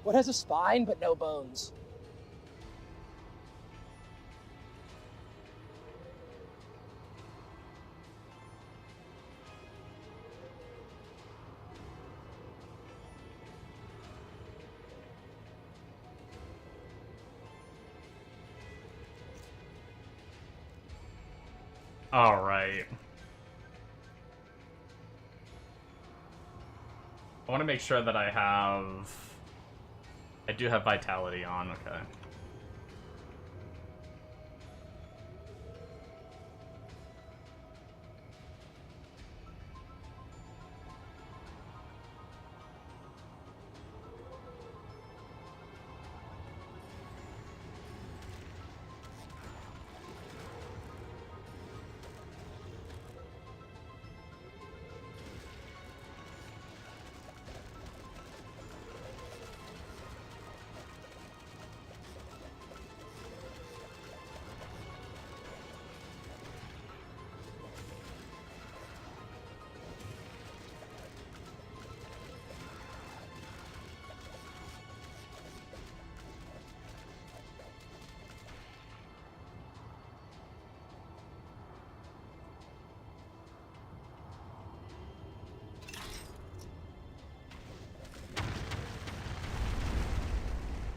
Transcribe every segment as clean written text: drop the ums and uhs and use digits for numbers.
What has a spine but no bones? All right. I want to make sure that I do have vitality on, okay.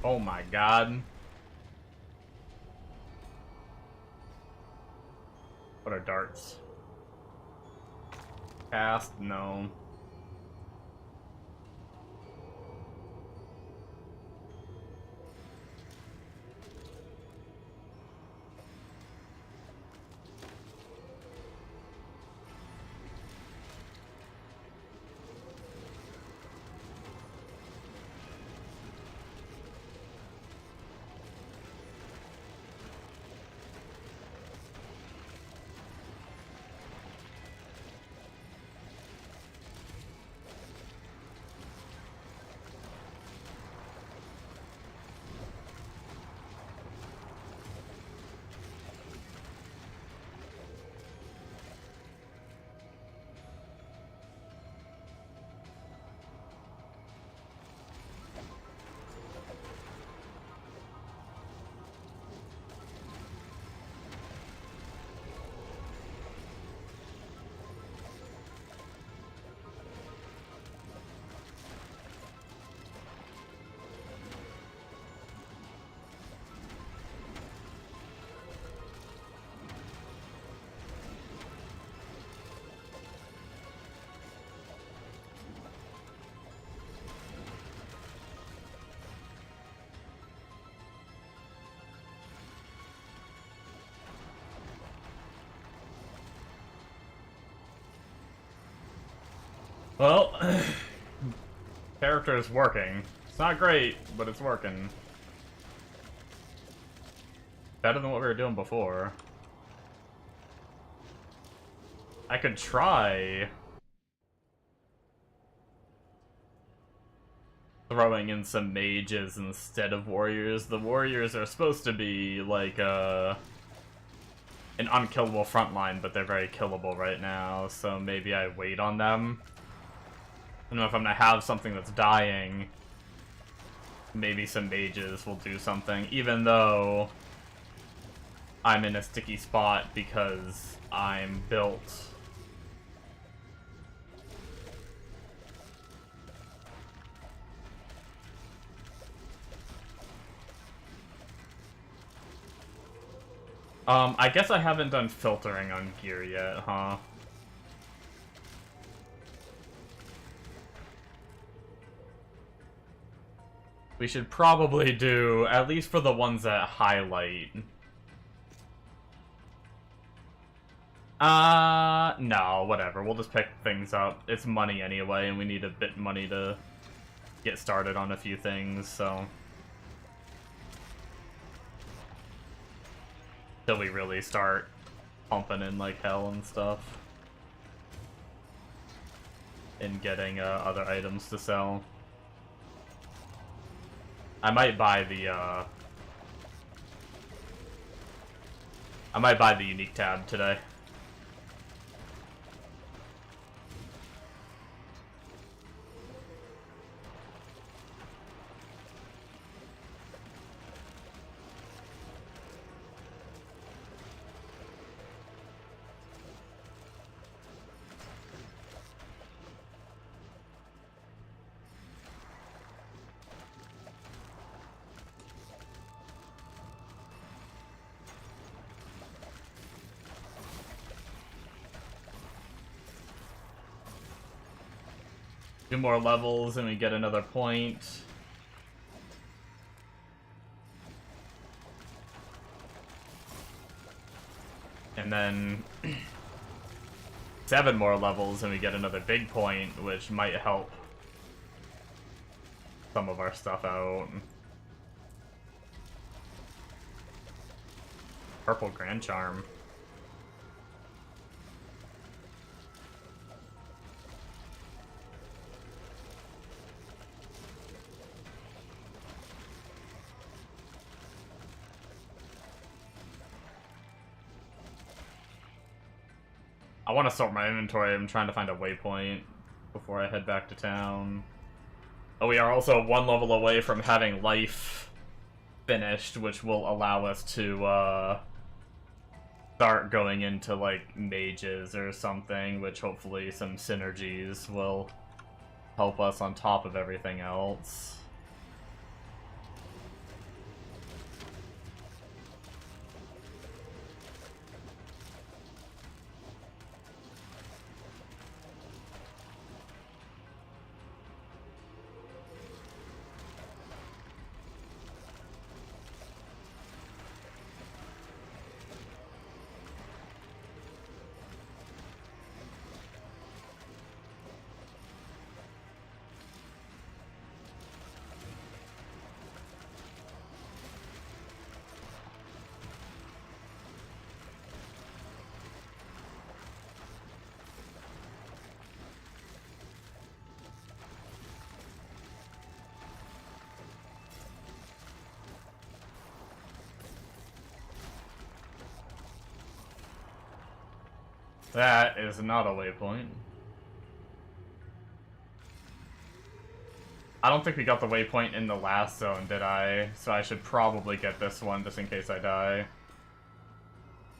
Oh my god. What are darts? Cast? No. Well, character is working. It's not great, but it's working. Better than what we were doing before. I could try throwing in some mages instead of warriors. The warriors are supposed to be like an unkillable frontline, but they're very killable right now, so maybe I wait on them. I don't know if I'm gonna have something that's dying. Maybe some mages will do something, even though I'm in a sticky spot because I'm built. I guess I haven't done filtering on gear yet, huh? We should probably do, at least for the ones that highlight. No, whatever. We'll just pick things up. It's money anyway, and we need a bit money to get started on a few things, so... Till we really start pumping in like hell and stuff. And getting other items to sell. I might buy the unique tab today. 2 more levels and we get another point. And then 7 more levels and we get another big point, which might help some of our stuff out. Purple Grand Charm. I want to sort my inventory. I'm trying to find a waypoint before I head back to town. Oh, we are also 1 level away from having life finished, which will allow us to start going into like mages or something, which hopefully some synergies will help us on top of everything else. That is not a waypoint. I don't think we got the waypoint in the last zone, did I? So I should probably get this one just in case I die.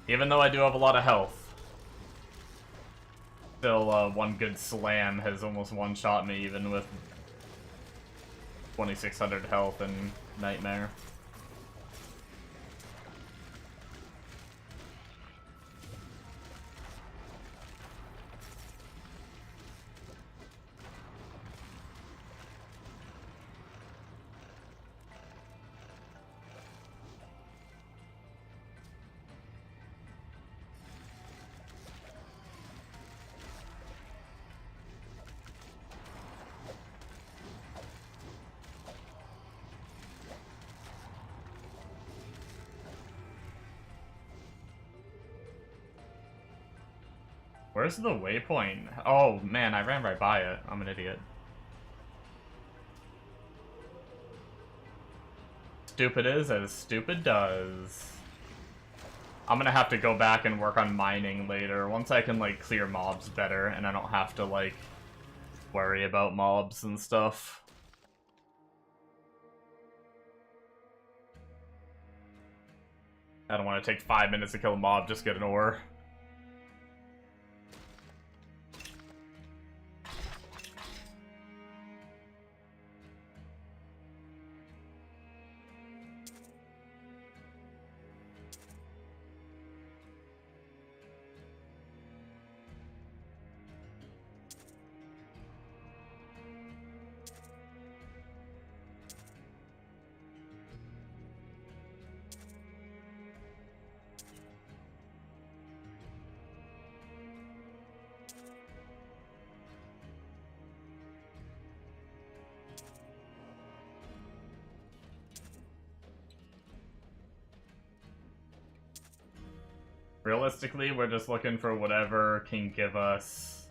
Even though I do have a lot of health. Still, one good slam has almost one-shot me even with 2600 health and Nightmare. Where's the waypoint? Oh man, I ran right by it. I'm an idiot. Stupid is as stupid does. I'm gonna have to go back and work on mining later, once I can like clear mobs better and I don't have to like worry about mobs and stuff. I don't want to take 5 minutes to kill a mob, just get an ore. Realistically, we're just looking for whatever can give us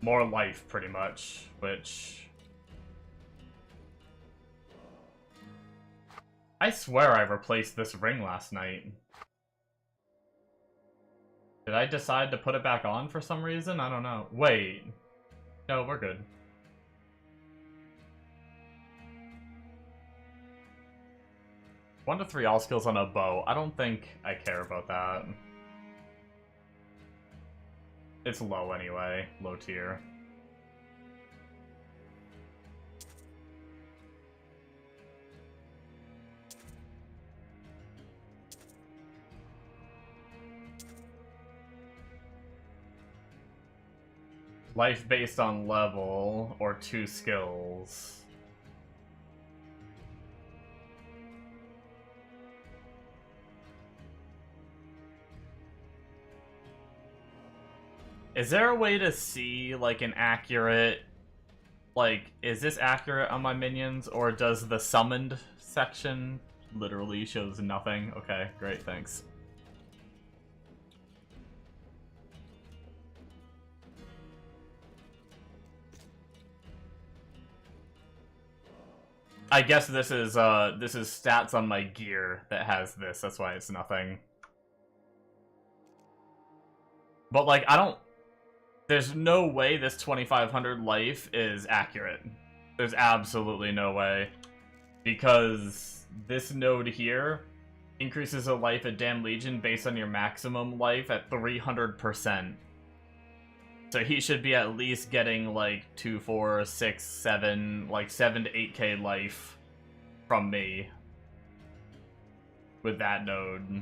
more life, pretty much, which I swear I replaced this ring last night. Did I decide to put it back on for some reason? I don't know. Wait. No, we're good. One to 3 all skills on a bow. I don't think I care about that. It's low anyway. Low tier. Life based on level or 2 skills. Is there a way to see, like, an accurate... Like, is this accurate on my minions, or does the summoned section literally shows nothing? Okay, great, thanks. I guess this is stats on my gear that has this, that's why it's nothing. But, like, I don't... There's no way this 2500 life is accurate. There's absolutely no way. Because this node here increases a life at Damn Legion based on your maximum life at 300%. So he should be at least getting like 2, 4, 6, 7, like 7 to 8k life from me with that node.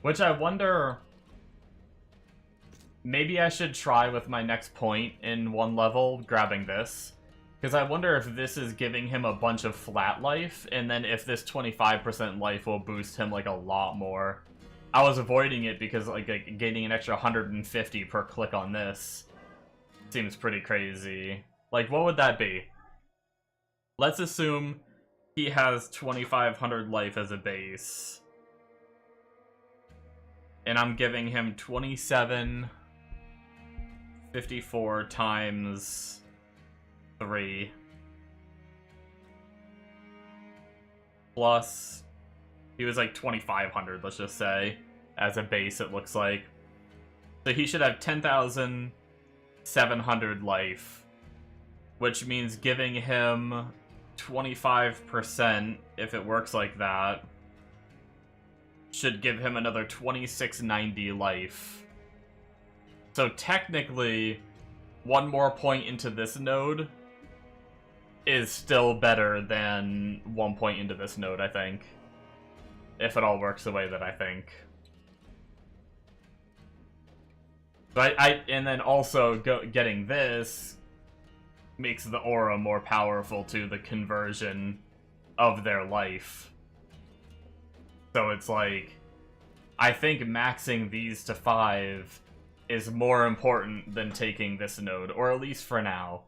Which I wonder... Maybe I should try with my next point in 1 level, grabbing this. Because I wonder if this is giving him a bunch of flat life, and then if this 25% life will boost him, like, a lot more. I was avoiding it because, like gaining an extra 150 per click on this seems pretty crazy. Like, what would that be? Let's assume he has 2500 life as a base. And I'm giving him 2754 times 3. Plus, he was like 2500, let's just say, as a base, it looks like. So he should have 10,700 life, which means giving him 25%, if it works like that, should give him another 2690 life. So technically, 1 more point into this node is still better than 1 point into this node, I think. If it all works the way that I think. But and then also getting this makes the aura more powerful to the conversion of their life. So it's like, I think maxing these to 5 is more important than taking this node, or at least for now.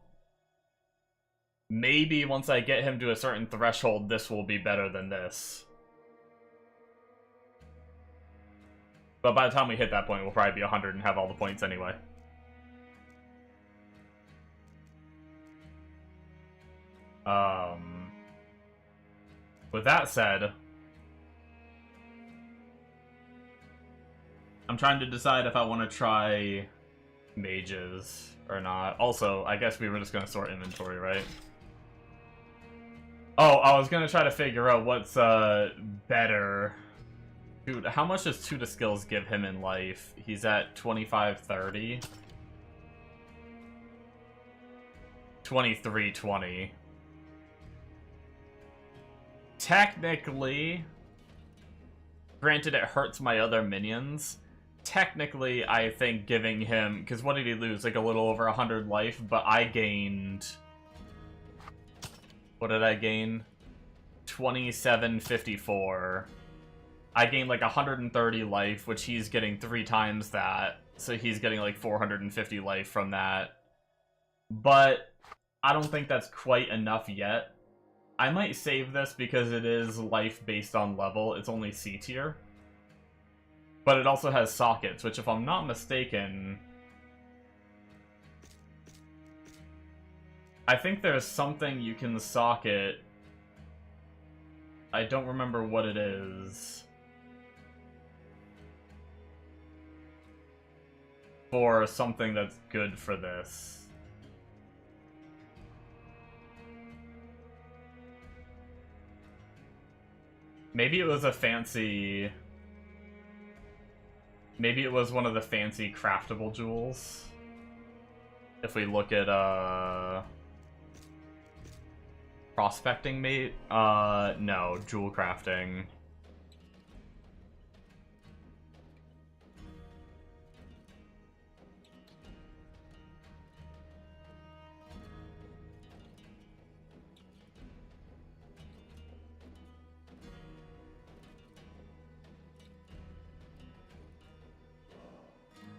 Maybe once I get him to a certain threshold, this will be better than this. But by the time we hit that point, we'll probably be 100 and have all the points anyway. With that said, I'm trying to decide if I want to try mages or not. Also, I guess we were just going to sort inventory, right? Oh, I was going to try to figure out what's better. Dude, how much does 2 to skills give him in life? He's at 2530. 2320. Technically, granted it hurts my other minions, technically I think giving him, because what did he lose? Like a little over 100 life, but I gained... What did I gain? 2754. I gained like 130 life, which he's getting 3 times that, so he's getting like 450 life from that. But I don't think that's quite enough yet. I might save this because it is life based on level. It's only C tier. But it also has sockets, which if I'm not mistaken... I think there's something you can socket. I don't remember what it is. For something that's good for this. Maybe it was a fancy... Maybe it was one of the fancy craftable jewels. If we look at, prospecting mate? No, jewel crafting.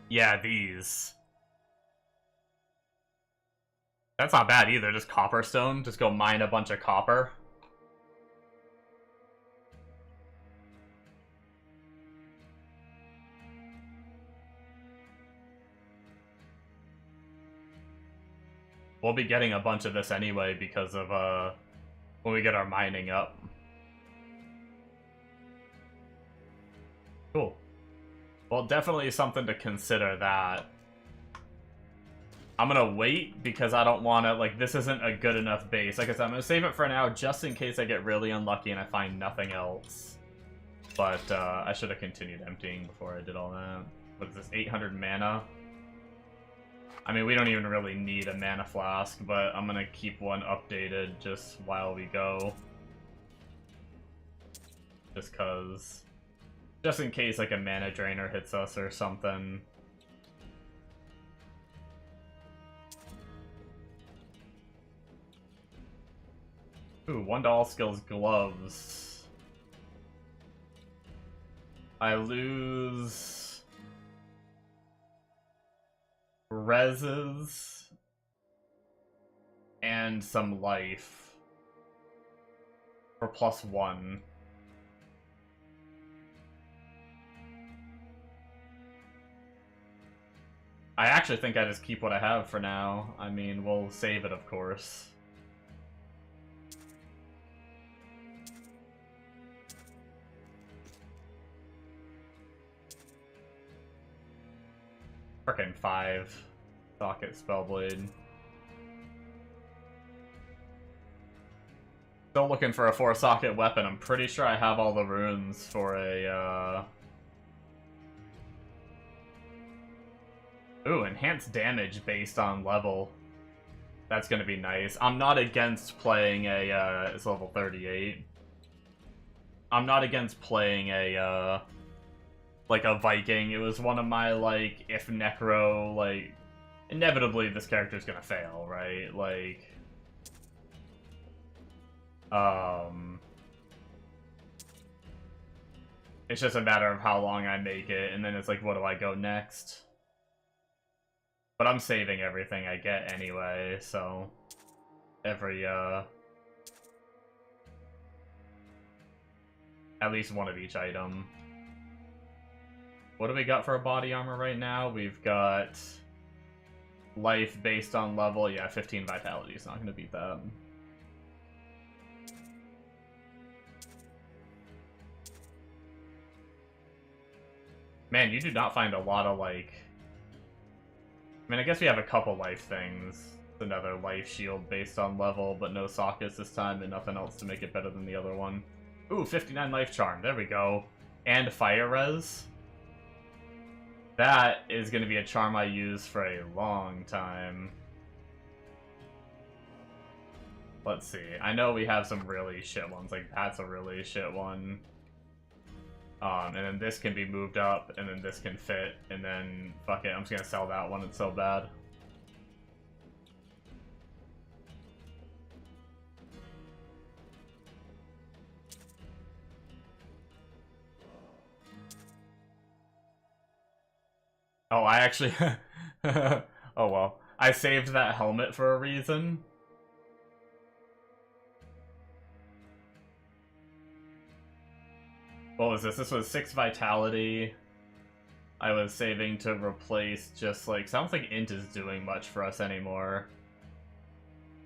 Yeah, these. That's not bad either, just copperstone. Just go mine a bunch of copper. We'll be getting a bunch of this anyway because of, when we get our mining up. Cool. Well, definitely something to consider that. I'm gonna wait because I don't want to, like, this isn't a good enough base. Like I said, I'm gonna save it for now just in case I get really unlucky and I find nothing else. But, I should have continued emptying before I did all that. What is this, 800 mana? I mean, we don't even really need a mana flask, but I'm gonna keep one updated just while we go. Just cause... Just in case, like, a mana drainer hits us or something. Ooh, $1 skills gloves. I lose... reses and some life for +1. I actually think I just keep what I have for now. I mean, we'll save it, of course. Frickin' 5. Socket Spellblade. Still looking for a 4-socket weapon. I'm pretty sure I have all the runes for a, Ooh, enhanced damage based on level. That's gonna be nice. I'm not against playing a, it's level 38. I'm not against playing a, like a Viking. It was one of my, like, if Necro, like, inevitably this character's gonna fail, right? Like, it's just a matter of how long I make it, and then it's like, what do I go next? But I'm saving everything I get anyway, so every, at least one of each item. What do we got for a body armor right now? We've got life based on level. Yeah, 15 vitality is not going to beat that. Man, you do not find a lot of, like... I mean, I guess we have a couple life things. Another life shield based on level, but no sockets this time, and nothing else to make it better than the other one. Ooh, 59 life charm. There we go. And fire res. That is going to be a charm I use for a long time. Let's see. I know we have some really shit ones. Like, that's a really shit one. And then this can be moved up, and then this can fit, and then, fuck it, I'm just gonna sell that one, it's so bad. Oh, I actually... oh well. I saved that helmet for a reason. What was this? This was 6 vitality. I was saving to replace just like... I don't think Int is doing much for us anymore.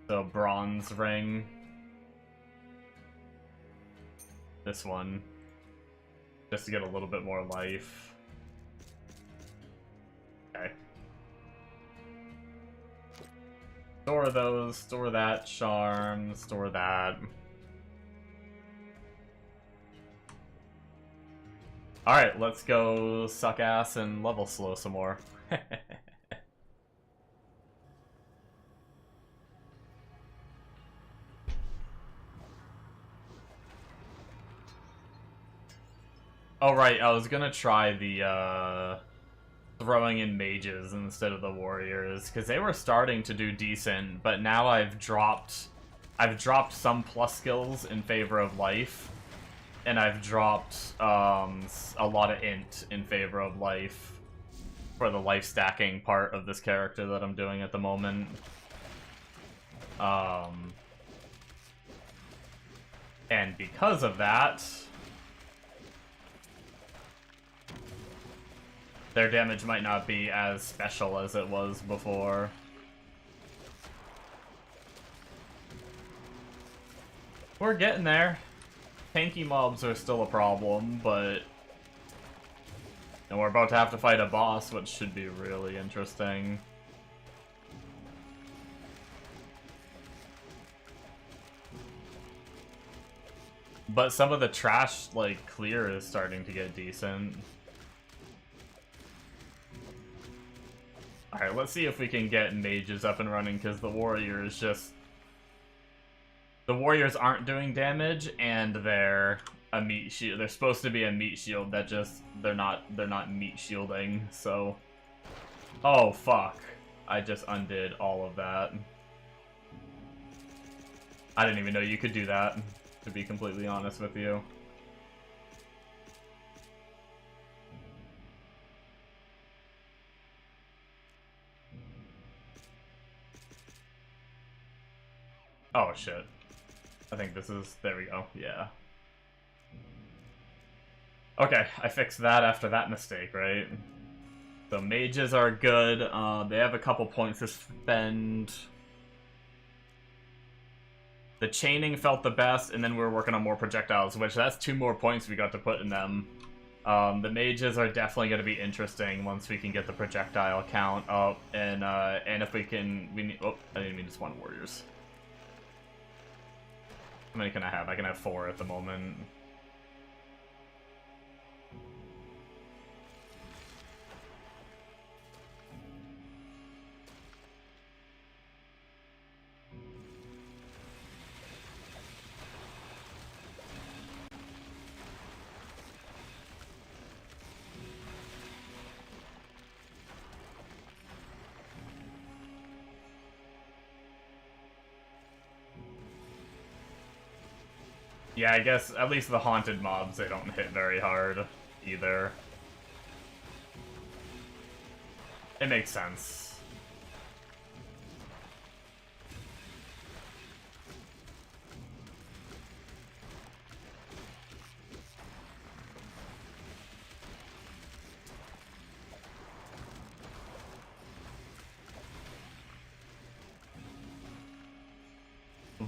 So bronze ring. This one. Just to get a little bit more life. Okay. Store those, store that charm, store that. Alright, let's go suck ass and level slow some more. Oh right, I was gonna try the throwing in mages instead of the warriors, because they were starting to do decent, but now I've dropped some plus skills in favor of life, and I've dropped a lot of int in favor of life for the life stacking part of this character that I'm doing at the moment. And because of that, their damage might not be as special as it was before. We're getting there. Tanky mobs are still a problem, but... And we're about to have to fight a boss, which should be really interesting. But some of the trash, like, clear is starting to get decent. Alright, let's see if we can get mages up and running, because the warriors just... The warriors aren't doing damage, and they're a meat shield. They're supposed to be a meat shield that just... They're not meat shielding, so... Oh, fuck. I just undid all of that. I didn't even know you could do that, to be completely honest with you. Oh, shit. I think this is... There we go. Yeah. Okay, I fixed that after that mistake, right? So mages are good. They have a couple points to spend. The chaining felt the best, and then we were working on more projectiles, which that's 2 more points we got to put in them. The mages are definitely going to be interesting once we can get the projectile count up, and if we can... Oh, I didn't mean just 1 warriors. How many can I have? I can have 4 at the moment. Yeah, I guess at least the haunted mobs, they don't hit very hard either. It makes sense.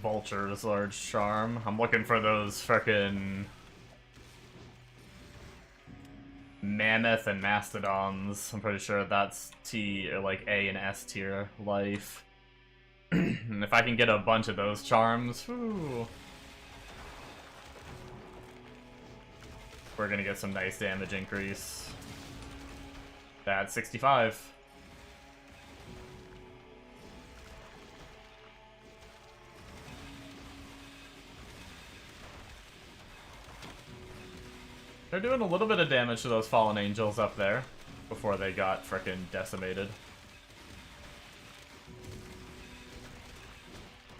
Vulture's large charm. I'm looking for those frickin' mammoth and mastodons. I'm pretty sure that's T or like A and S tier life. And if I can get a bunch of those charms, whew, we're gonna get some nice damage increase. That's 65. They're doing a little bit of damage to those fallen angels up there before they got frickin' decimated.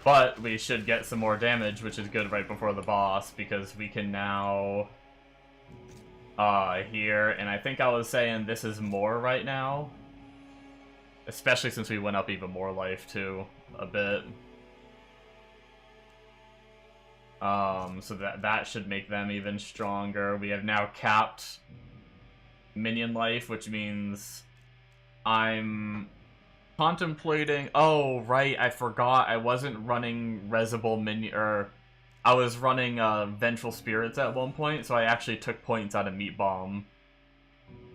But we should get some more damage, which is good right before the boss, because we can now here, and I think I was saying this is more right now, especially since we went up even more life too a bit. So that should make them even stronger. We have now capped minion life, which means I'm contemplating... Oh, right, I forgot. I wasn't running Resible Minion... Or I was running Vengeful Spirits at one point, so I actually took points out of Meat Bomb.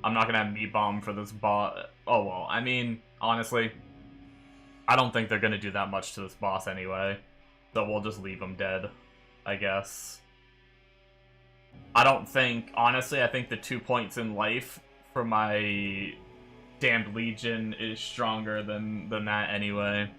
I'm not gonna have Meat Bomb for this boss. Oh, well, I mean, honestly, I don't think they're gonna do that much to this boss anyway. So we'll just leave them dead, I guess. I don't think, honestly, I think the 2 points in life for my Damned Legion is stronger than that anyway.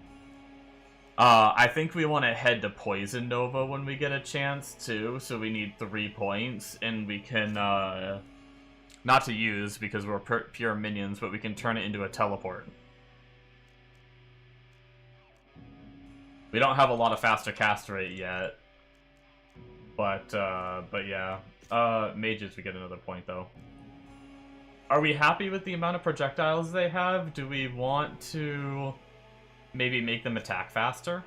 I think we want to head to Poison Nova when we get a chance, too, so we need 3 points, and we can, not to use, because we're pure minions, but we can turn it into a teleport. We don't have a lot of faster cast rate yet, but yeah. Mages, we get another point, though. Are we happy with the amount of projectiles they have? Do we want to maybe make them attack faster?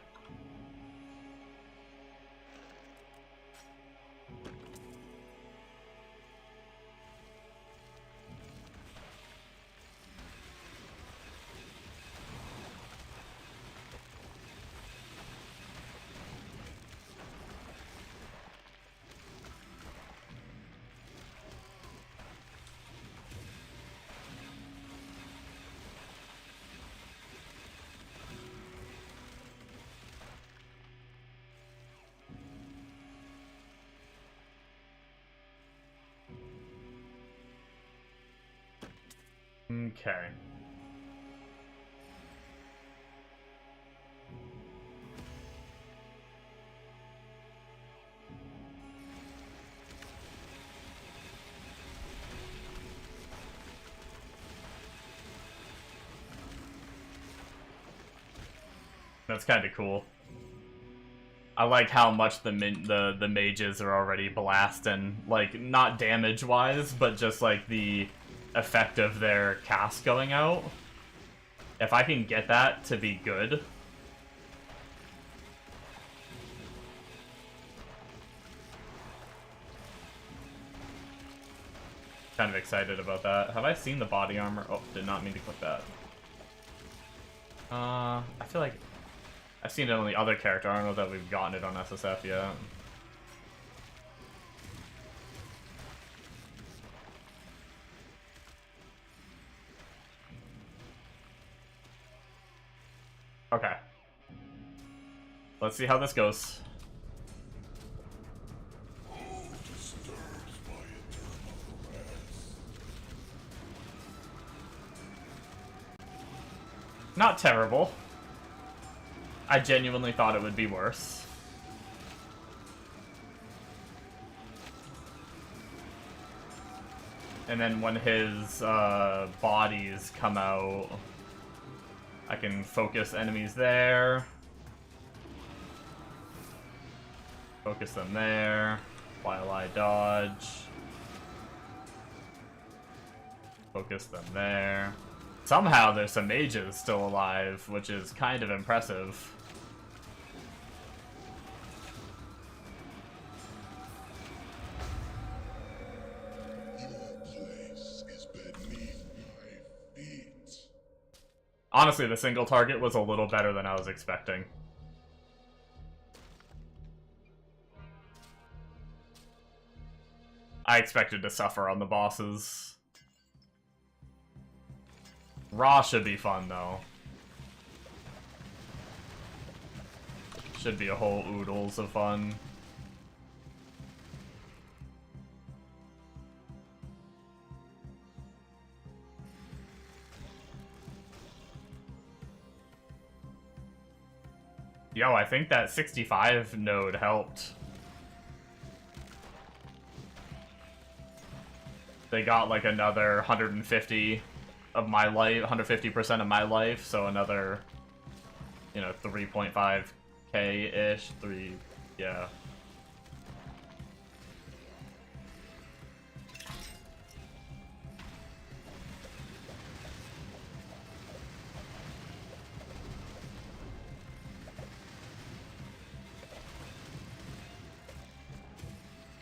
Okay. That's kind of cool. I like how much the mages are already blasting, like, not damage-wise, but just, like, the effect of their cast going out. If I can get that to be good... Kind of excited about that. Have I seen the body armor? Oh, did not mean to click that. I feel like I've seen it on the other character. I don't know that we've gotten it on SSF yet. Okay. Let's see how this goes. Not terrible. I genuinely thought it would be worse. And then when his bodies come out, I can focus enemies there. Focus them there while I dodge. Focus them there. Somehow there's some mages still alive, which is kind of impressive. Honestly, the single target was a little better than I was expecting. I expected to suffer on the bosses. Raw should be fun, though. Should be a whole oodles of fun. Yo, I think that 65 node helped. They got like another 150 of my life, 150% of my life, so another, you know, 3.5k-ish, yeah.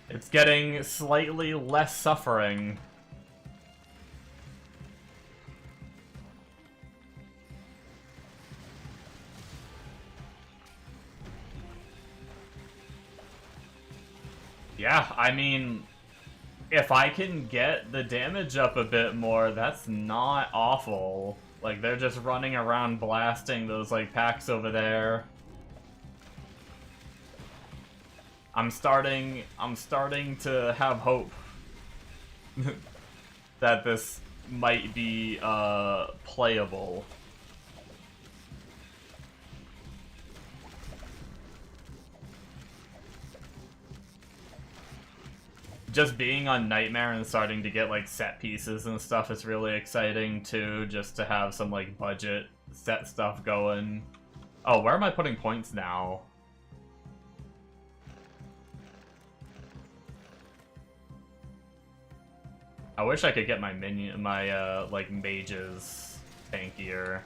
It's getting slightly less suffering. Yeah, I mean, if I can get the damage up a bit more, that's not awful. Like, they're just running around blasting those, like, packs over there. I'm starting to have hope that this might be playable. Just being on Nightmare and starting to get like set pieces and stuff is really exciting too, just to have some like budget set stuff going. Oh, where am I putting points now? I wish I could get my minion, like mages tankier.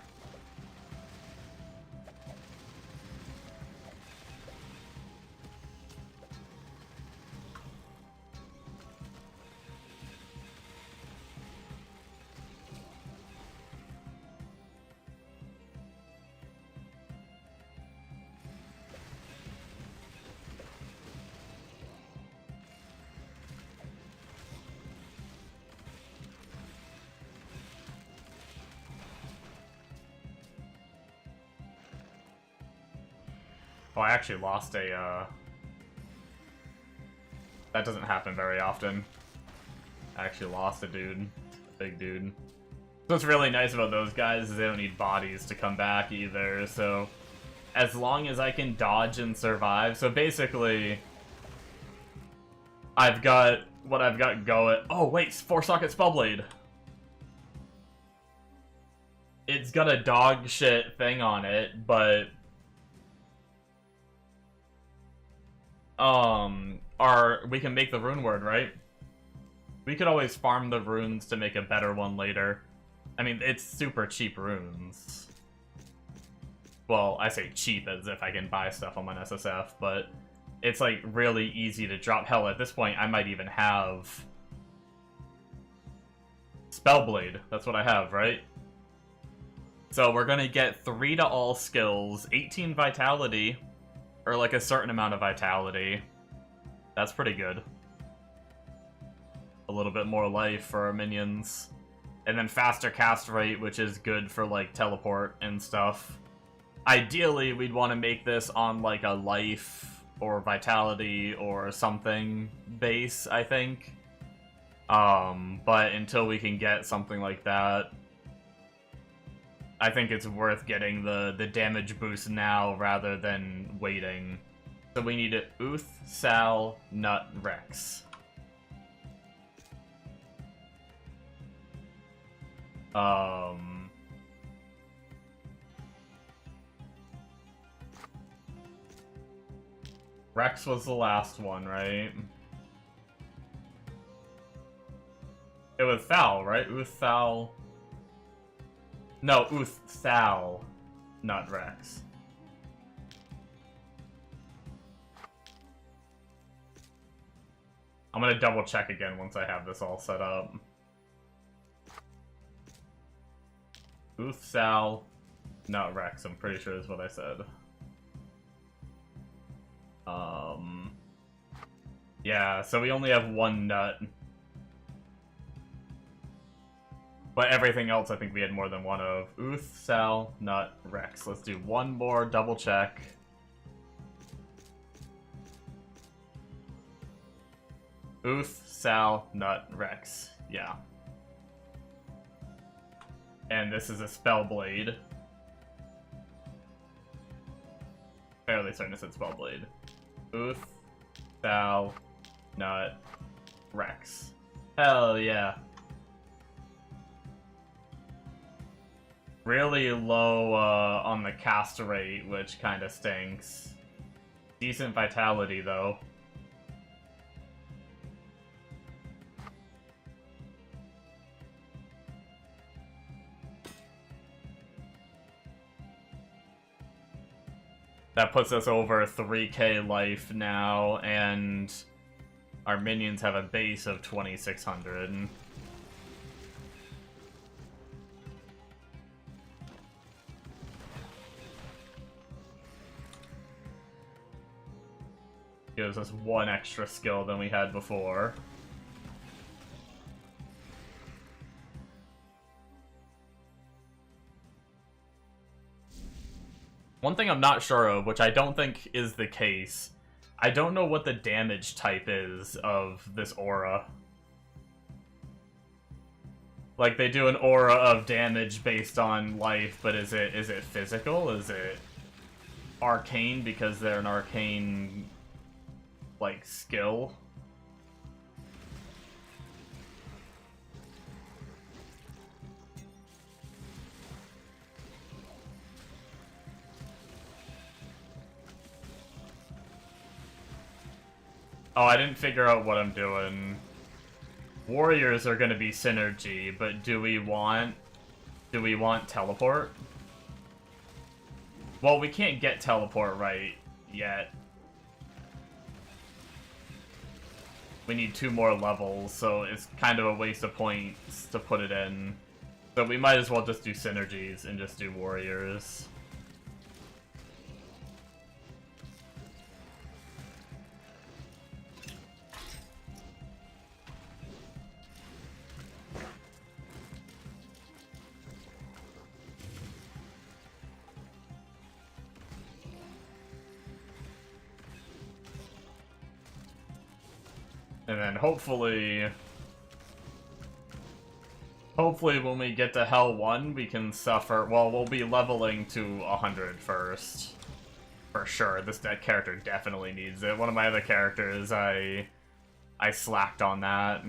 Oh, I actually lost a, That doesn't happen very often. I actually lost a dude. A big dude. So what's really nice about those guys is they don't need bodies to come back either, so... As long as I can dodge and survive, so basically... I've got what I've got going... Oh, wait, 4-socket Spellblade! It's got a dog shit thing on it, but... we can make the rune word, right? We could always farm the runes to make a better one later. I mean, it's super cheap runes. Well, I say cheap as if I can buy stuff on my SSF, but it's like really easy to drop. Hell, at this point, I might even have Spellblade. That's what I have, right? So we're gonna get 3 to all skills, 18 vitality, or like a certain amount of vitality. That's pretty good. A little bit more life for our minions. And then faster cast rate, which is good for like teleport and stuff. Ideally, we'd want to make this on like a life or vitality or something base, I think. But until we can get something like that, I think it's worth getting the damage boost now rather than waiting. So we need Uth, Sal, Nut, Rex. Rex was the last one, right? It was Thal, right? Uth, Thal. No, Uth, Thal, not Rex. I'm gonna double check again once I have this all set up. Uth, Sal, not Rex, I'm pretty sure is what I said. Yeah, so we only have 1 nut. But everything else I think we had more than 1 of. Uth, Sal, Nut, Rex. Let's do 1 more double check. Uth, Sal, Nut, Rex. Yeah. And this is a Spellblade. Fairly certain it said Spellblade. Uth, Sal, Nut, Rex. Hell yeah. Really low on the cast rate, which kind of stinks. Decent vitality, though. That puts us over 3k life now, and our minions have a base of 2600. Gives us 1 extra skill than we had before. One thing I'm not sure of, which I don't think is the case, I don't know what the damage type is of this aura. Like, they do an aura of damage based on life, but is it physical? Is it arcane because they're an arcane, like, skill? Oh, I didn't figure out what I'm doing. Warriors are gonna be synergy, but do we want teleport? Well, we can't get teleport right yet. We need 2 more levels, so it's kind of a waste of points to put it in. So we might as well just do synergies and just do warriors. And then hopefully when we get to Hell 1, we can suffer. Well, we'll be leveling to 100 first. For sure. That character definitely needs it. One of my other characters, I slacked on that.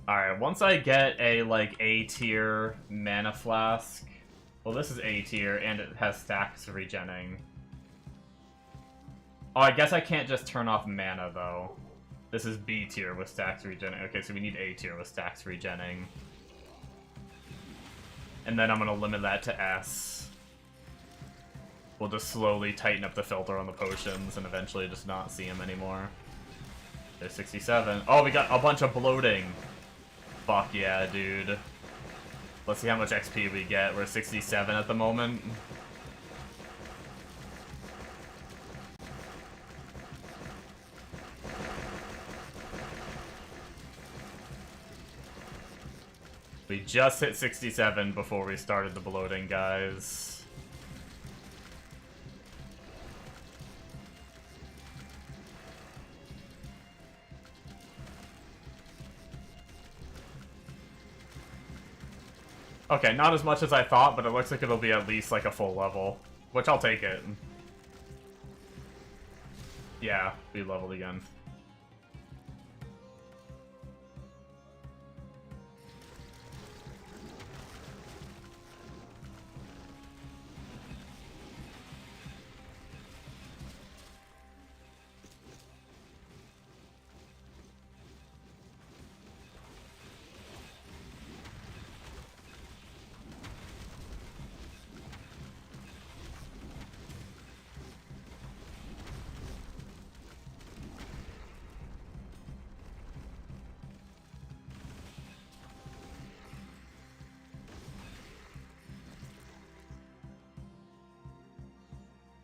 Alright, once I get a, like, A-tier mana flask. Well, this is A tier, and it has stacks regenning. Oh, I guess I can't just turn off mana, though. This is B tier with stacks regenning. Okay, so we need A tier with stacks regenning. And then I'm gonna limit that to S. We'll just slowly tighten up the filter on the potions, and eventually just not see them anymore. There's 67. Oh, we got a bunch of bloating. Fuck yeah, dude. Let's see how much XP we get. We're 67 at the moment. We just hit 67 before we started the bloating, guys. Okay, not as much as I thought, but it looks like it'll be at least like a full level. Which I'll take it. Yeah, we leveled again.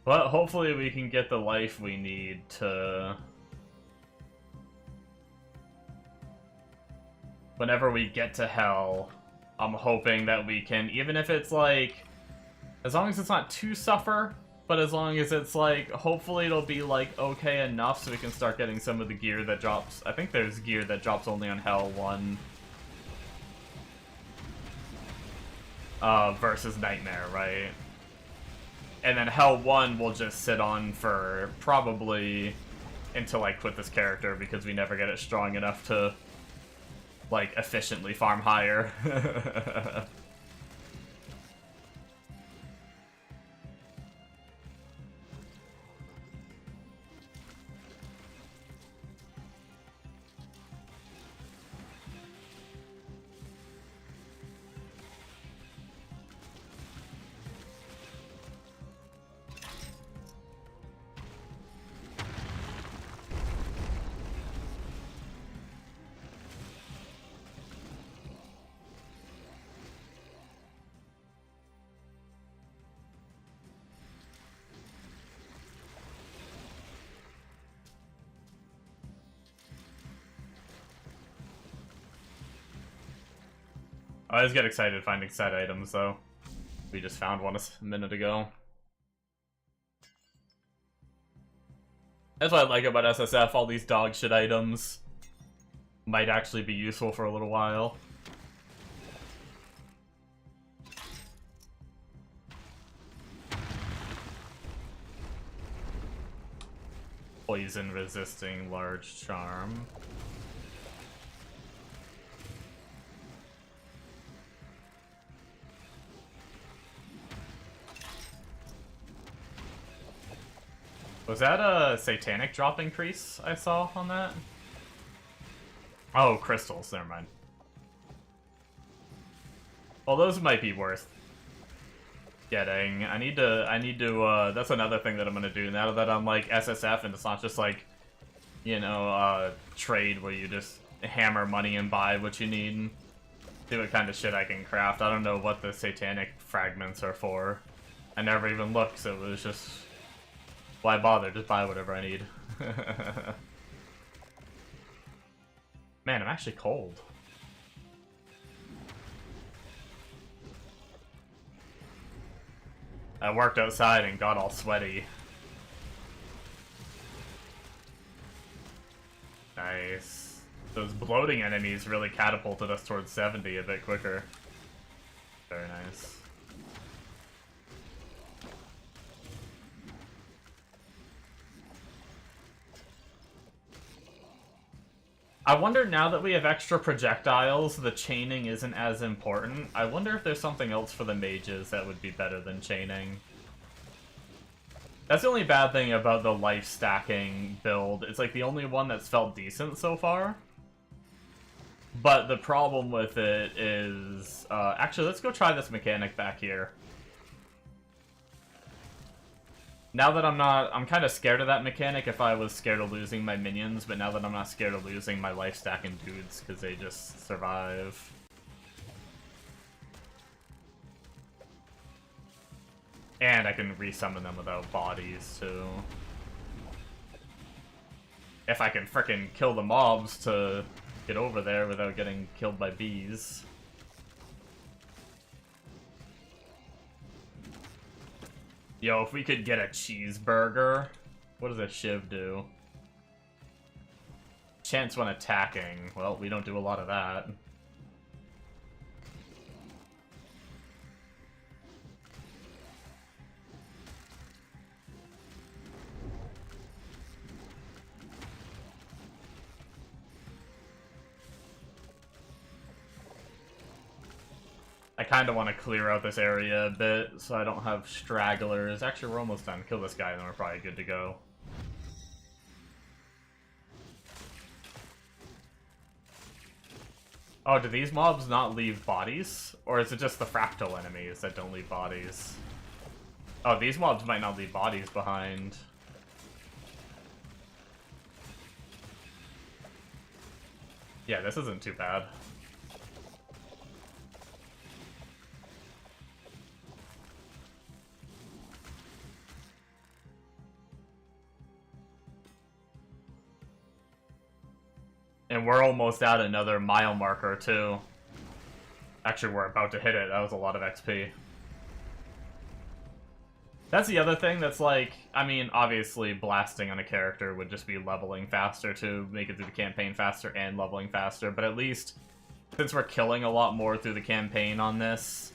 But hopefully we can get the life we need to... Whenever we get to Hell, I'm hoping that we can, even if it's like... As long as it's not too suffer, but as long as it's like, hopefully it'll be like okay enough so we can start getting some of the gear that drops. I think there's gear that drops only on Hell 1. Versus Nightmare, right? And then Hell 1 will just sit on for probably until I quit this character because we never get it strong enough to, like, efficiently farm higher. I always get excited finding set items, though. We just found one a minute ago. That's what I like about SSF, all these dog shit items might actually be useful for a little while. Poison resisting large charm. Was that a satanic drop increase I saw on that? Oh, crystals, never mind. Well, those might be worth getting. I need to, that's another thing that I'm gonna do now that I'm like SSF and it's not just like, you know, trade where you just hammer money and buy what you need. See what kind of shit I can craft. I don't know what the satanic fragments are for. I never even looked, so it was just, why bother? Just buy whatever I need. Man, I'm actually cold. I worked outside and got all sweaty. Nice. Those bloating enemies really catapulted us towards 70 a bit quicker. Very nice. I wonder, now that we have extra projectiles, the chaining isn't as important. I wonder if there's something else for the mages that would be better than chaining. That's the only bad thing about the life stacking build. It's like the only one that's felt decent so far. But the problem with it is... actually, let's go try this mechanic back here. Now that I'm kind of scared of that mechanic if I was scared of losing my minions, but now that I'm not scared of losing my life stacking dudes, because they just survive. And I can resummon them without bodies, too. If I can frickin' kill the mobs to get over there without getting killed by bees. Yo, if we could get a cheeseburger, what does a shiv do? Chance when attacking. Well, we don't do a lot of that. I kind of want to clear out this area a bit so I don't have stragglers. Actually, we're almost done. Kill this guy, then we're probably good to go. Oh, do these mobs not leave bodies? Or is it just the fractal enemies that don't leave bodies? Oh, these mobs might not leave bodies behind. Yeah, this isn't too bad. And we're almost at another mile marker, too. Actually, we're about to hit it. That was a lot of XP. That's the other thing that's like, I mean, obviously blasting on a character would just be leveling faster to make it through the campaign faster and leveling faster, but at least, since we're killing a lot more through the campaign on this,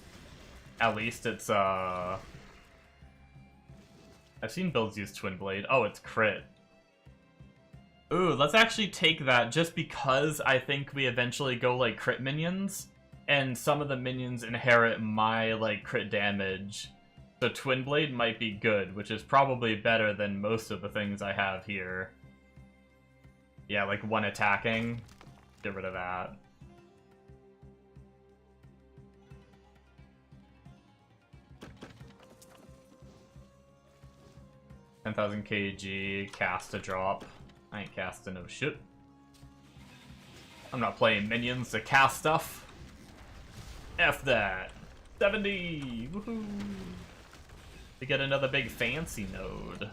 at least it's, I've seen builds use Twin Blade. Oh, it's crit. Ooh, let's actually take that just because I think we eventually go, like, crit minions, and some of the minions inherit my, like, crit damage. So Twin Blade might be good, which is probably better than most of the things I have here. Yeah, like one attacking. Get rid of that. $10,000 kg, cast a drop. I ain't casting no shit. I'm not playing minions to cast stuff. F that. 70! Woohoo! To get another big fancy node.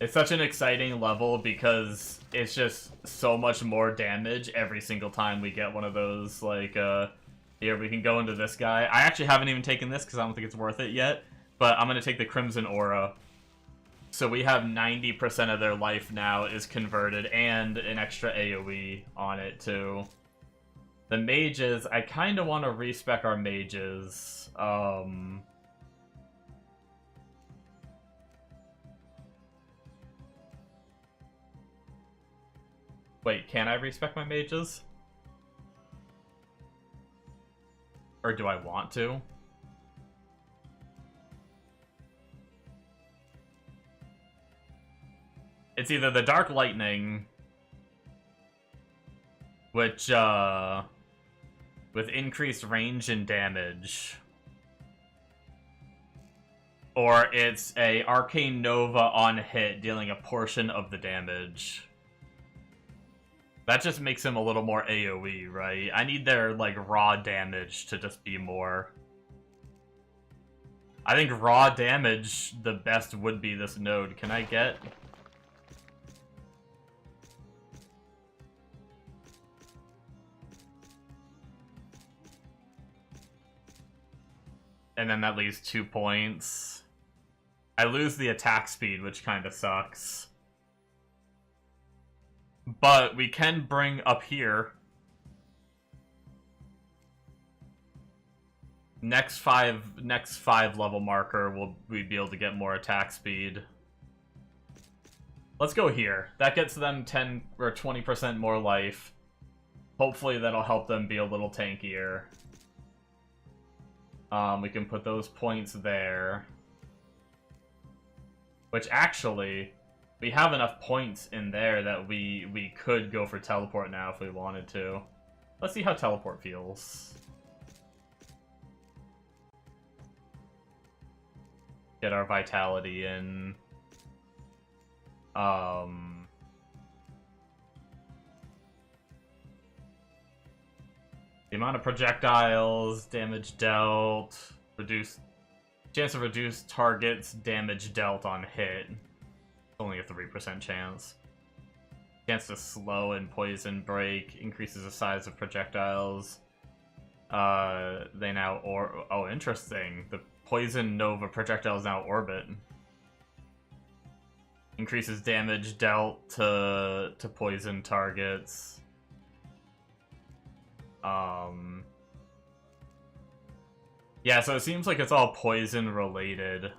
It's such an exciting level because it's just so much more damage every single time we get one of those, like, here, we can go into this guy. I actually haven't even taken this because I don't think it's worth it yet, but I'm going to take the Crimson Aura. So we have 90% of their life now is converted, and an extra AoE on it, too. The mages, I kind of want to respec our mages. Wait, can I respec my mages? Or do I want to? It's either the Dark Lightning, which, with increased range and damage, or it's a Arcane Nova on hit, dealing a portion of the damage. That just makes him a little more AoE, right? I need their, like, raw damage to just be more. I think raw damage, the best would be this node. Can I get... And then that leaves 2 points. I lose the attack speed, which kind of sucks. But we can bring up here. Next five level marker, we'd be able to get more attack speed. Let's go here. That gets them 10 or 20% more life. Hopefully that'll help them be a little tankier. We can put those points there. Which actually, we have enough points in there that we could go for teleport now if we wanted to. Let's see how teleport feels. Get our vitality in. The amount of projectiles, damage dealt, chance of reduced targets, damage dealt on hit. Only a 3% chance. Chance to slow and poison break, increases the size of projectiles. They now oh, interesting. The poison nova projectiles now orbit. Increases damage dealt to poison targets. Yeah, so it seems like it's all poison related.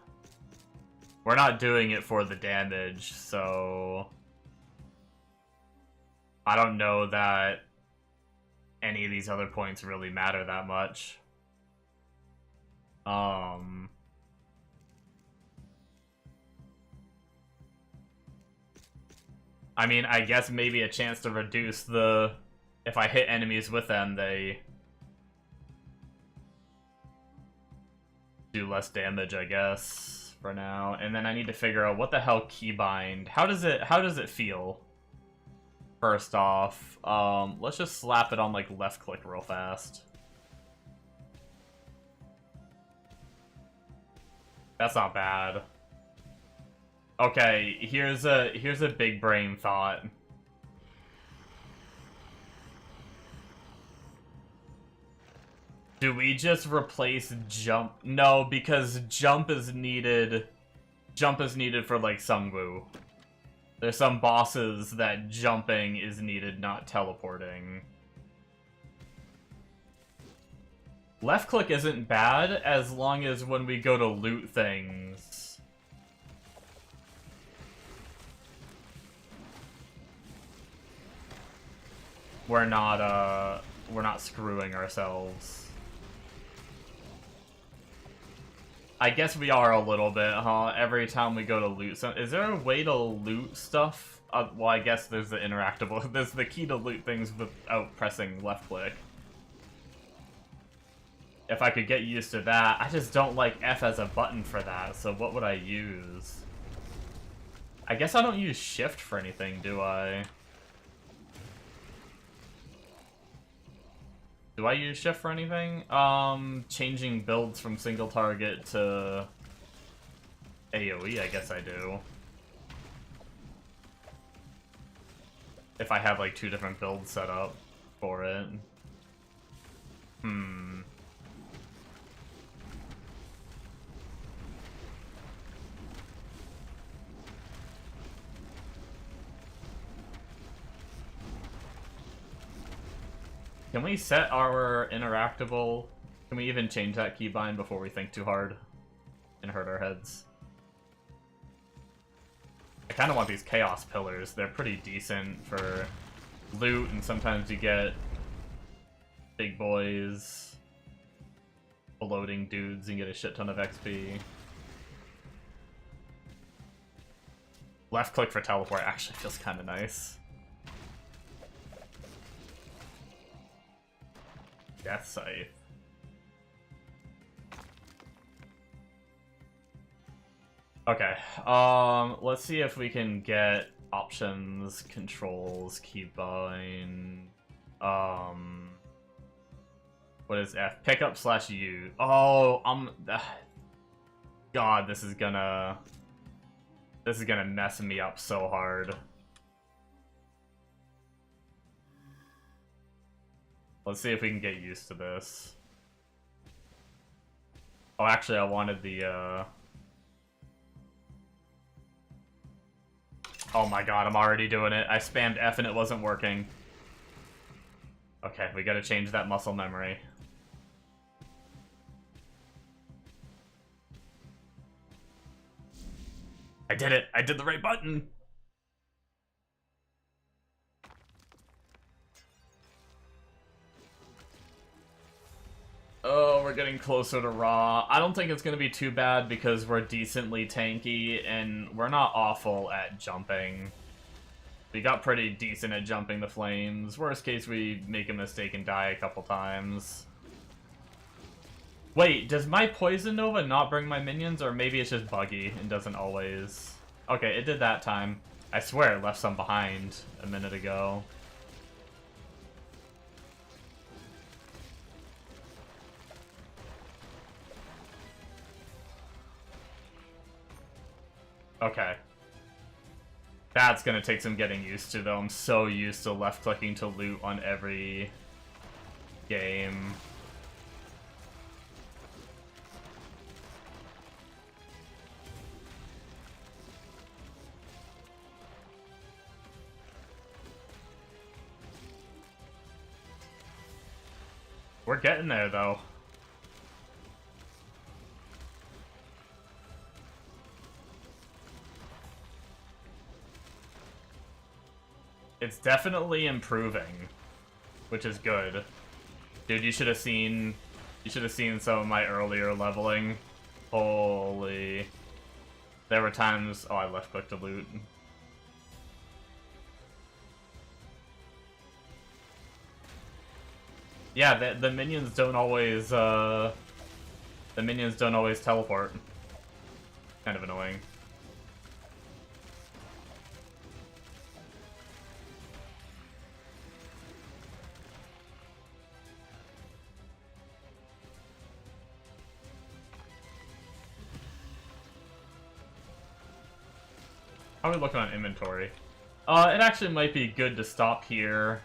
We're not doing it for the damage, so I don't know that any of these other points really matter that much. I mean, I guess maybe a chance to reduce the... If I hit enemies with them, they do less damage, I guess, for now. And then I need to figure out what the hell keybind. How does it feel? First off, let's just slap it on like left click real fast. That's not bad. Okay, here's a big brain thought. Do we just replace jump? No, because jump is needed. Jump is needed for like Sungwoo. There's some bosses that jumping is needed, not teleporting. Left click isn't bad as long as when we go to loot things. We're not screwing ourselves. I guess we are a little bit, huh? Every time we go to loot some... Is there a way to loot stuff? Well, I guess there's the interactable... There's the key to loot things without pressing left click. If I could get used to that. I just don't like F as a button for that, so what would I use? I guess I don't use shift for anything, do I? Do I use shift for anything? Changing builds from single target to AoE, I guess I do. If I have like 2 different builds set up for it. Can we set our interactable? Can we even change that keybind before we think too hard and hurt our heads? I kind of want these chaos pillars. They're pretty decent for loot, and sometimes you get big boys, bloating dudes, and get a shit ton of XP. Left click for teleport actually feels kind of nice. Death Scythe. Okay, let's see if we can get options, controls, keybind, what is F? Pickup / U. Oh, God, this is gonna mess me up so hard. Let's see if we can get used to this. Oh, actually, I wanted the, Oh my god, I'm already doing it. I spammed F and it wasn't working. Okay, we gotta change that muscle memory. I did it! I did the right button! Oh, we're getting closer to Raw. I don't think it's going to be too bad because we're decently tanky and we're not awful at jumping. We got pretty decent at jumping the flames. Worst case, we make a mistake and die a couple times. Wait, does my Poison Nova not bring my minions, or maybe it's just buggy and doesn't always? Okay, it did that time. I swear it left some behind a minute ago. Okay. That's gonna take some getting used to, though. I'm so used to left-clicking to loot on every game. We're getting there, though. It's definitely improving, which is good. Dude, you should have seen some of my earlier leveling. Holy. There were times, oh, I left click to loot. Yeah, the minions don't always teleport. Kind of annoying. How are we looking on inventory? It actually might be good to stop here.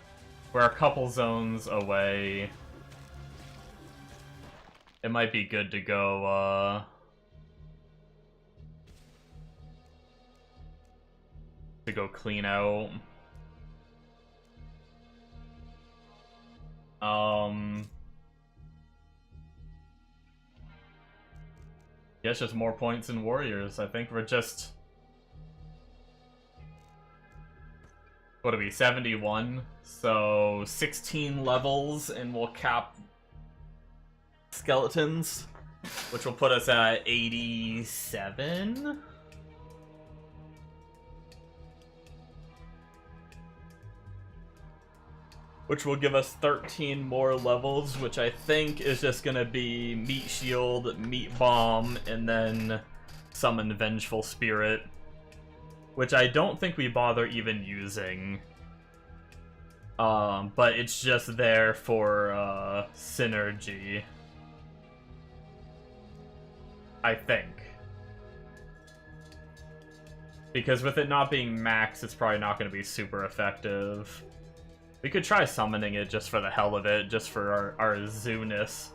We're a couple zones away. It might be good to go, clean out. Yeah, it's just more points in warriors. I think we're just... What are we, 71? So 16 levels and we'll cap skeletons, which will put us at 87? Which will give us 13 more levels, which I think is just gonna be Meat Shield, Meat Bomb, and then Summon Vengeful Spirit. Which I don't think we bother even using. But it's just there for, synergy. I think. Because with it not being max, it's probably not going to be super effective. We could try summoning it just for the hell of it, just for our zoo-ness.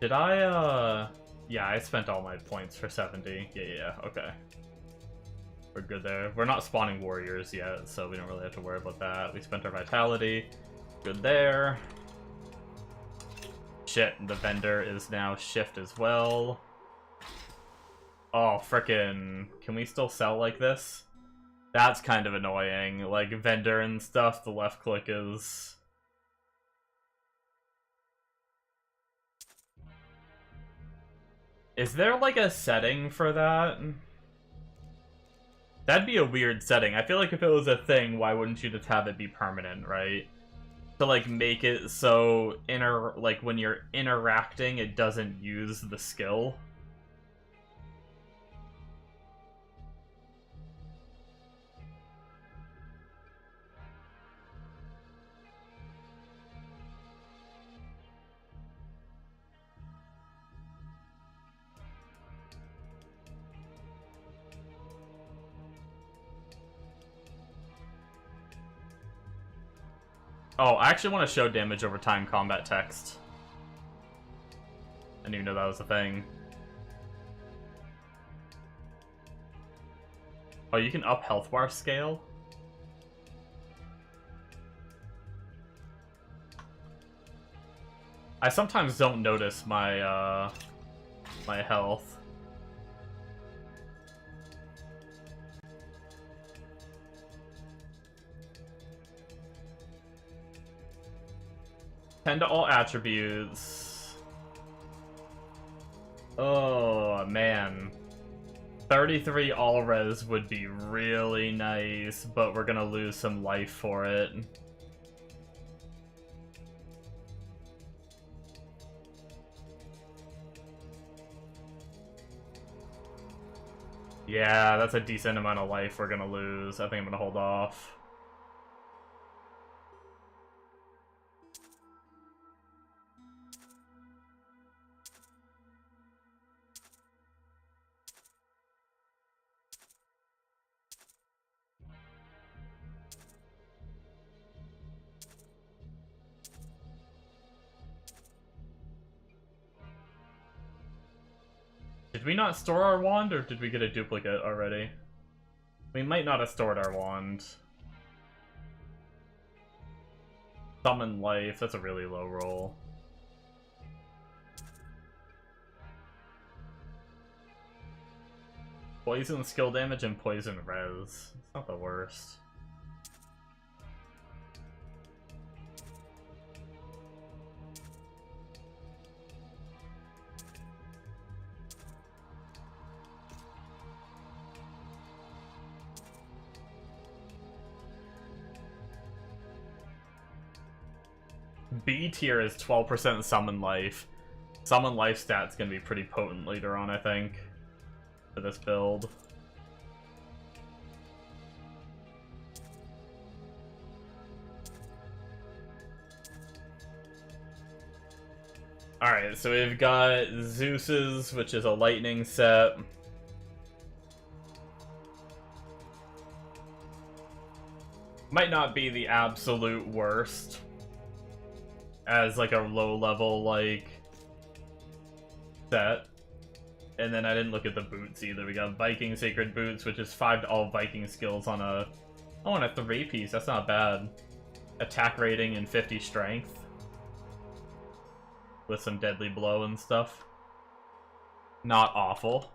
Did I, yeah, I spent all my points for 70. Yeah, okay. We're good there. We're not spawning warriors yet, so we don't really have to worry about that. We spent our vitality. Good there. Shit, the vendor is now shift as well. Oh, frickin'. Can we still sell like this? That's kind of annoying. Like, vendor and stuff, the left click is... Is there, like, a setting for that? That'd be a weird setting. I feel like if it was a thing, why wouldn't you just have it be permanent, right? To, like, make it so, like, when you're interacting, it doesn't use the skill. Oh, I actually want to show damage over time combat text. I didn't even know that was a thing. Oh, you can up health bar scale? I sometimes don't notice my, my health. Tend to all attributes. Oh, man. 33 all res would be really nice, but we're gonna lose some life for it. Yeah, that's a decent amount of life we're gonna lose. I think I'm gonna hold off. Did we not store our wand, or did we get a duplicate already? We might not have stored our wand. Summon life, that's a really low roll. Poison skill damage and poison res. It's not the worst. B tier is 12% summon life. Summon life stat's gonna be pretty potent later on, I think, for this build. Alright, so we've got Zeus's, which is a lightning set. Might not be the absolute worst as like a low level like set. And then I didn't look at the boots either. We got Viking Sacred Boots, which is 5 to all Viking skills on a... Oh, on a 3-piece. That's not bad. Attack rating and 50 strength. With some deadly blow and stuff. Not awful.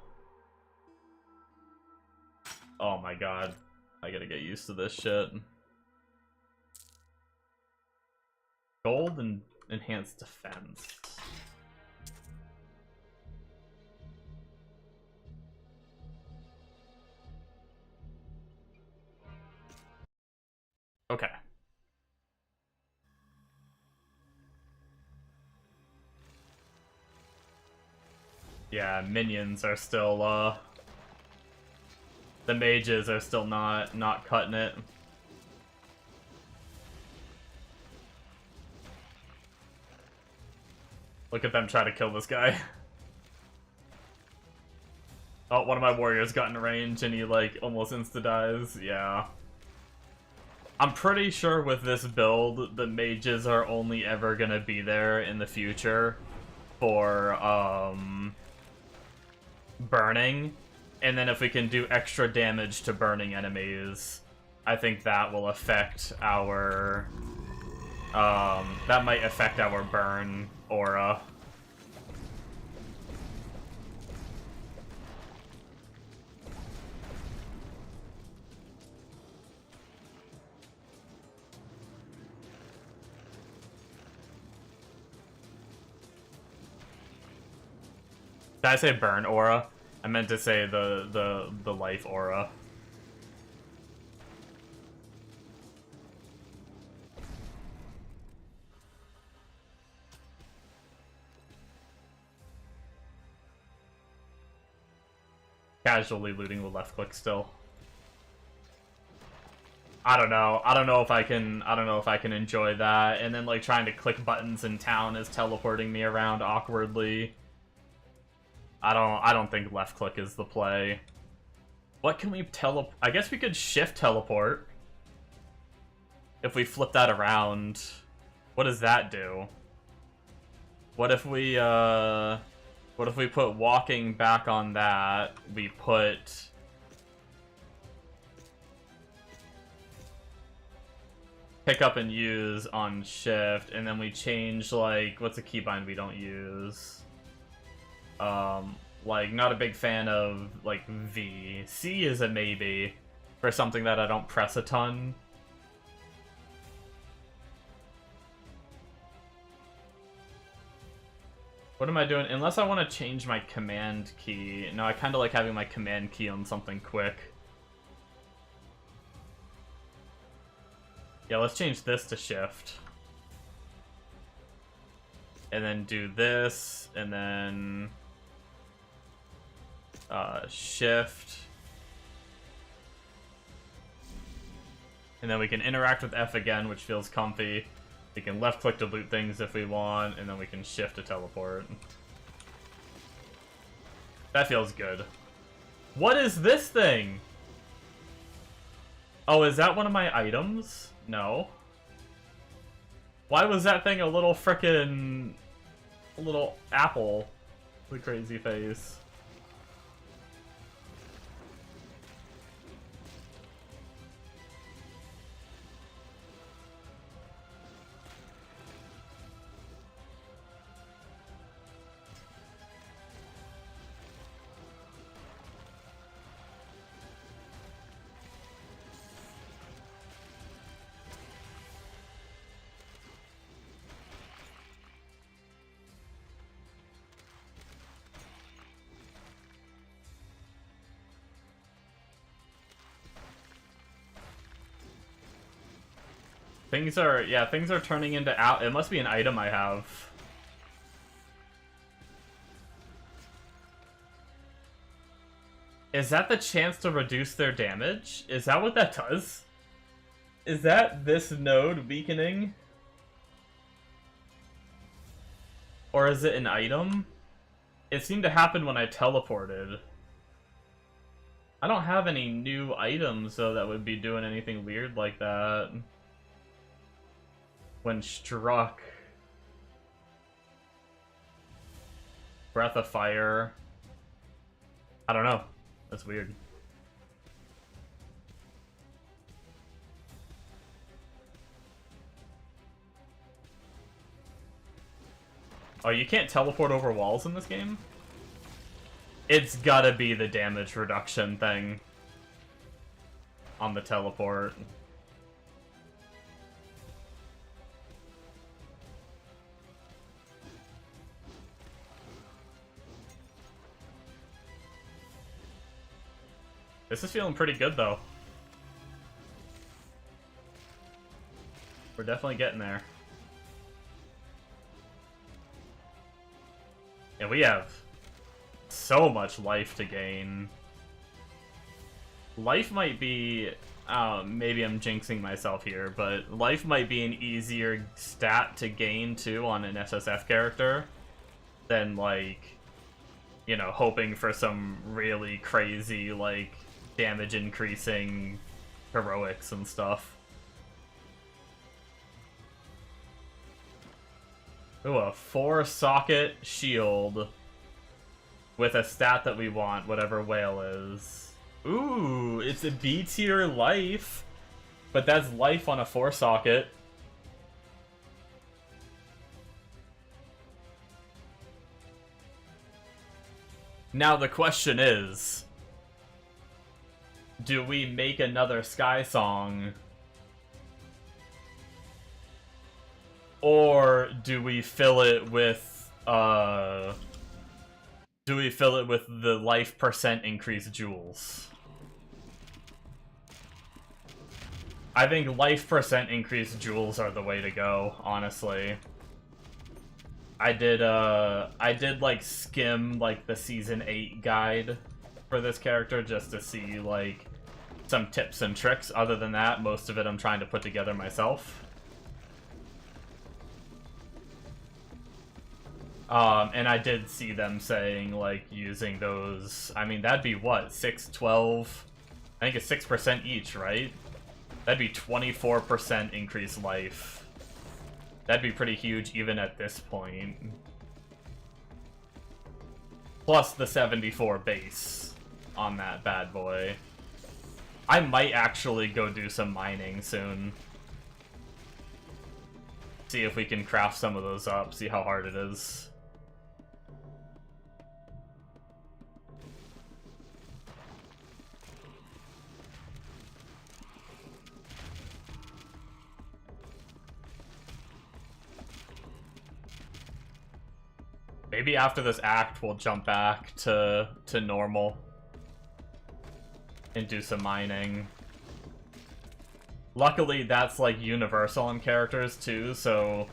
Oh my god. I gotta get used to this shit. Gold and enhanced defense. Okay. Yeah, minions are still, the mages are still not cutting it. Look at them try to kill this guy. Oh, one of my warriors got in range and he, like, almost insta-dies. Yeah. I'm pretty sure with this build, the mages are only ever gonna be there in the future for, burning. And then if we can do extra damage to burning enemies, I think that will affect our, that might affect our burn aura. Did I say burn aura? I meant to say the life aura. Casually looting with left click still. I don't know. I don't know if I can enjoy that. And then like trying to click buttons in town is teleporting me around awkwardly. I don't think left click is the play. What can we I guess we could shift teleport. If we flip that around. What does that do? What if we put walking back on that? We put pick up and use on shift, and then we change, like, what's a keybind we don't use? Like, not a big fan of, like, V. C is a maybe for something that I don't press a ton. What am I doing? Unless I want to change my command key. No, I kind of like having my command key on something quick. Yeah, let's change this to shift. And then do this, and then shift. And then we can interact with F again, which feels comfy. We can left click to loot things if we want, and then we can shift to teleport. That feels good. What is this thing? Oh, is that one of my items? No. Why was that thing a little frickin' a little apple with a crazy face? Things are turning into out. It must be an item I have. Is that the chance to reduce their damage? Is that what that does? Is that this node weakening? Or is it an item? It seemed to happen when I teleported. I don't have any new items, though, that would be doing anything weird like that. When struck. Breath of fire. I don't know. That's weird. Oh, you can't teleport over walls in this game? It's gotta be the damage reduction thing on the teleport. This is feeling pretty good, though. We're definitely getting there. And we have so much life to gain. Life might be... maybe I'm jinxing myself here, but life might be an easier stat to gain, too, on an SSF character. than, like, you know, hoping for some really crazy, like, damage increasing heroics and stuff. Ooh, a 4-socket shield with a stat that we want, whatever whale is. Ooh, it's a B tier life, but that's life on a 4-socket. Now the question is, do we make another Sky Song? Or do we fill it with, the life percent increase jewels? I think life percent increase jewels are the way to go, honestly. I did like skim like the season 8 guide for this character just to see like some tips and tricks. Other than that, most of it I'm trying to put together myself. And I did see them saying, like, using those, I mean, that'd be what, 6, 12, I think it's 6% each, right? That'd be 24% increased life. That'd be pretty huge even at this point. Plus the 74 base on that bad boy. I might actually go do some mining soon. See if we can craft some of those up, see how hard it is. Maybe after this act, we'll jump back to normal and do some mining. Luckily, that's like universal in characters too, so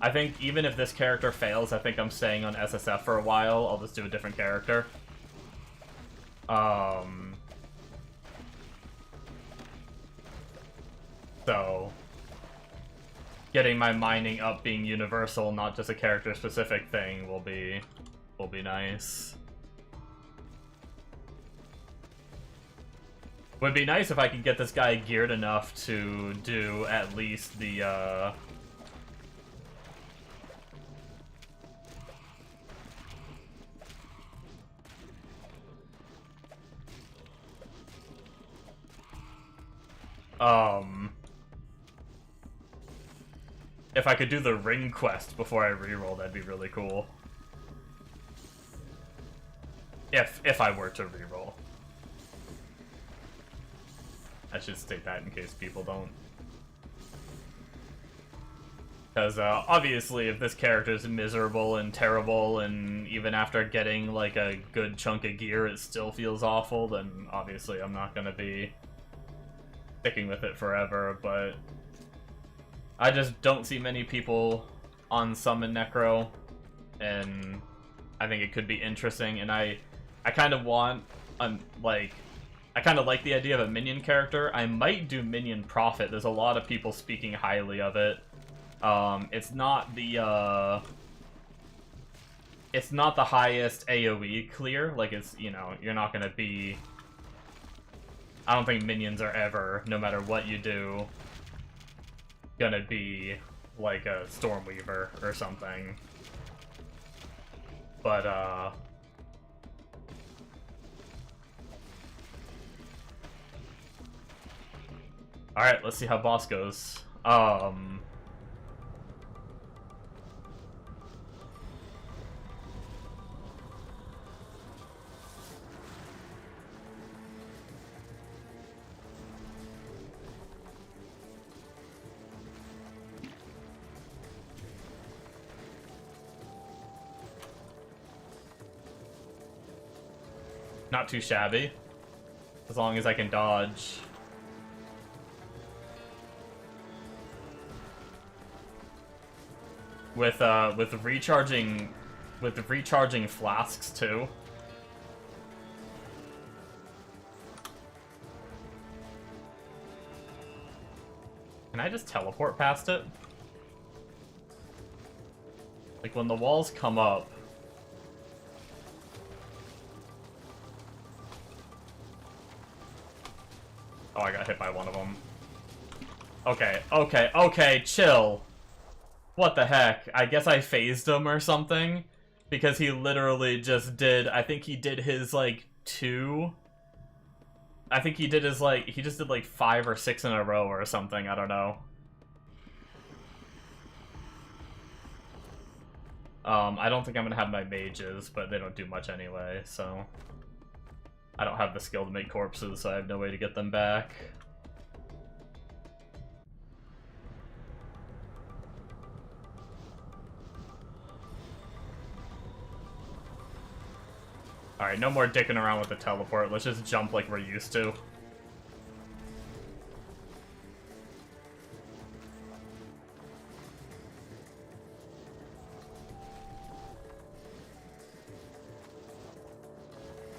I think even if this character fails, I think I'm staying on SSF for a while. I'll just do a different character. So getting my mining up being universal, not just a character-specific thing, will be nice. Would be nice if I could get this guy geared enough to do at least the, if I could do the ring quest before I reroll, that'd be really cool. If I were to reroll. I should state that in case people don't. Because, obviously, if this character is miserable and terrible, and even after getting, like, a good chunk of gear, it still feels awful, then obviously I'm not gonna be sticking with it forever, but I just don't see many people on Summon Necro, and I think it could be interesting, and I kind of want, like, I kind of like the idea of a Minion character. I might do Minion Prophet. There's a lot of people speaking highly of it. It's not the highest AoE clear. Like, it's, you know, you're not gonna be... I don't think Minions are ever, no matter what you do, gonna be like a Stormweaver or something. But, alright, let's see how boss goes. Not too shabby, as long as I can dodge. With recharging flasks too. Can I just teleport past it? Like when the walls come up, Oh, I got hit by one of them. Okay, okay, okay, chill. What the heck? I guess I phased him or something. Because he literally just did, I think he did his, like, 2. I think he did his, like, he just did, like, 5 or 6 in a row or something, I don't know. I don't think I'm gonna have my mages, but they don't do much anyway, so... I don't have the skill to make corpses, so I have no way to get them back. Alright, no more dicking around with the teleport. Let's just jump like we're used to.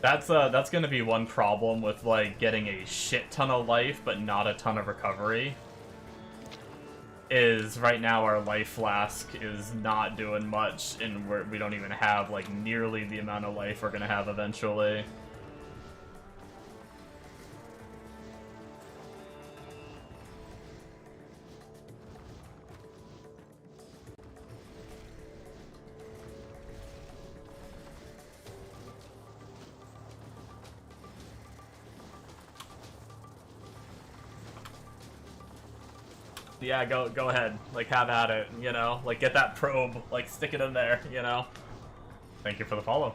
That's gonna be one problem with, like, getting a shit ton of life, but not a ton of recovery. Is right now our life flask is not doing much, and we don't even have, like, nearly the amount of life we're gonna have eventually. Yeah, go ahead. Like, have at it, you know? Like, get that probe, like, stick it in there, you know? Thank you for the follow.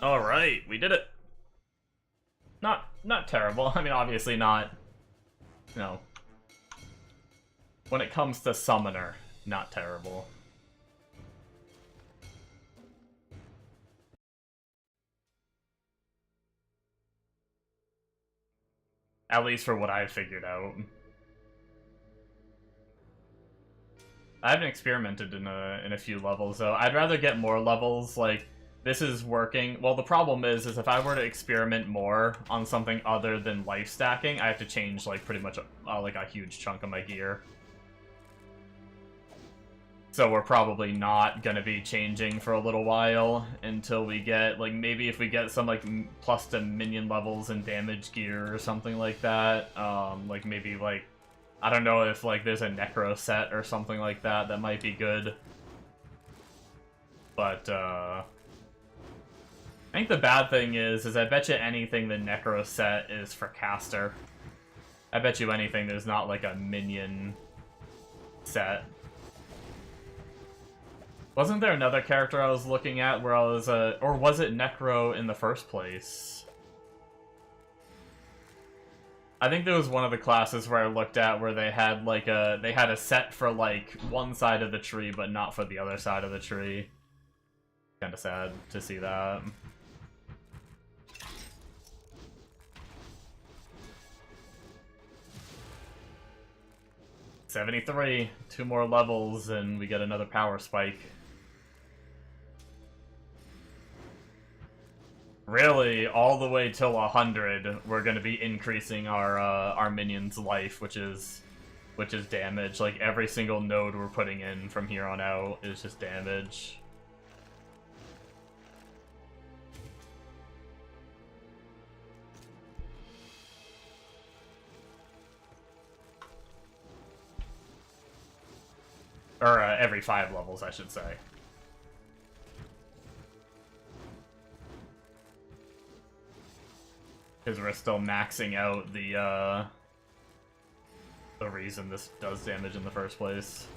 Alright, we did it. Not terrible. I mean, obviously not, you know... When it comes to Summoner, not terrible. At least for what I've figured out. I haven't experimented in a few levels, though. I'd rather get more levels, like, this is working. Well, the problem is if I were to experiment more on something other than life stacking, I have to change, like, pretty much, like, a huge chunk of my gear. So we're probably not gonna be changing for a little while until we get, like, maybe if we get some, like, plus to minion levels and damage gear or something like that. Like, maybe, like, I don't know if, like, there's a Necro set or something like that that might be good. But, I think the bad thing is I bet you anything the Necro set is for caster. I bet you anything there's not, like, a minion set. Wasn't there another character I was looking at where I was, or was it Necro in the first place? I think there was one of the classes where I looked at where they had, like, they had a set for, like, one side of the tree, but not for the other side of the tree. Kinda sad to see that. $73, 2 more levels, and we get another power spike. Really, all the way till 100, we're gonna be increasing our minions' life, which is damage. Like, every single node we're putting in from here on out is just damage. Or, every 5 levels, I should say. Because we're still maxing out the reason this does damage in the first place.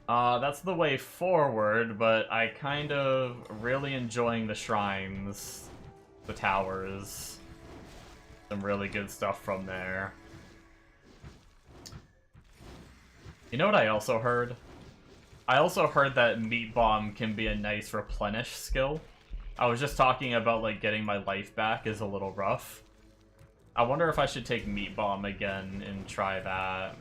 That's the way forward, but I kind of really enjoying the shrines, the towers. Some really good stuff from there. You know what I also heard? I also heard that Meat Bomb can be a nice replenish skill. I was just talking about, like, getting my life back is a little rough. I wonder if I should take Meat Bomb again and try that.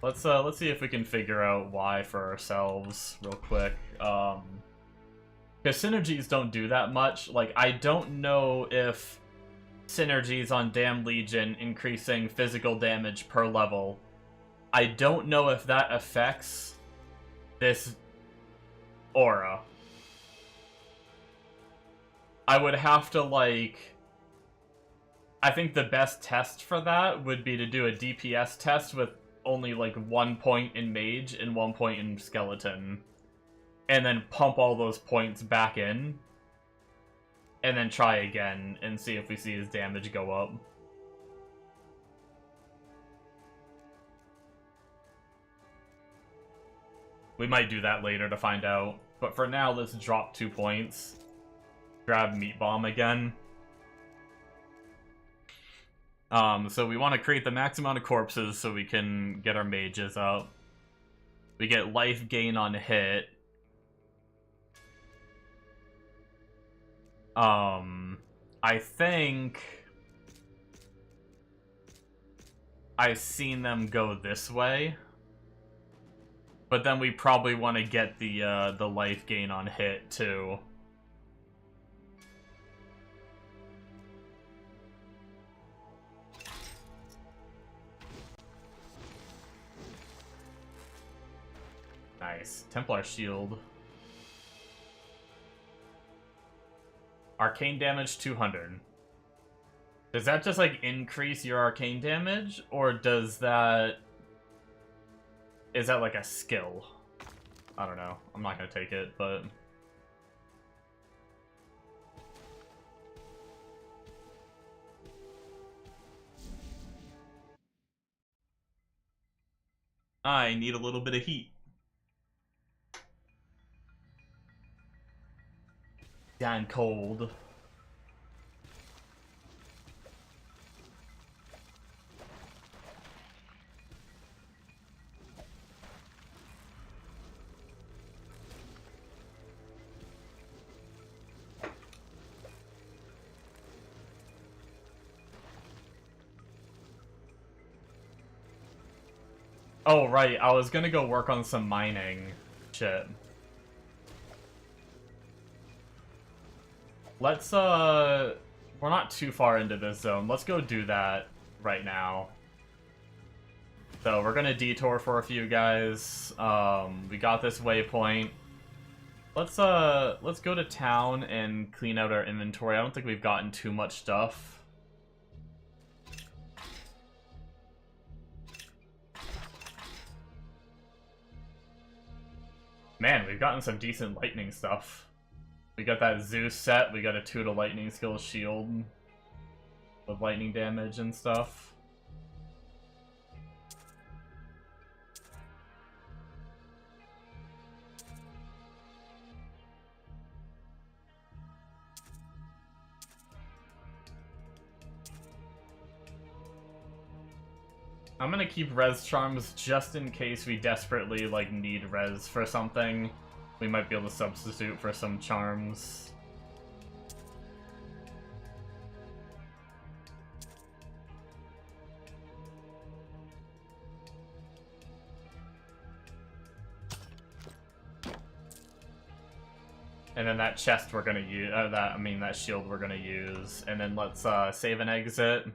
Let's see if we can figure out why for ourselves real quick. Because synergies don't do that much. Like, I don't know if synergies on Damn Legion increasing physical damage per level, I don't know if that affects this aura. I would have to, like... I think the best test for that would be to do a DPS test with only, like, 1 point in Mage and 1 point in Skeleton. And then pump all those points back in. And then try again and see if we see his damage go up. We might do that later to find out. But for now, let's drop 2 points. Grab Meat Bomb again. So we want to create the max amount of corpses so we can get our mages up. We get life gain on hit. I think I've seen them go this way. But then we probably want to get the life gain on hit too. Nice. Templar Shield. Arcane damage 200. Does that just, like, increase your arcane damage? Or does that... Is that, like, a skill? I don't know. I'm not gonna take it, but... I need a little bit of heat. Down cold. Oh, right. I was gonna go work on some mining shit. Let's, we're not too far into this zone. Let's go do that right now. So, we're gonna detour for a few guys. We got this waypoint. Let's go to town and clean out our inventory. I don't think we've gotten too much stuff. Man, we've gotten some decent lightning stuff. We got that Zeus set, we got a 2 to lightning skill shield with lightning damage and stuff. I'm gonna keep res charms just in case we desperately, like, need res for something. We might be able to substitute for some charms. And then that chest we're gonna use, that shield we're gonna use. And then let's save and exit.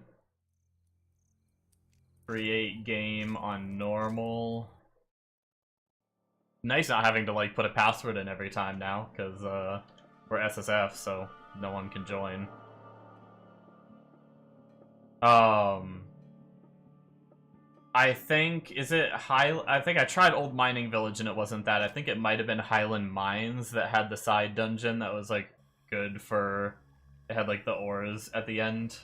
Create game on normal. Nice not having to, like, put a password in every time now, because we're SSF, so no one can join. I think, is it I think I tried Old Mining Village and it wasn't that. I think it might have been Highland Mines that had the side dungeon that was, like, good for... It had, like, the ores at the end.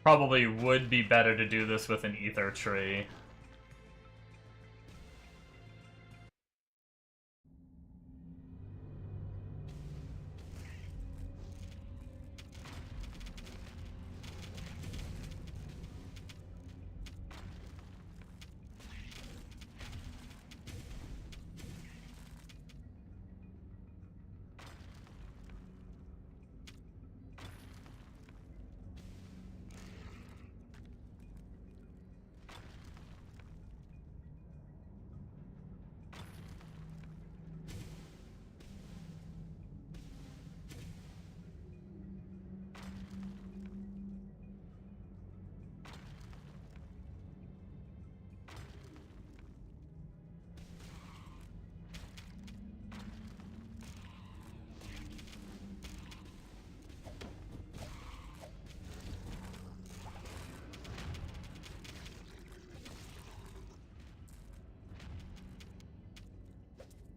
Probably would be better to do this with an ether tree.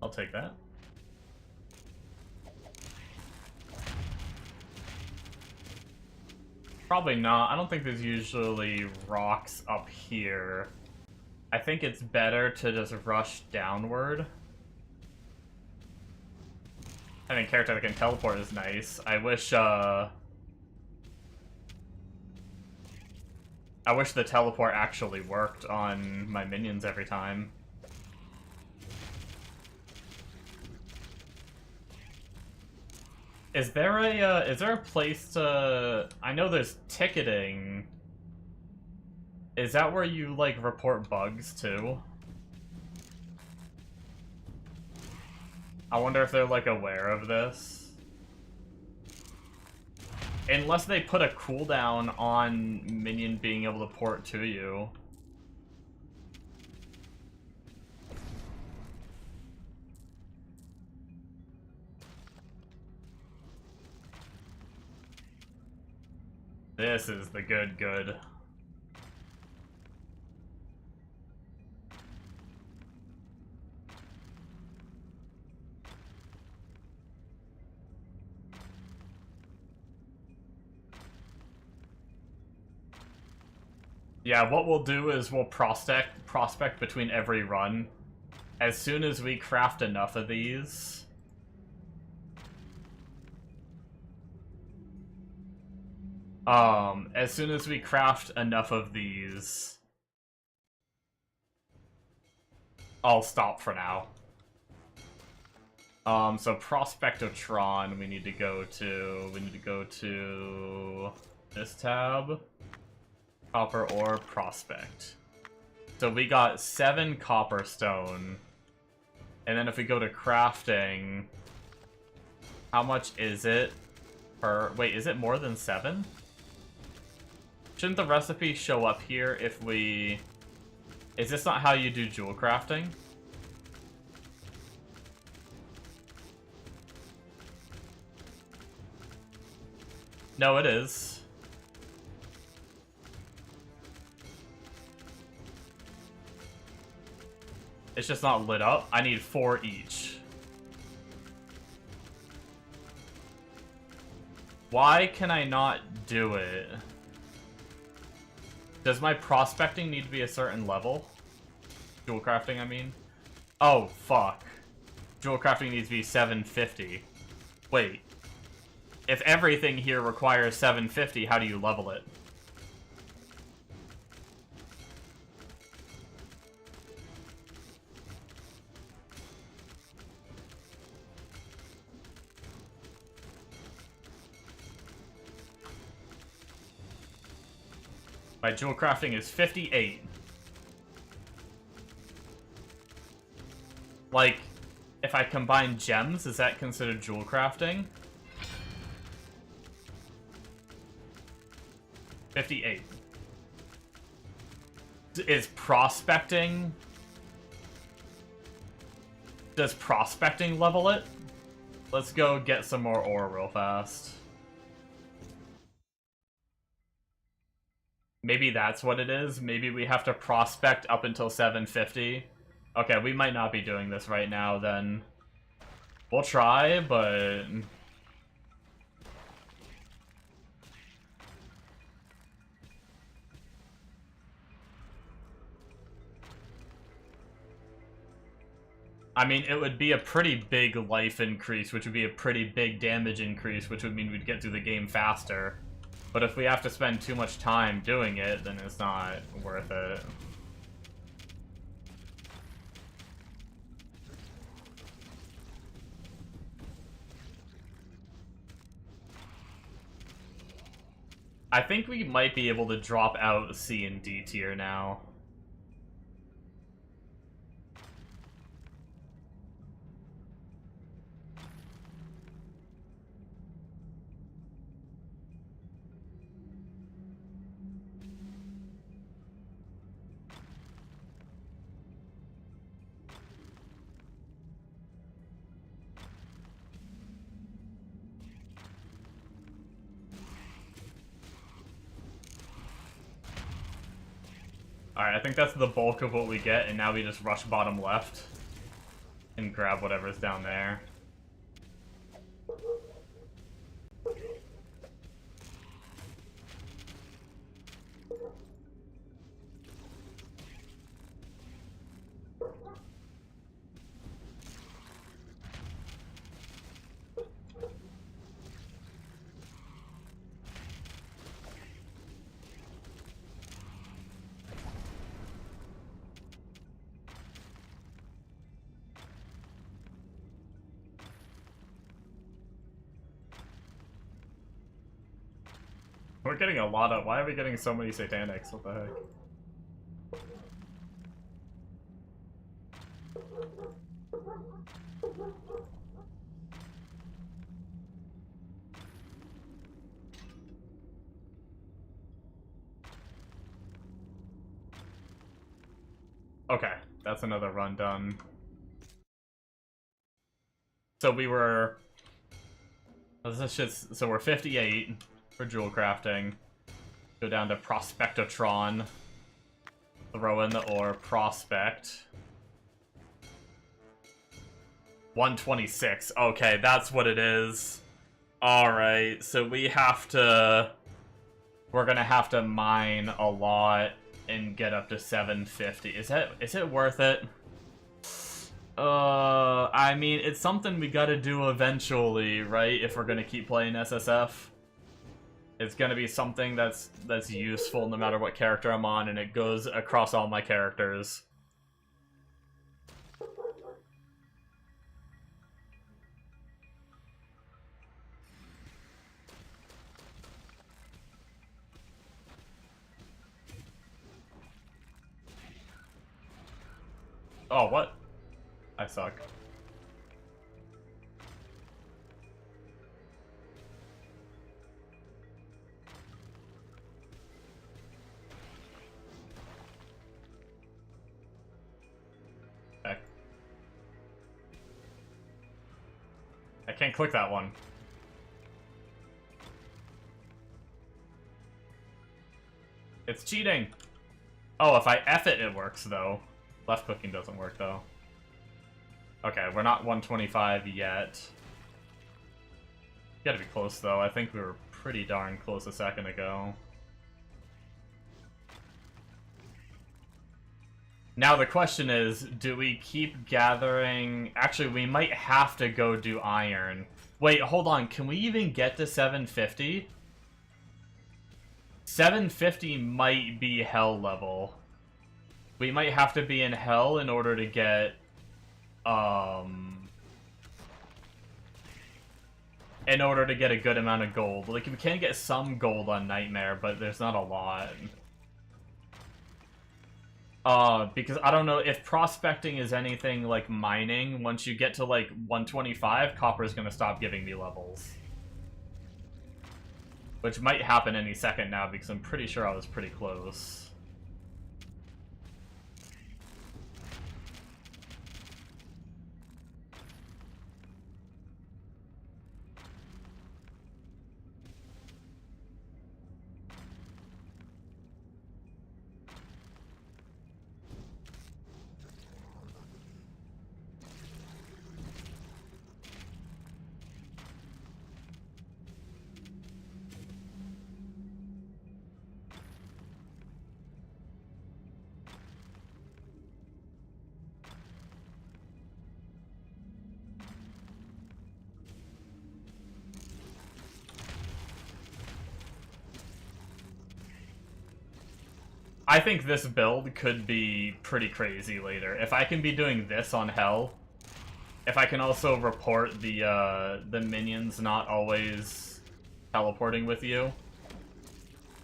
I'll take that. Probably not. I don't think there's usually rocks up here. I think it's better to just rush downward. Having a character that can teleport is nice. I wish the teleport actually worked on my minions every time. Is there a place to... I know there's ticketing. Is that where you, like, report bugs, too? I wonder if they're, like, aware of this. Unless they put a cooldown on Minion being able to port to you. This is the good. Yeah, what we'll do is we'll prospect between every run. As soon as we craft enough of these... as soon as we craft enough of these... I'll stop for now. So Prospectotron, we need to go to this tab. Copper ore prospect. So we got 7 copper stone. And then if we go to crafting, how much is it per... Wait, is it more than 7? Shouldn't the recipe show up here if we... Is this not how you do jewel crafting? No, it is. It's just not lit up. I need 4 each. Why can I not do it? Does my prospecting need to be a certain level? Jewel crafting, I mean. Oh, fuck. Jewel crafting needs to be 750. Wait. If everything here requires 750, how do you level it? My jewel crafting is 58. Like, if I combine gems, is that considered jewel crafting? 58. Is prospecting... Does prospecting level it? Let's go get some more ore real fast. Maybe that's what it is. Maybe we have to prospect up until 750. Okay, we might not be doing this right now, then. We'll try, but... I mean, it would be a pretty big life increase, which would be a pretty big damage increase, which would mean we'd get through the game faster. But if we have to spend too much time doing it, then it's not worth it. I think we might be able to drop out C and D tier now. Alright, I think that's the bulk of what we get, and now we just rush bottom left. and grab whatever's down there. We're getting a lot of... Why are we getting so many satanics? What the heck? Okay, that's another run done. So we were... So we're 58 for jewel crafting. Go down to Prospectotron. Throw in the ore. Prospect. 126. Okay, that's what it is. Alright, so we have to... We're gonna have to mine a lot and get up to 750. Is it worth it? I mean, it's something we gotta do eventually, right? If we're gonna keep playing SSF. It's gonna be something that's useful no matter what character I'm on, and it goes across all my characters. Oh, what? I suck. Okay. I can't click that one. It's cheating! Oh, if I F it, it works, though. Left clicking doesn't work, though. Okay, we're not 125 yet. Gotta be close, though. I think we were pretty darn close a second ago. Now the question is, do we keep gathering... Actually, we might have to go do iron. Wait, hold on. Can we even get to 750? 750 might be hell level. We might have to be in hell in order to get... in order to get a good amount of gold. Like, we can get some gold on Nightmare, but there's not a lot. Because I don't know if prospecting is anything like mining. Once you get to, like, 125, copper is gonna stop giving me levels. Which might happen any second now, because I'm pretty sure I was pretty close. I think this build could be pretty crazy later. If I can be doing this on Hell, if I can also report the minions not always teleporting with you,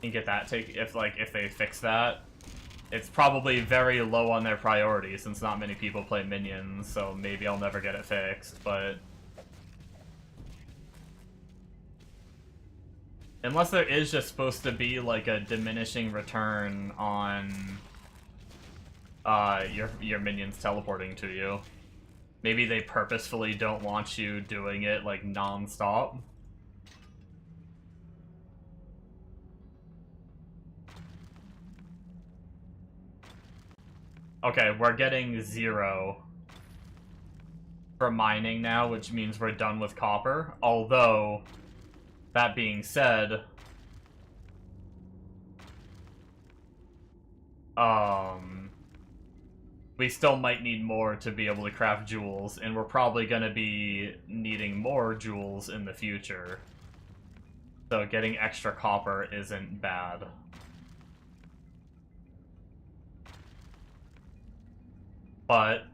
and get that if they fix that, it's probably very low on their priority since not many people play minions, so maybe I'll never get it fixed, but... Unless there is just supposed to be, like, a diminishing return on your minions teleporting to you. Maybe they purposefully don't want you doing it, like, non-stop. Okay, we're getting 0. for mining now, which means we're done with copper. Although, that being said, we still might need more to be able to craft jewels, and we're probably going to be needing more jewels in the future. So getting extra copper isn't bad. But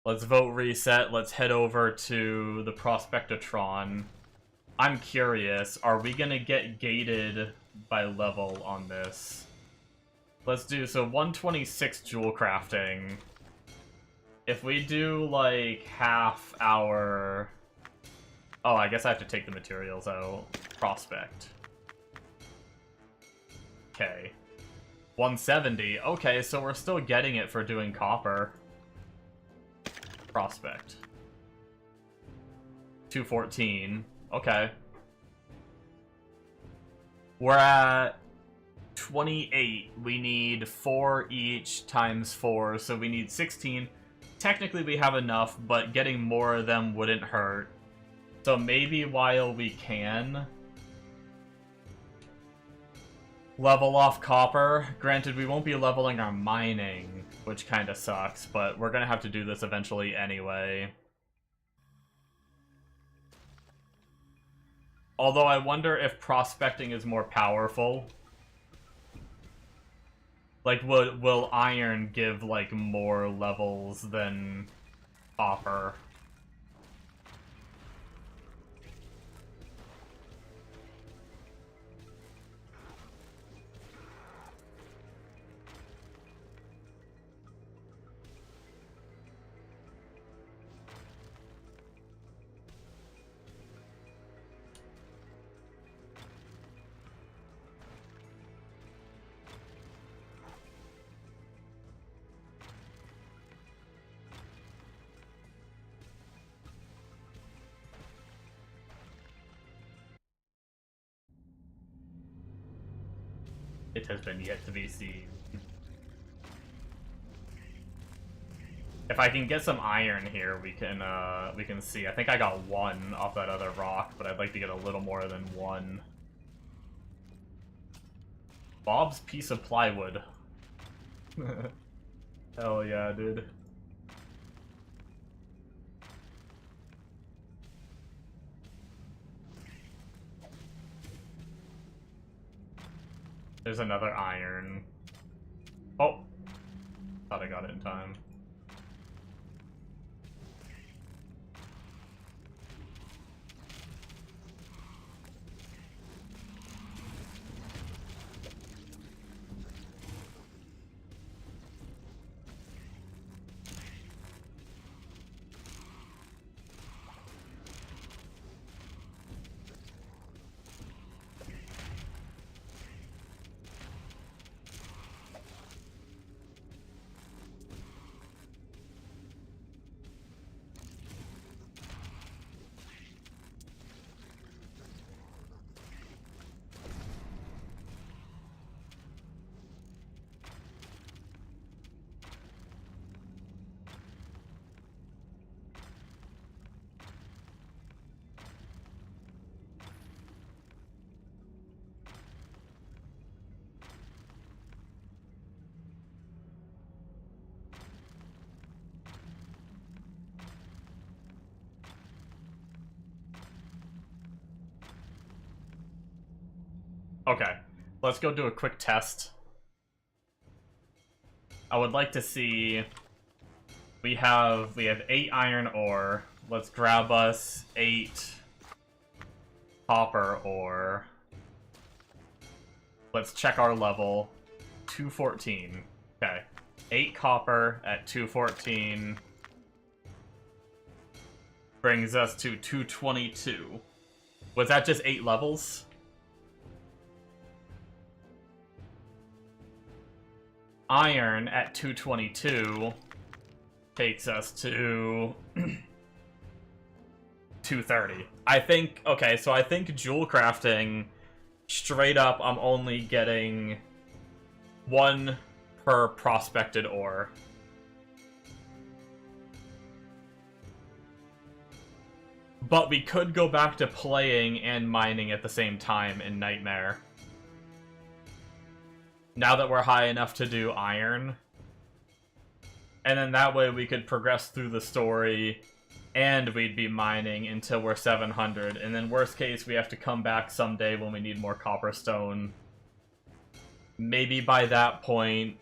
let's vote reset. Let's head over to the Prospectatron. I'm curious, are we gonna get gated by level on this? Let's do, so 126 jewel crafting. If we do, like, half our... Oh, I guess I have to take the materials out. Prospect. Okay. 170. Okay, so we're still getting it for doing copper. Prospect. 214. Okay. We're at 28. We need 4 each times 4, so we need 16. Technically we have enough, but getting more of them wouldn't hurt. So maybe while we can level off copper. Granted, we won't be leveling our mining, which kind of sucks, but we're gonna have to do this eventually anyway. Although I wonder if prospecting is more powerful. Like, will iron give, like, more levels than copper? It has been yet to be seen. If I can get some iron here, we can see. I think I got 1 off that other rock, but I'd like to get a little more than 1. Bob's piece of plywood. Hell yeah, dude. There's another iron. Oh! Thought I got it in time. Okay, let's go do a quick test. I would like to see... We have 8 iron ore. Let's grab us 8 copper ore. Let's check our level. 214. Okay. 8 copper at 214 brings us to 222. Was that just 8 levels? Iron at 222 takes us to 230. I think, okay, so I think jewel crafting, straight up, I'm only getting 1 per prospected ore. But we could go back to playing and mining at the same time in Nightmare. Now that we're high enough to do Iron. And then that way we could progress through the story and we'd be mining until we're 700. And then worst case, we have to come back someday when we need more copperstone. Maybe by that point,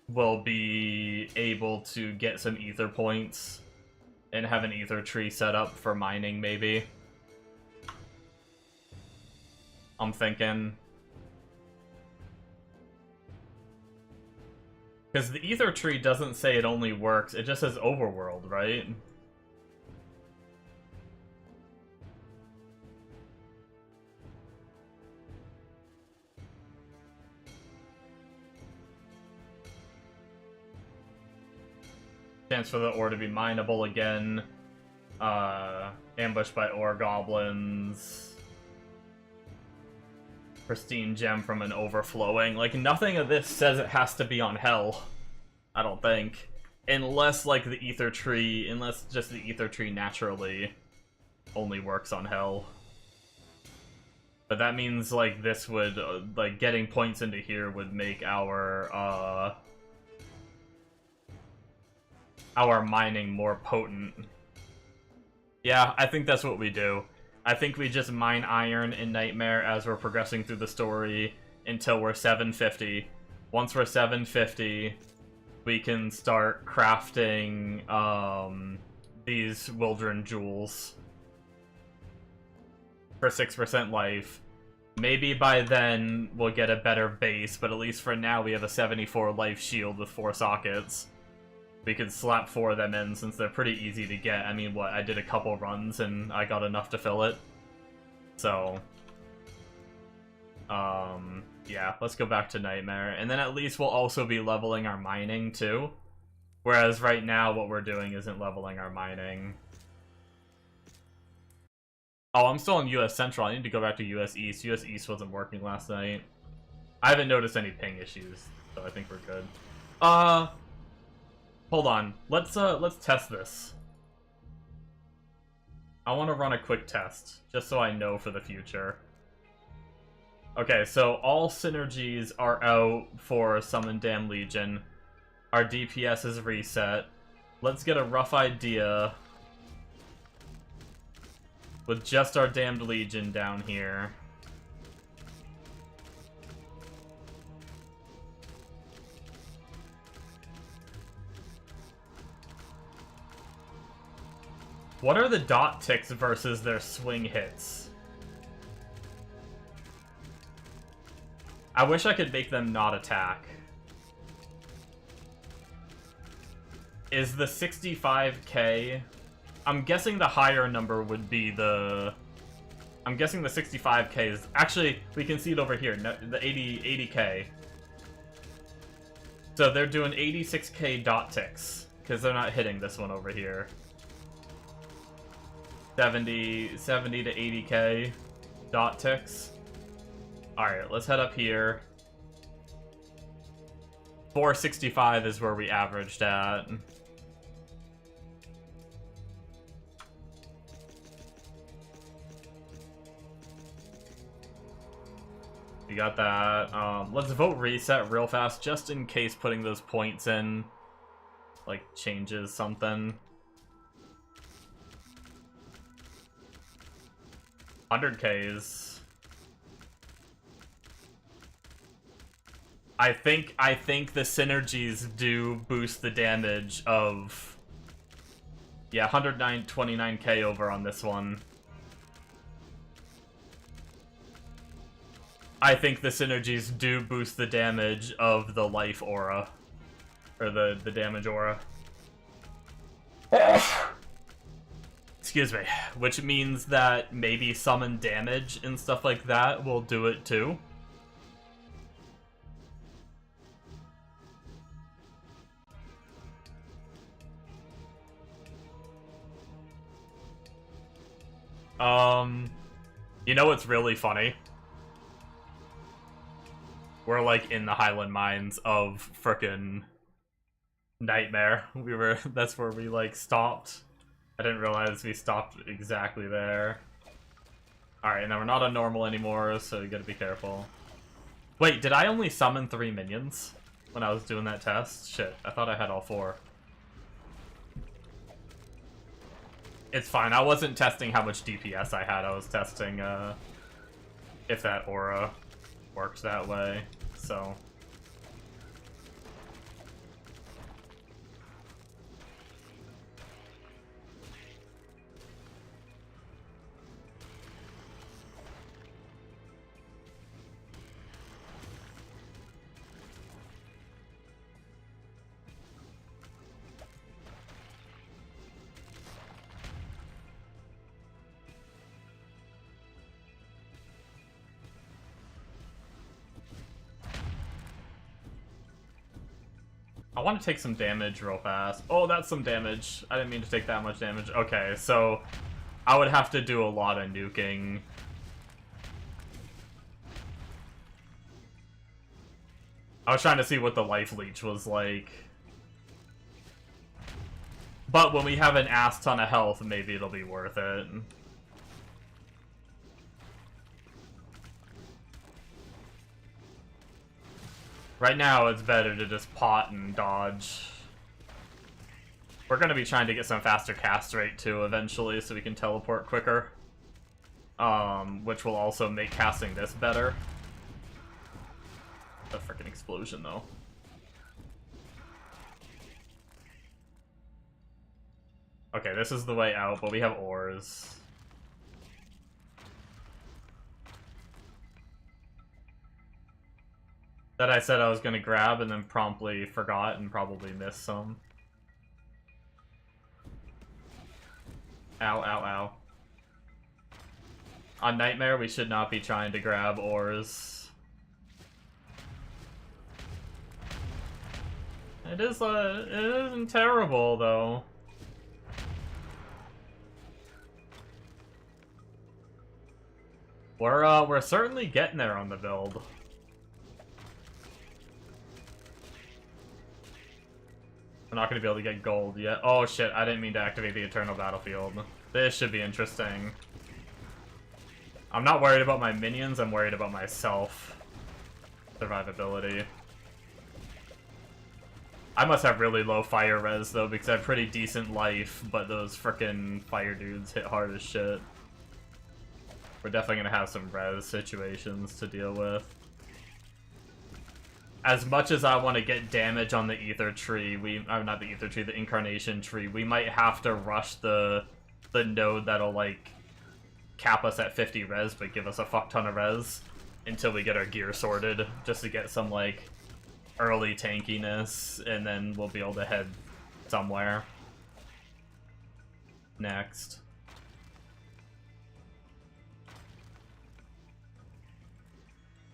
we'll be able to get some ether points and have an ether tree set up for mining, maybe. I'm thinking. Because the ether tree doesn't say it only works, it just says overworld, right? Chance for the ore to be mineable again. Ambushed by ore goblins. Pristine gem from an overflowing. Like, nothing of this says it has to be on hell. I don't think. Unless, like, the ether tree... Unless just the ether tree naturally only works on hell. But that means, like, this would... like, getting points into here would make our mining more potent. Yeah, I think that's what we do. I think we just mine iron in Nightmare as we're progressing through the story until we're 750. Once we're 750, we can start crafting these Wildren Jewels for 6% life. Maybe by then we'll get a better base, but at least for now we have a 74 life shield with 4 sockets. We could slap 4 of them in since they're pretty easy to get. I mean, what, I did a couple runs and I got enough to fill it. So, yeah, let's go back to Nightmare. And then at least we'll also be leveling our mining too. Whereas right now what we're doing isn't leveling our mining. Oh, I'm still in US Central. I need to go back to US East. US East wasn't working last night. I haven't noticed any ping issues, so I think we're good. Hold on. Let's test this. I want to run a quick test, just so I know for the future. Okay, so all synergies are out for Summon Damn Legion. Our DPS is reset. Let's get a rough idea with just our Damned Legion down here. What are the dot ticks versus their swing hits? I wish I could make them not attack. Is the 65k... I'm guessing the higher number would be the... I'm guessing the 65k is... Actually, we can see it over here, the 80k. So they're doing 86k dot ticks, because they're not hitting this one over here. 70 to 80k dot ticks. Alright, let's head up here. 465 is where we averaged at. You got that. Let's vote reset real fast, just in case putting those points in, like, changes something. 100Ks. I think the synergies do boost the damage of... Yeah, 129k over on this one. I think the synergies do boost the damage of the life aura. Or the damage aura. Excuse me. Which means that maybe summon damage and stuff like that will do it too. You know what's really funny? We're like in the Highland Mines of frickin' Nightmare. That's where we like stopped. I didn't realize we stopped exactly there. Alright, now we're not on normal anymore, so you gotta be careful. Wait, did I only summon 3 minions when I was doing that test? Shit, I thought I had all 4. It's fine, I wasn't testing how much DPS I had, I was testing if that aura worked that way, so... I want to take some damage real fast. Oh, that's some damage. I didn't mean to take that much damage. Okay, so I would have to do a lot of nuking. I was trying to see what the life leech was like. But when we have an ass ton of health, maybe it'll be worth it. Right now, it's better to just pot and dodge. We're gonna be trying to get some faster cast rate too eventually, so we can teleport quicker. Which will also make casting this better. A freaking explosion though. Okay, this is the way out, but we have ores. That I said I was gonna grab and then promptly forgot and probably missed some. Ow, ow, ow. On Nightmare, we should not be trying to grab ores. It isn't terrible though. We're certainly getting there on the build. We're not going to be able to get gold yet. Oh shit, I didn't mean to activate the Eternal Battlefield. This should be interesting. I'm not worried about my minions, I'm worried about myself. Survivability. I must have really low fire res though, because I have pretty decent life, but those frickin' fire dudes hit hard as shit. We're definitely going to have some res situations to deal with. As much as I want to get damage on the Ether Tree, not the Ether Tree, the Incarnation Tree, we might have to rush the node that'll, like, cap us at 50 res, but give us a fuck ton of res until we get our gear sorted, just to get some, like, early tankiness, and then we'll be able to head somewhere. Next.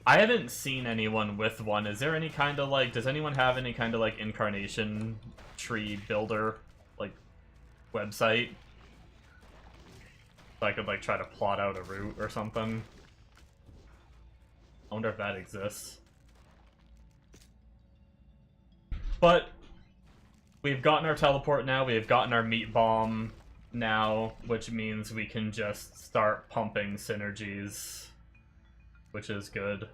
I haven't seen anyone with one. Is there any kind of, like, does anyone have any kind of, like, Incarnation Tree builder, like, website? So I could, like, try to plot out a route or something. I wonder if that exists. But we've gotten our teleport now, we have gotten our meat bomb now, which means we can just start pumping synergies, which is good.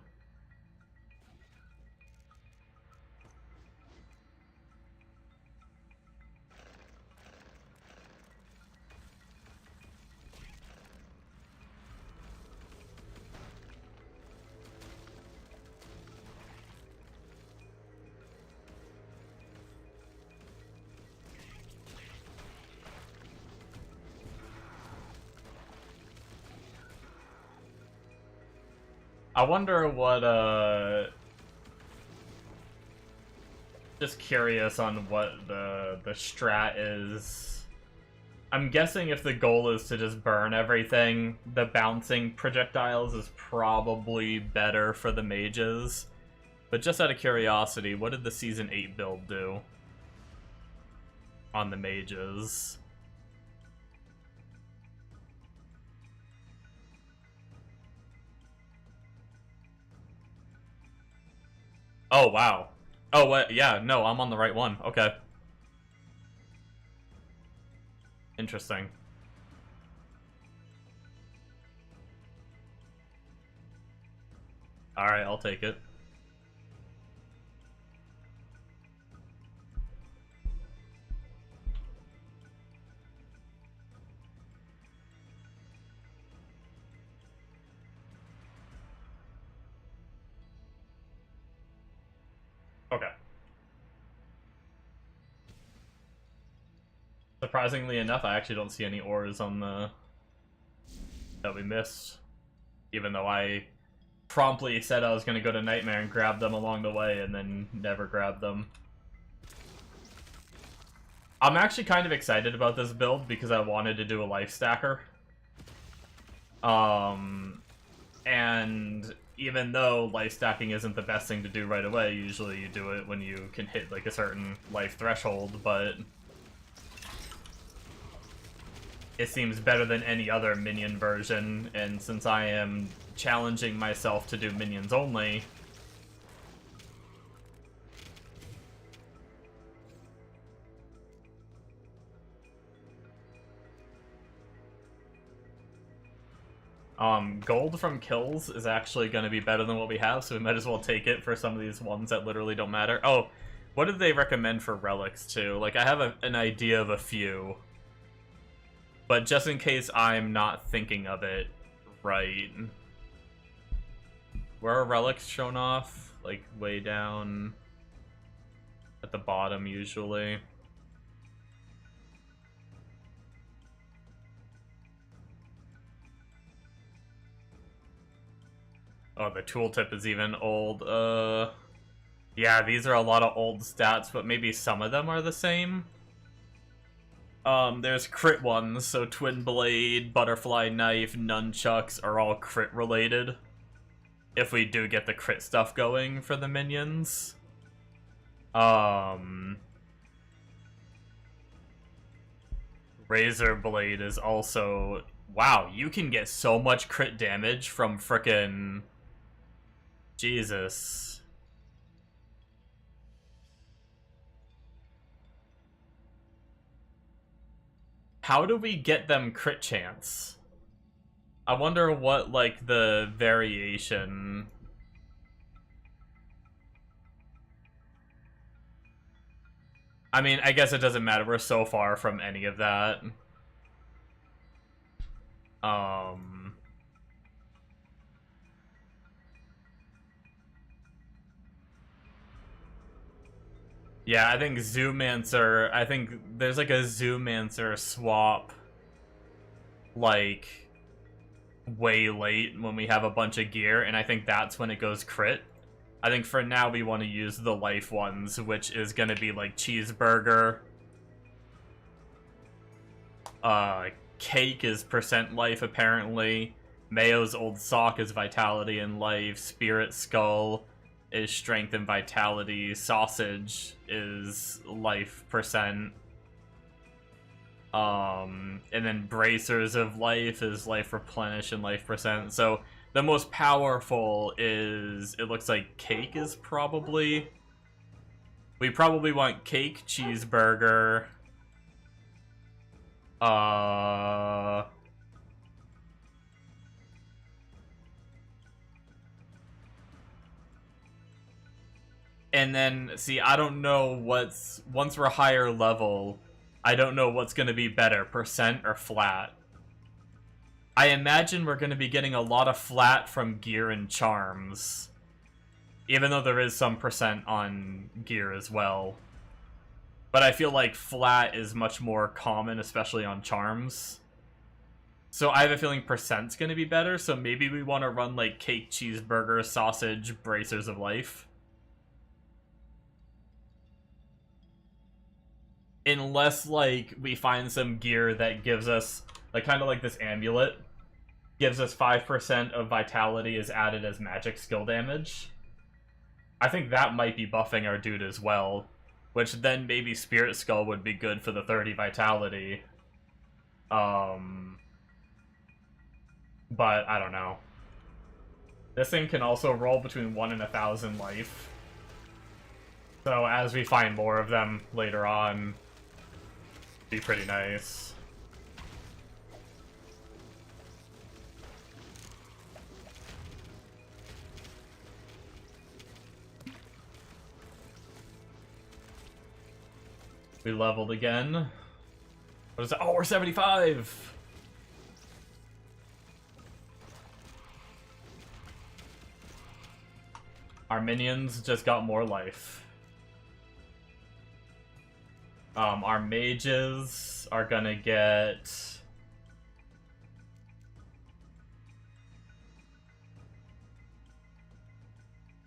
I wonder what, just curious on what the strat is. I'm guessing if the goal is to just burn everything, the bouncing projectiles is probably better for the mages. But just out of curiosity, what did the Season 8 build do on the mages? Oh, wow. Oh, what? Yeah, no, I'm on the right one. Okay. Interesting. Alright, I'll take it. Okay. Surprisingly enough, I actually don't see any ores on the... that we missed. Even though I promptly said I was going to go to Nightmare and grab them along the way, and then never grabbed them. I'm actually kind of excited about this build because I wanted to do a life stacker. And even though life stacking isn't the best thing to do right away, usually you do it when you can hit like a certain life threshold, but it seems better than any other minion version, and since I am challenging myself to do minions only, gold from kills is actually going to be better than what we have, so we might as well take it for some of these ones that literally don't matter. Oh, what did they recommend for relics too? Like, I have an idea of a few, but just in case I'm not thinking of it right. Where are relics shown off? Like, way down at the bottom, usually. Oh, the tooltip is even old. Yeah, these are a lot of old stats, but maybe some of them are the same. There's crit ones, so Twin Blade, Butterfly Knife, Nunchucks are all crit related. If we do get the crit stuff going for the minions. Razor Blade is also... Wow, you can get so much crit damage from frickin'... Jesus. How do we get them crit chance? I wonder what, like, the variation... I mean, I guess it doesn't matter. We're so far from any of that. Yeah, I think Zoomancer... I think there's, like, a Zoomancer swap, like, way late when we have a bunch of gear, and I think that's when it goes crit. I think for now we want to use the life ones, which is going to be, like, Cheeseburger. Cake is percent life, apparently. Mayo's Old Sock is vitality and life. Spirit Skull is strength and vitality. Sausage is life percent. And then Bracers of Life is life replenish and life percent. So the most powerful is, it looks like Cake is probably... We probably want Cake, Cheeseburger... And then, see, I don't know what's... Once we're higher level, I don't know what's going to be better, percent or flat. I imagine we're going to be getting a lot of flat from gear and charms. Even though there is some percent on gear as well. But I feel like flat is much more common, especially on charms. So I have a feeling percent's going to be better, so maybe we want to run like Cake, Cheeseburger, Sausage, Bracers of Life. Unless, like, we find some gear that gives us, like, kind of like this amulet, gives us 5% of vitality is added as magic skill damage. I think that might be buffing our dude as well, which then maybe Spirit Skull would be good for the 30 vitality. But I don't know. This thing can also roll between 1 and 1,000 life. So as we find more of them later on, be pretty nice. We leveled again. What is that? Oh, we're 75! Our minions just got more life. Our mages are gonna get...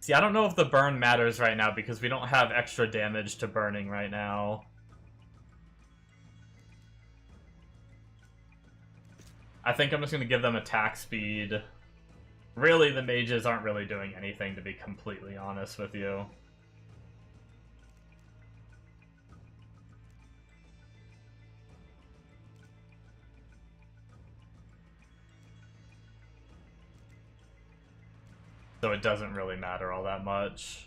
See, I don't know if the burn matters right now because we don't have extra damage to burning right now. I think I'm just gonna give them attack speed. Really, the mages aren't really doing anything, to be completely honest with you. So it doesn't really matter all that much.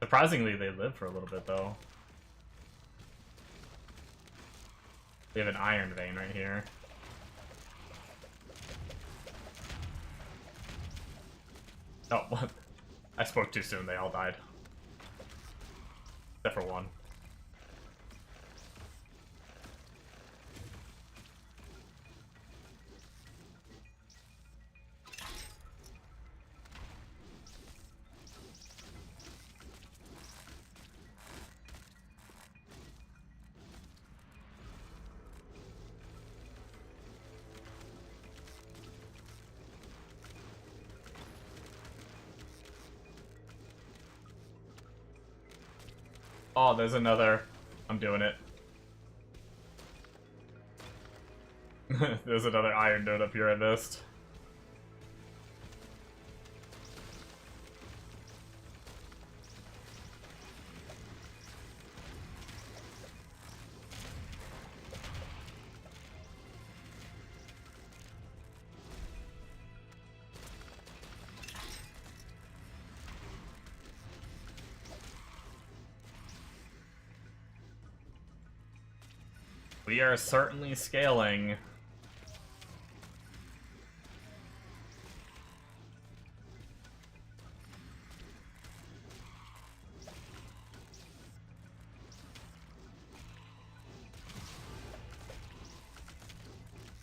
Surprisingly, they live for a little bit, though. We have an Iron Vein right here. Oh, what? I spoke too soon, they all died. Except for one. Oh, there's another. I'm doing it. There's another iron node up here I missed. We are certainly scaling.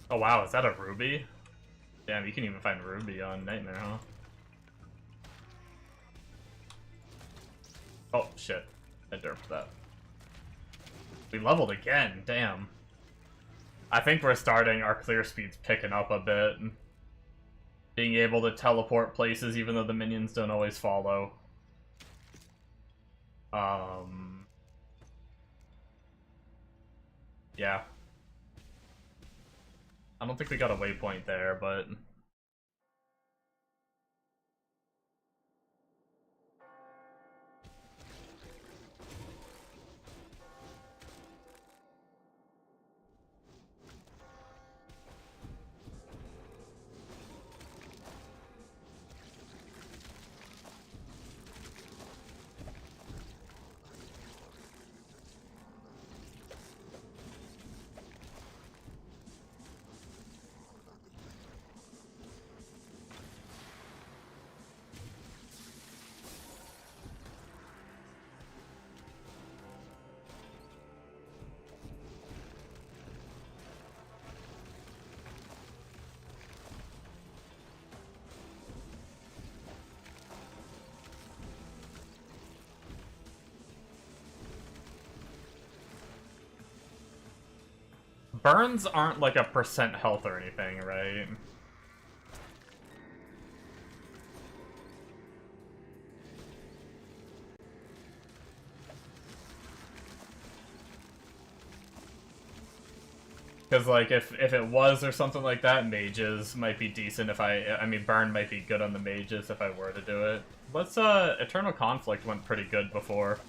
Oh wow, is that a ruby? Damn, you can even find ruby on Nightmare, huh? Oh shit, I derped that. We leveled again, damn. I think we're starting, our clear speed's picking up a bit. Being able to teleport places even though the minions don't always follow. Yeah. I don't think we got a waypoint there, but... Burns aren't like a percent health or anything, right? Because, like, if it was or something like that, mages might be decent if I mean, burn might be good on the mages if I were to do it. Let's, Eternal Conflict went pretty good before.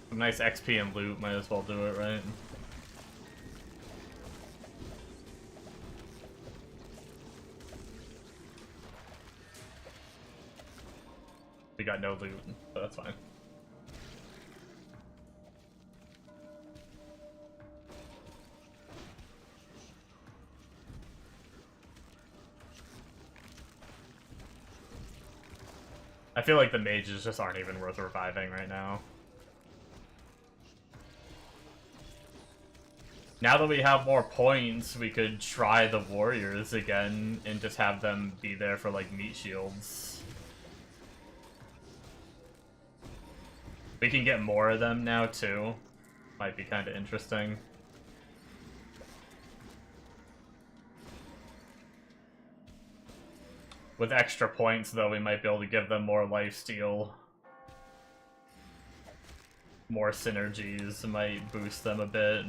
Nice XP and loot, might as well do it, right? We got no loot, but that's fine. feel like the mages just aren't even worth reviving right now. Now that we have more points, we could try the warriors again and just have them be there for, like, meat shields. We can get more of them now, too. Might be kind of interesting. With extra points, though, we might be able to give them more lifesteal. More synergies might boost them a bit.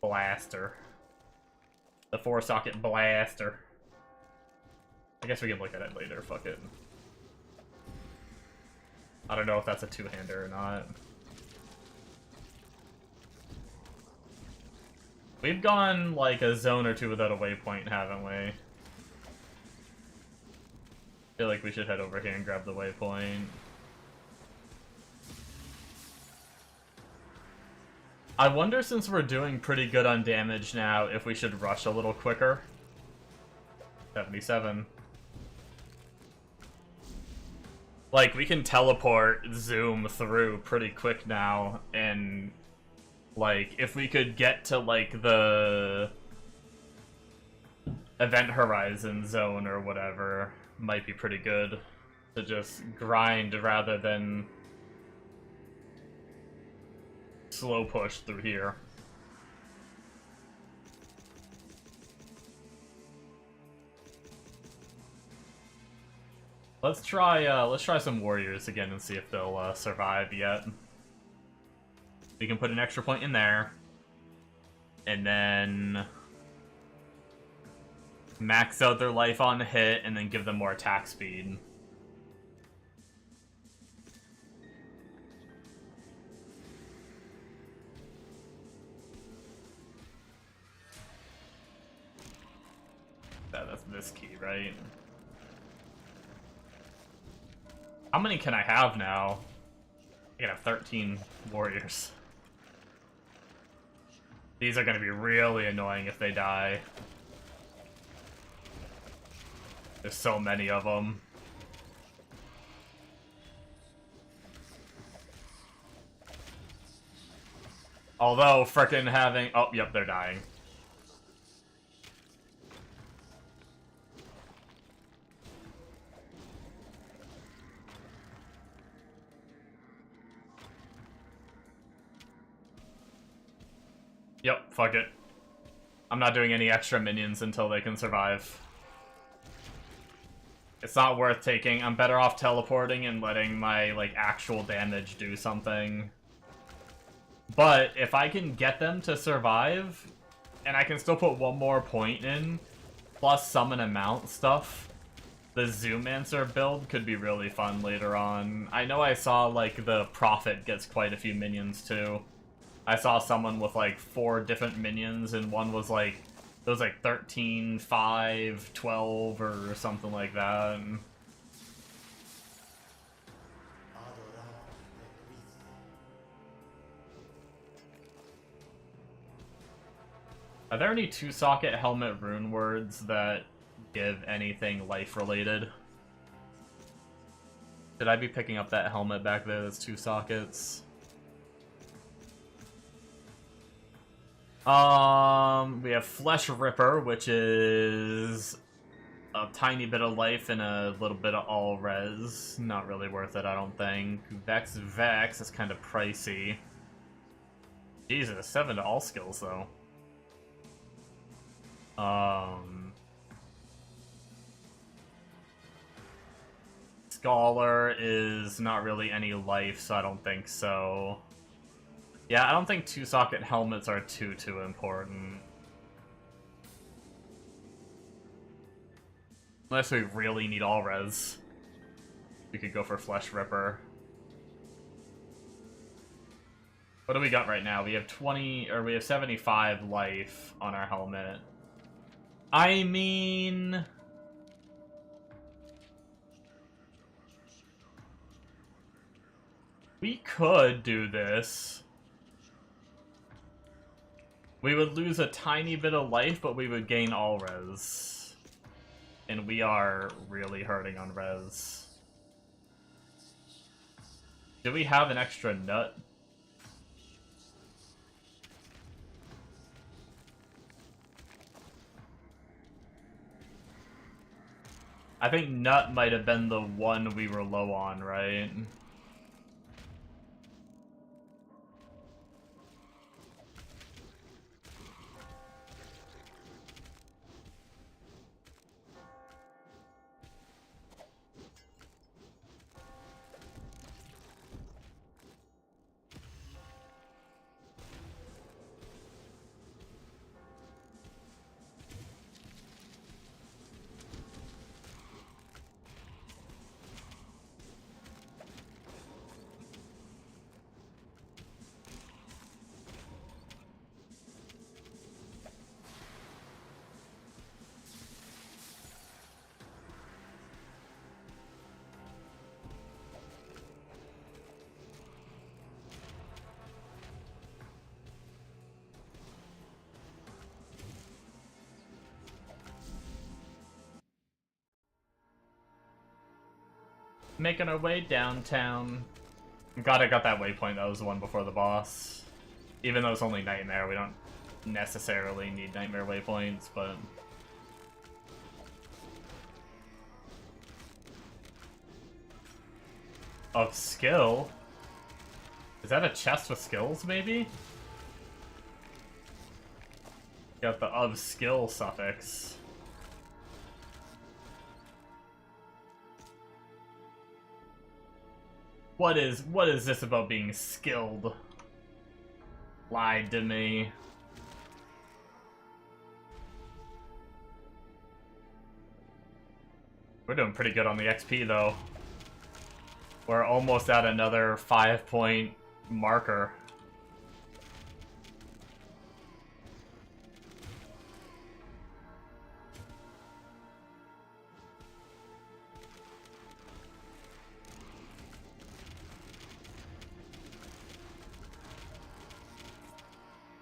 Blaster. The 4-socket blaster. I guess we can look at it later, fuck it. I don't know if that's a two-hander or not. We've gone like a zone or two without a waypoint, haven't we? I feel like we should head over here and grab the waypoint. I wonder, since we're doing pretty good on damage now, if we should rush a little quicker. 77. Like, we can teleport, zoom through pretty quick now, and, like, if we could get to, like, the event horizon zone or whatever, might be pretty good to just grind rather than slow push through here. Let's try some warriors again and see if they'll survive yet. We can put an extra point in there, and then max out their life on hit, and then give them more attack speed. That's this key, right? How many can I have now? I can have 13 warriors. These are going to be really annoying if they die. There's so many of them. Although, frickin' having... Oh, yep, they're dying. Yep, fuck it. I'm not doing any extra minions until they can survive. It's not worth taking. I'm better off teleporting and letting my, like, actual damage do something. But if I can get them to survive, and I can still put one more point in, plus summon and mount stuff, the Zoomancer build could be really fun later on. I know I saw, like, the Prophet gets quite a few minions, too. I saw someone with, like, 4 different minions, and one was, like, it was, like, 13, 5, 12, or something like that. Are there any 2-socket helmet rune words that give anything life-related? Should I be picking up that helmet back there that's 2 sockets? We have Flesh Ripper, which is a tiny bit of life and a little bit of all res. Not really worth it, I don't think. Vex is kind of pricey. Jesus, 7 to all skills, though. Scholar is not really any life, so I don't think so. Yeah, I don't think 2-socket helmets are too important. Unless we really need all res. We could go for Flesh Ripper. What do we got right now? We have 20, or we have 75 life on our helmet. I mean... we could do this. We would lose a tiny bit of life, but we would gain all res. And we are really hurting on res. Do we have an extra nut? I think nut might have been the one we were low on, right? Making our way downtown. I'm glad I got that waypoint. That was the one before the boss. Even though it's only Nightmare, we don't necessarily need Nightmare waypoints, but... Of skill? Is that a chest with skills, maybe? Got the of skill suffix. What is this about being skilled? Lied to me. We're doing pretty good on the XP though. We're almost at another 5-point marker.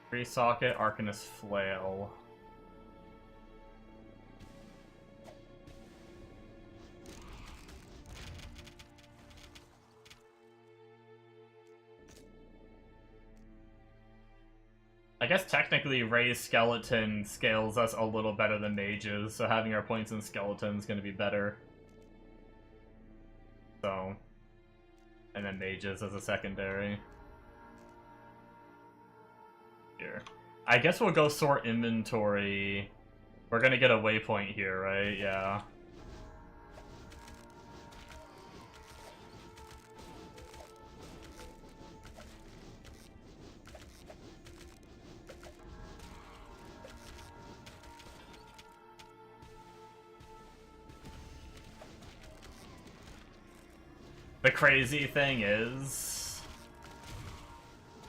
Free socket, Arcanist Flail. I guess technically Ray's Skeleton scales us a little better than Mage's, so having our points in Skeleton is going to be better. So, and then Mage's as a secondary. Here. I guess we'll go sort inventory. We're gonna get a waypoint here, right? Yeah. The crazy thing is,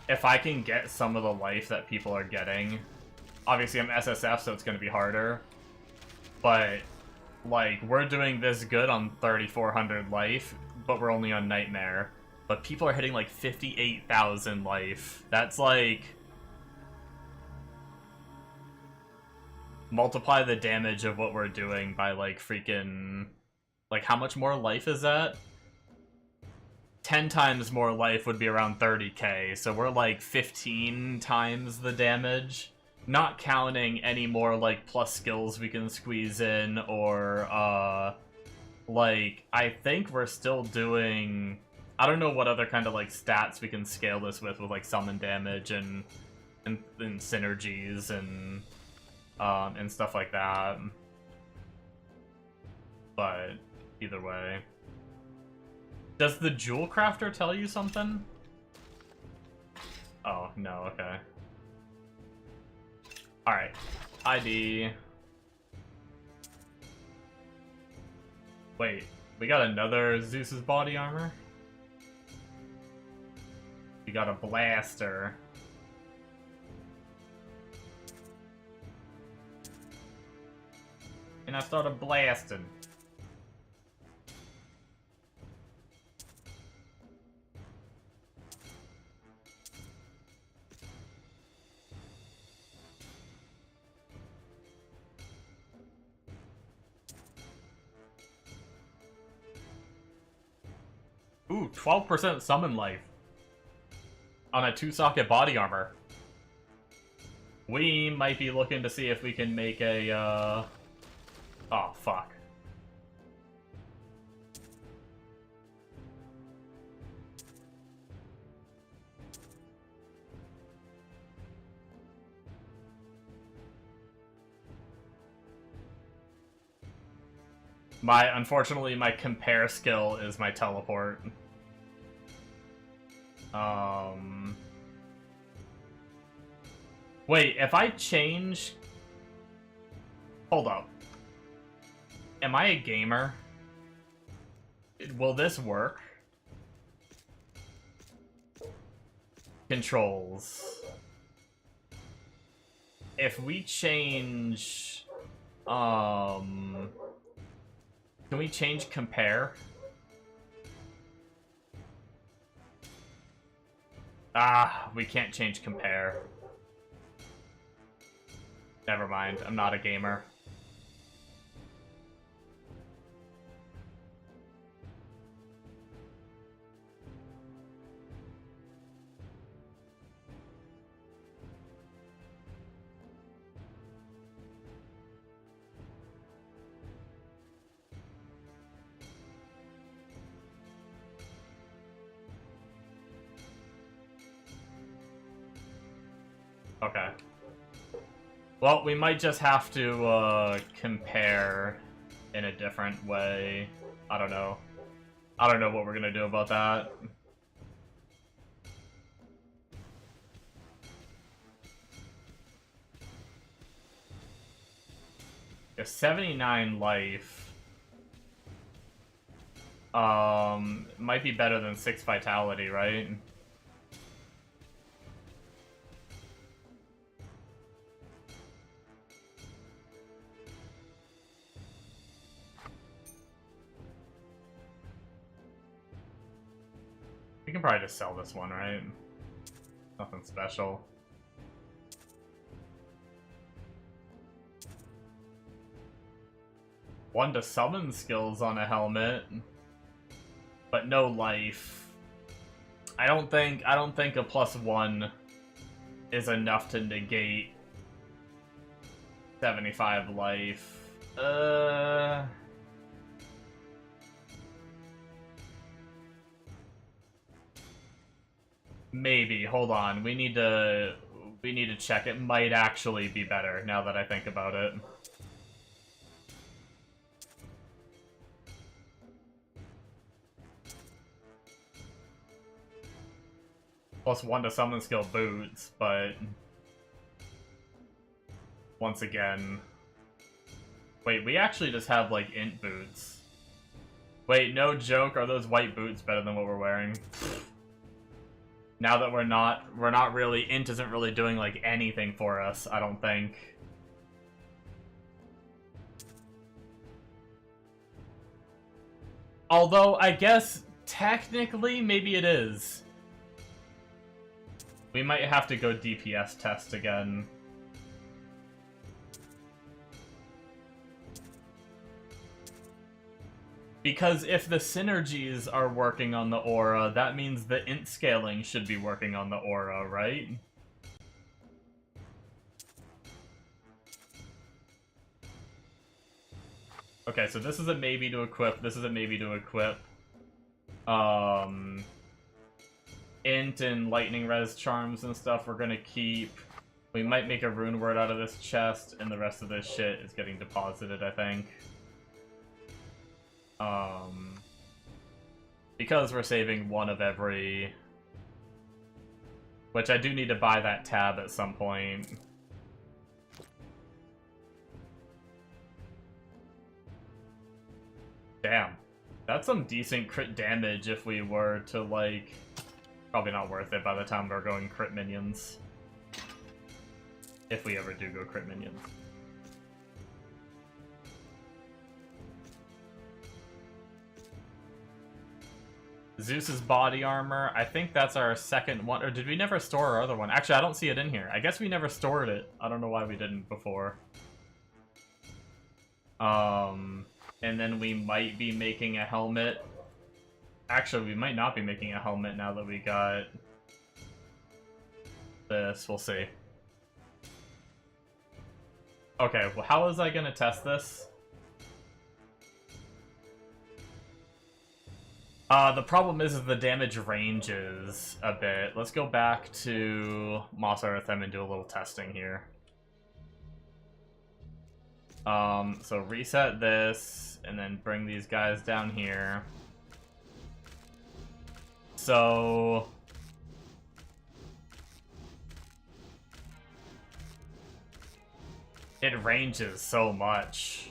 if I can get some of the life that people are getting, obviously I'm SSF, so it's going to be harder, but, like, we're doing this good on 3,400 life, but we're only on Nightmare. But people are hitting, like, 58,000 life. That's, like... multiply the damage of what we're doing by, like, freaking... Like, how much more life is that? 10 times more life would be around 30k, so we're like 15 times the damage. Not counting any more like plus skills we can squeeze in, or like, I think we're still doing... I don't know what other kind of like stats we can scale this with like summon damage and synergies and stuff like that. But either way. Does the Jewel Crafter tell you something? Oh, no, okay. Alright. ID. Wait, we got another Zeus's body armor? We got a blaster. And I started blasting. 12% summon life on a 2-socket body armor. We might be looking to see if we can make a, oh, fuck. Unfortunately, my compare skill is my teleport. Wait, if I change... Hold up. Am I a gamer? Will this work? Controls. If we change... Can we change compare? Ah, we can't change compare. Never mind, I'm not a gamer. Okay. Well, we might just have to compare in a different way. I don't know. I don't know what we're gonna do about that. Yeah, 79 life. Might be better than 6 vitality, right? We can probably just sell this one, right? Nothing special. One to summon skills on a helmet, but no life. I don't think a +1 is enough to negate 75 life. Maybe. Hold on. We need to check. It might actually be better now that I think about it. +1 to summon skill boots, but once again, wait, we actually just have like int boots. Wait, no joke, are those white boots better than what we're wearing? Now that we're not really, int isn't really doing like anything for us, I don't think. Although, I guess, technically, maybe it is. We might have to go DPS test again. Because if the synergies are working on the aura, that means the int scaling should be working on the aura, right? Okay, so this is a maybe to equip, this is a maybe to equip. Int and lightning res charms and stuff we're gonna keep. We might make a rune word out of this chest, and the rest of this shit is getting deposited, I think. Because we're saving one of every... Which I do need to buy that tab at some point. Damn. That's some decent crit damage if we were to, like... Probably not worth it by the time we're going crit minions. If we ever do go crit minions. Zeus's body armor, I think that's our second one, or did we never store our other one? Actually, I don't see it in here. I guess we never stored it. I don't know why we didn't before. And then we might be making a helmet Actually, we might not be making a helmet now that we got this. We'll see. Okay, well, how was I gonna test this? The problem is the damage ranges a bit. Let's go back to Moss Eartham and do a little testing here. So reset this, and then bring these guys down here. So... it ranges so much.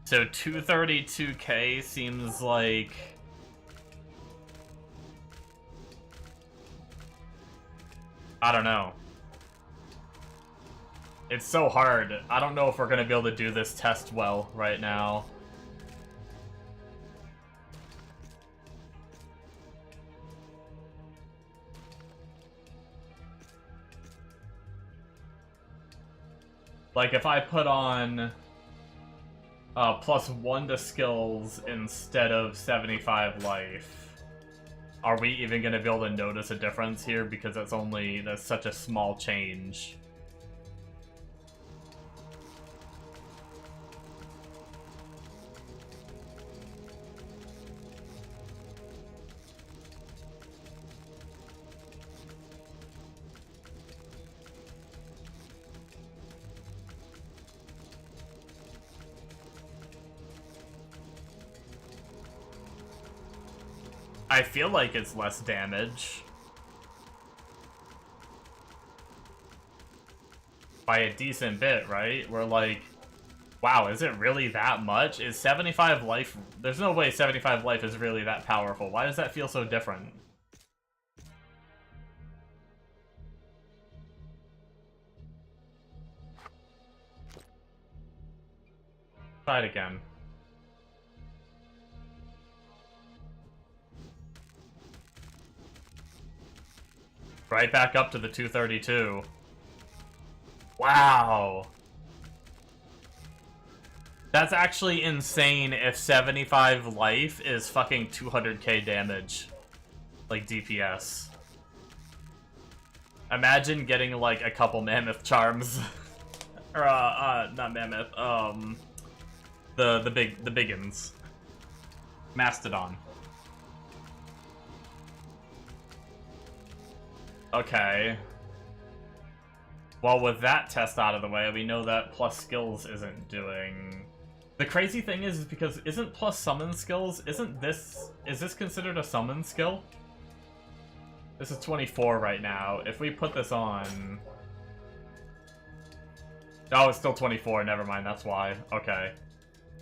So 232k seems like... I don't know. It's so hard. I don't know if we're gonna be able to do this test well right now. Like, if I put on +1 to skills instead of 75 life, are we even going to be able to notice a difference here? Because that's such a small change. I feel like it's less damage. By a decent bit, right? We're like, wow, is it really that much? Is 75 life... There's no way 75 life is really that powerful. Why does that feel so different? Try it again. Right back up to the 232. Wow. That's actually insane if 75 life is fucking 200k damage. Like DPS. Imagine getting like a couple mammoth charms. Or not mammoth, the biggins. Mastodon. Okay. Well, with that test out of the way, we know that plus skills isn't doing... The crazy thing is because isn't plus summon skills, is this considered a summon skill? This is 24 right now. If we put this on... Oh, it's still 24, never mind, that's why. Okay.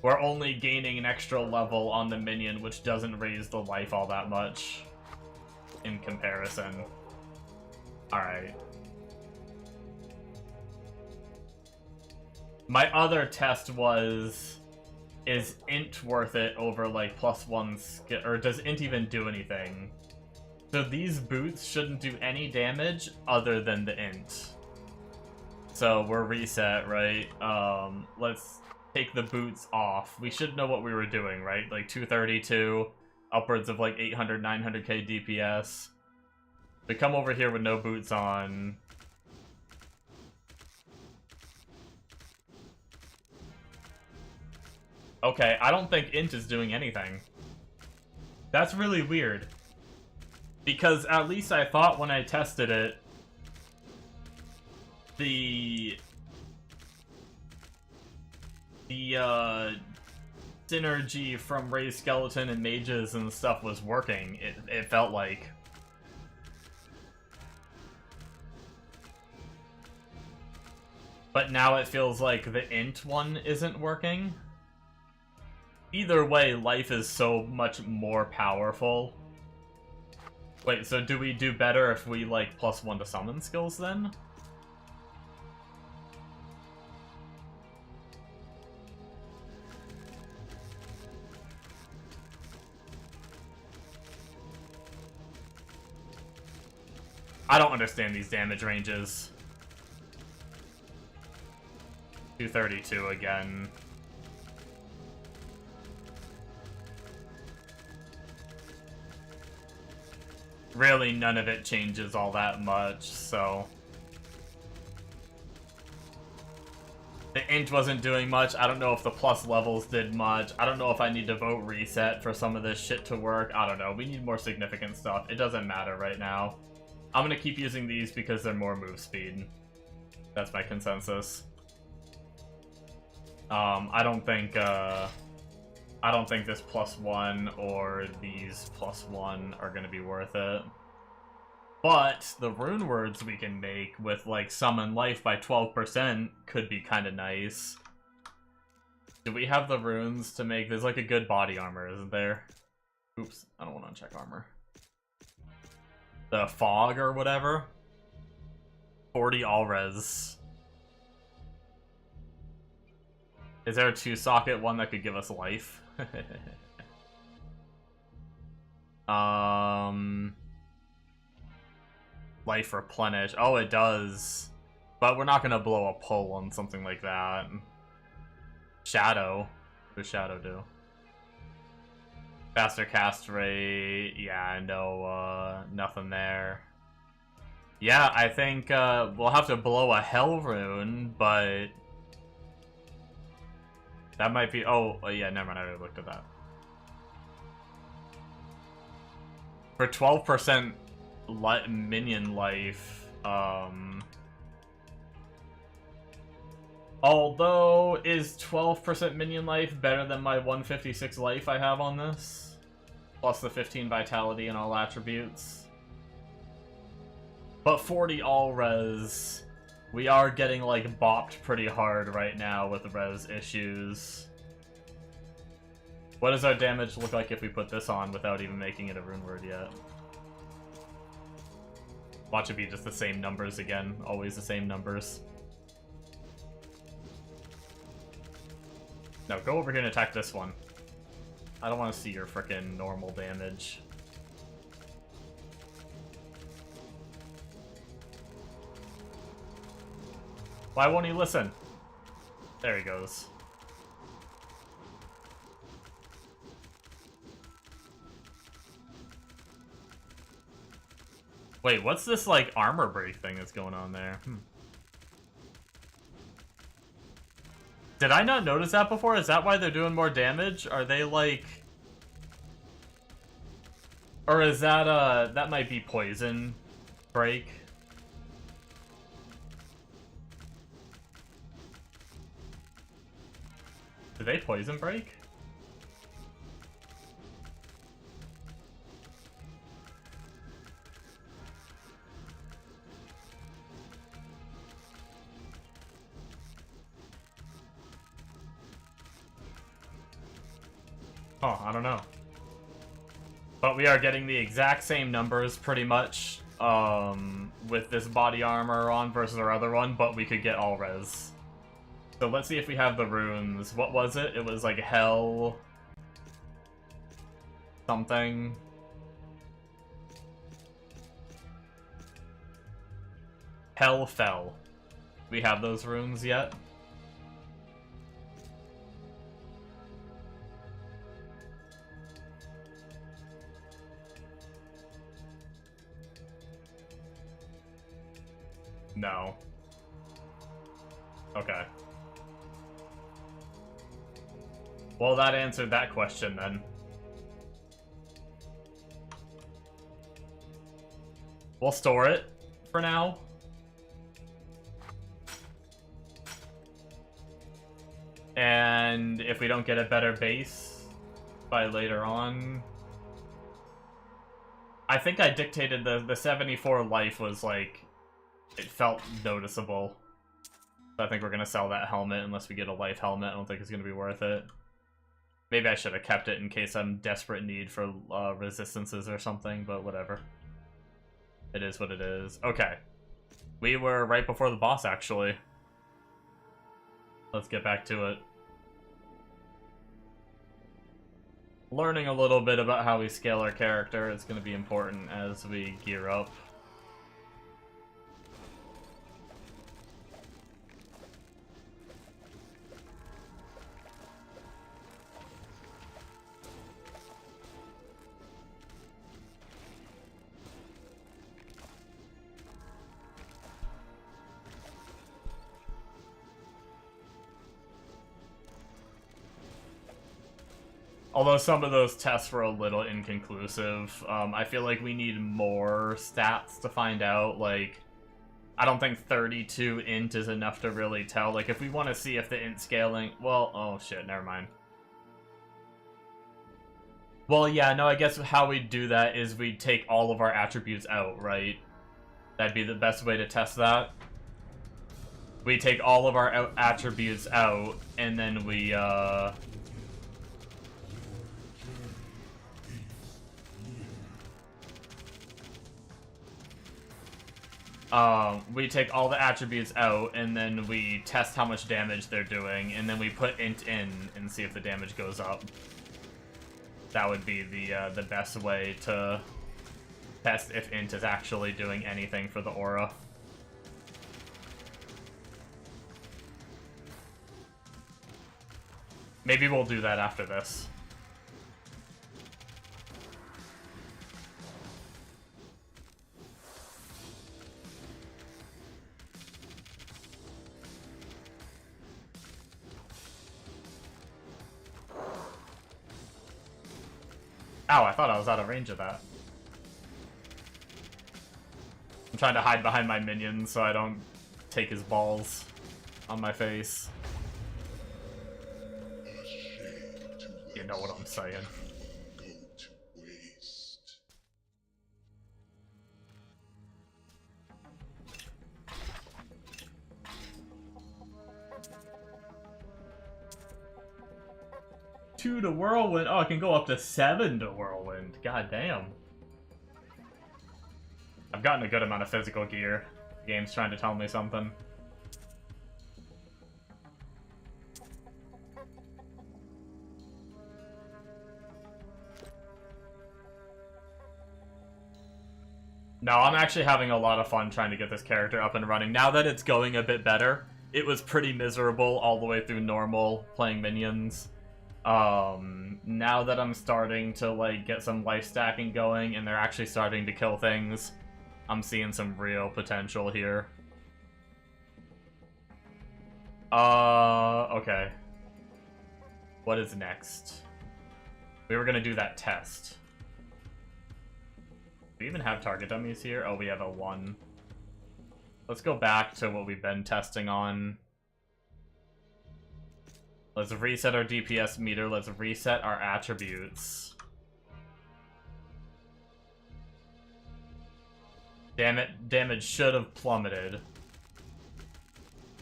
We're only gaining an extra level on the minion, which doesn't raise the life all that much in comparison. Alright. My other test was, is int worth it over like +1 skill, or does int even do anything? So these boots shouldn't do any damage other than the int. So we're reset, right? Let's take the boots off. We should know what we were doing, right? Like 232, upwards of like 800, 900k DPS. We come over here with no boots on. Okay, I don't think int is doing anything. That's really weird. Because at least I thought when I tested it, the synergy from Raised Skeleton and mages and stuff was working. It felt like. But now it feels like the int one isn't working. Either way, life is so much more powerful. Wait, so do we do better if we, like, +1 to summon skills, then? I don't understand these damage ranges. 232 again. Really, none of it changes all that much, so... The int wasn't doing much. I don't know if the plus levels did much. I don't know if I need to vote reset for some of this shit to work. I don't know. We need more significant stuff. It doesn't matter right now. I'm gonna keep using these because they're more move speed. That's my consensus. I don't think this +1 or these +1 are gonna be worth it. But the rune words we can make with, like, summon life by 12% could be kind of nice. Do we have the runes to make... There's, like, a good body armor, isn't there? Oops, I don't want to check armor. The fog or whatever? 40 all-res. Is there a 2-socket one that could give us life? Life replenish. Oh, it does. But we're not gonna blow a pull on something like that. Shadow. What does Shadow do? Faster cast rate. Yeah, no, nothing there. Yeah, I think we'll have to blow a Hell rune, but... That might be... Oh, yeah, never mind, I already looked at that. For 12% minion life, although, is 12% minion life better than my 156 life I have on this? Plus the 15 vitality and all attributes. But 40 all res... We are getting, like, bopped pretty hard right now with the res issues. What does our damage look like if we put this on without even making it a rune word yet? Watch it be just the same numbers again. Always the same numbers. No, go over here and attack this one. I don't want to see your frickin' normal damage. Why won't he listen? There he goes. Wait, what's this, like, armor break thing that's going on there? Did I not notice that before? Is that why they're doing more damage? Are they, like... Or is that, that might be poison break? Do they poison break? Oh, I don't know. But we are getting the exact same numbers, pretty much, with this body armor on versus our other one, but we could get all res. So let's see if we have the runes. What was it? It was like Hell... something. Hell Fell. Do we have those runes yet? No. Okay. Well, that answered that question, then. We'll store it for now. And if we don't get a better base by later on... I think I dictated the 74 life was, like... It felt noticeable. So I think we're gonna sell that helmet unless we get a life helmet. I don't think it's gonna be worth it. Maybe I should have kept it in case I'm desperate need for resistances or something, but whatever. It is what it is. Okay. We were right before the boss, actually. Let's get back to it. Learning a little bit about how we scale our character is going to be important as we gear up. Although some of those tests were a little inconclusive. I feel like we need more stats to find out. Like, I don't think 32 int is enough to really tell. Like, if we want to see if the int scaling... Well, oh shit, never mind. Well, yeah, no, I guess how we do that is we take all of our attributes out, right? That'd be the best way to test that. We take all of our attributes out, and then we take all the attributes out, and then we test how much damage they're doing, and then we put int in and see if the damage goes up. That would be the best way to test if int is actually doing anything for the aura. Maybe we'll do that after this. Ow, I thought I was out of range of that. I'm trying to hide behind my minion so I don't take his balls on my face. You know what I'm saying. Two to whirlwind. Oh, it can go up to 7 to whirlwind. God damn. I've gotten a good amount of physical gear. The game's trying to tell me something. No, I'm actually having a lot of fun trying to get this character up and running. Now that it's going a bit better, it was pretty miserable all the way through normal playing minions. Now that I'm starting to, like, get some life stacking going and they're actually starting to kill things, I'm seeing some real potential here. Okay. What is next? We were gonna do that test. Do we even have target dummies here? Oh, we have a 1. Let's go back to what we've been testing on. Let's reset our DPS meter. Let's reset our attributes. Damn it, damage should have plummeted.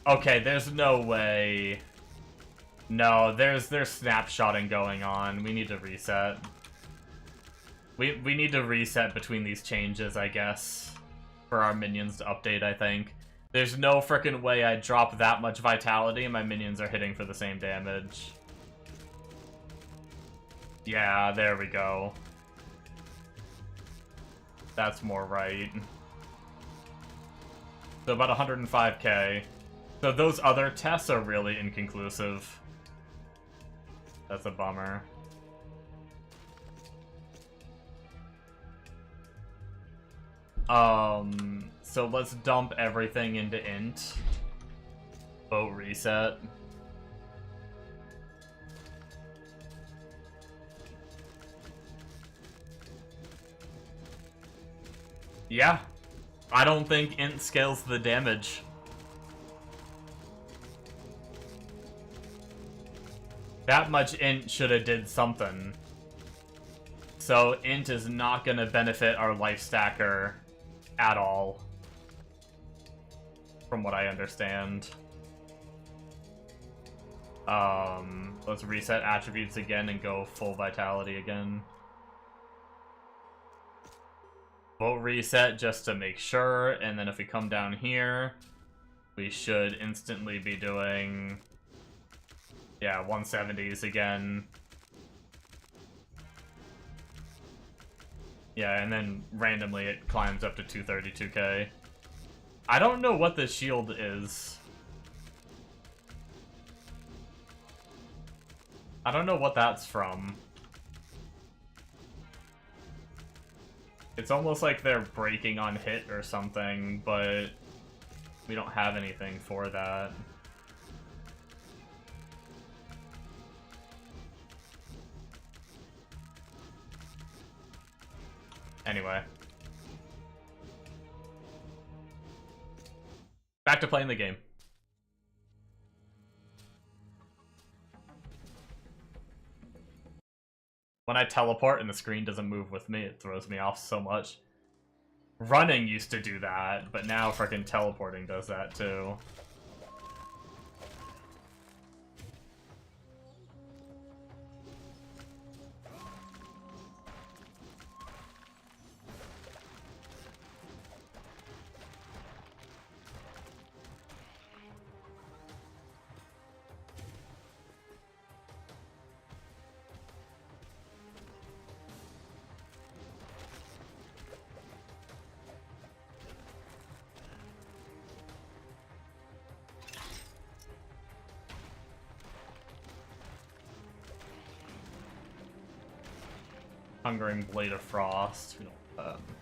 Okay, there's no way. No, there's snapshotting going on. We need to reset. We need to reset between these changes, I guess, for our minions to update, I think. There's no frickin' way I drop that much vitality and my minions are hitting for the same damage. Yeah, there we go. That's more right. So about 105k. So those other tests are really inconclusive. That's a bummer. So let's dump everything into int. Vote reset. Yeah. I don't think int scales the damage. That much int should have did something. So int is not going to benefit our life stacker at all, from what I understand. Let's reset attributes again and go full vitality again. Vote reset just to make sure, and then if we come down here, we should instantly be doing, yeah, 170s again. Yeah, and then randomly it climbs up to 232k. I don't know what the shield is. I don't know what that's from. It's almost like they're breaking on hit or something, but we don't have anything for that. Anyway. Back to playing the game. When I teleport and the screen doesn't move with me, it throws me off so much. Running used to do that, but now frickin' teleporting does that too. Hungering Blade of Frost. We don't want that.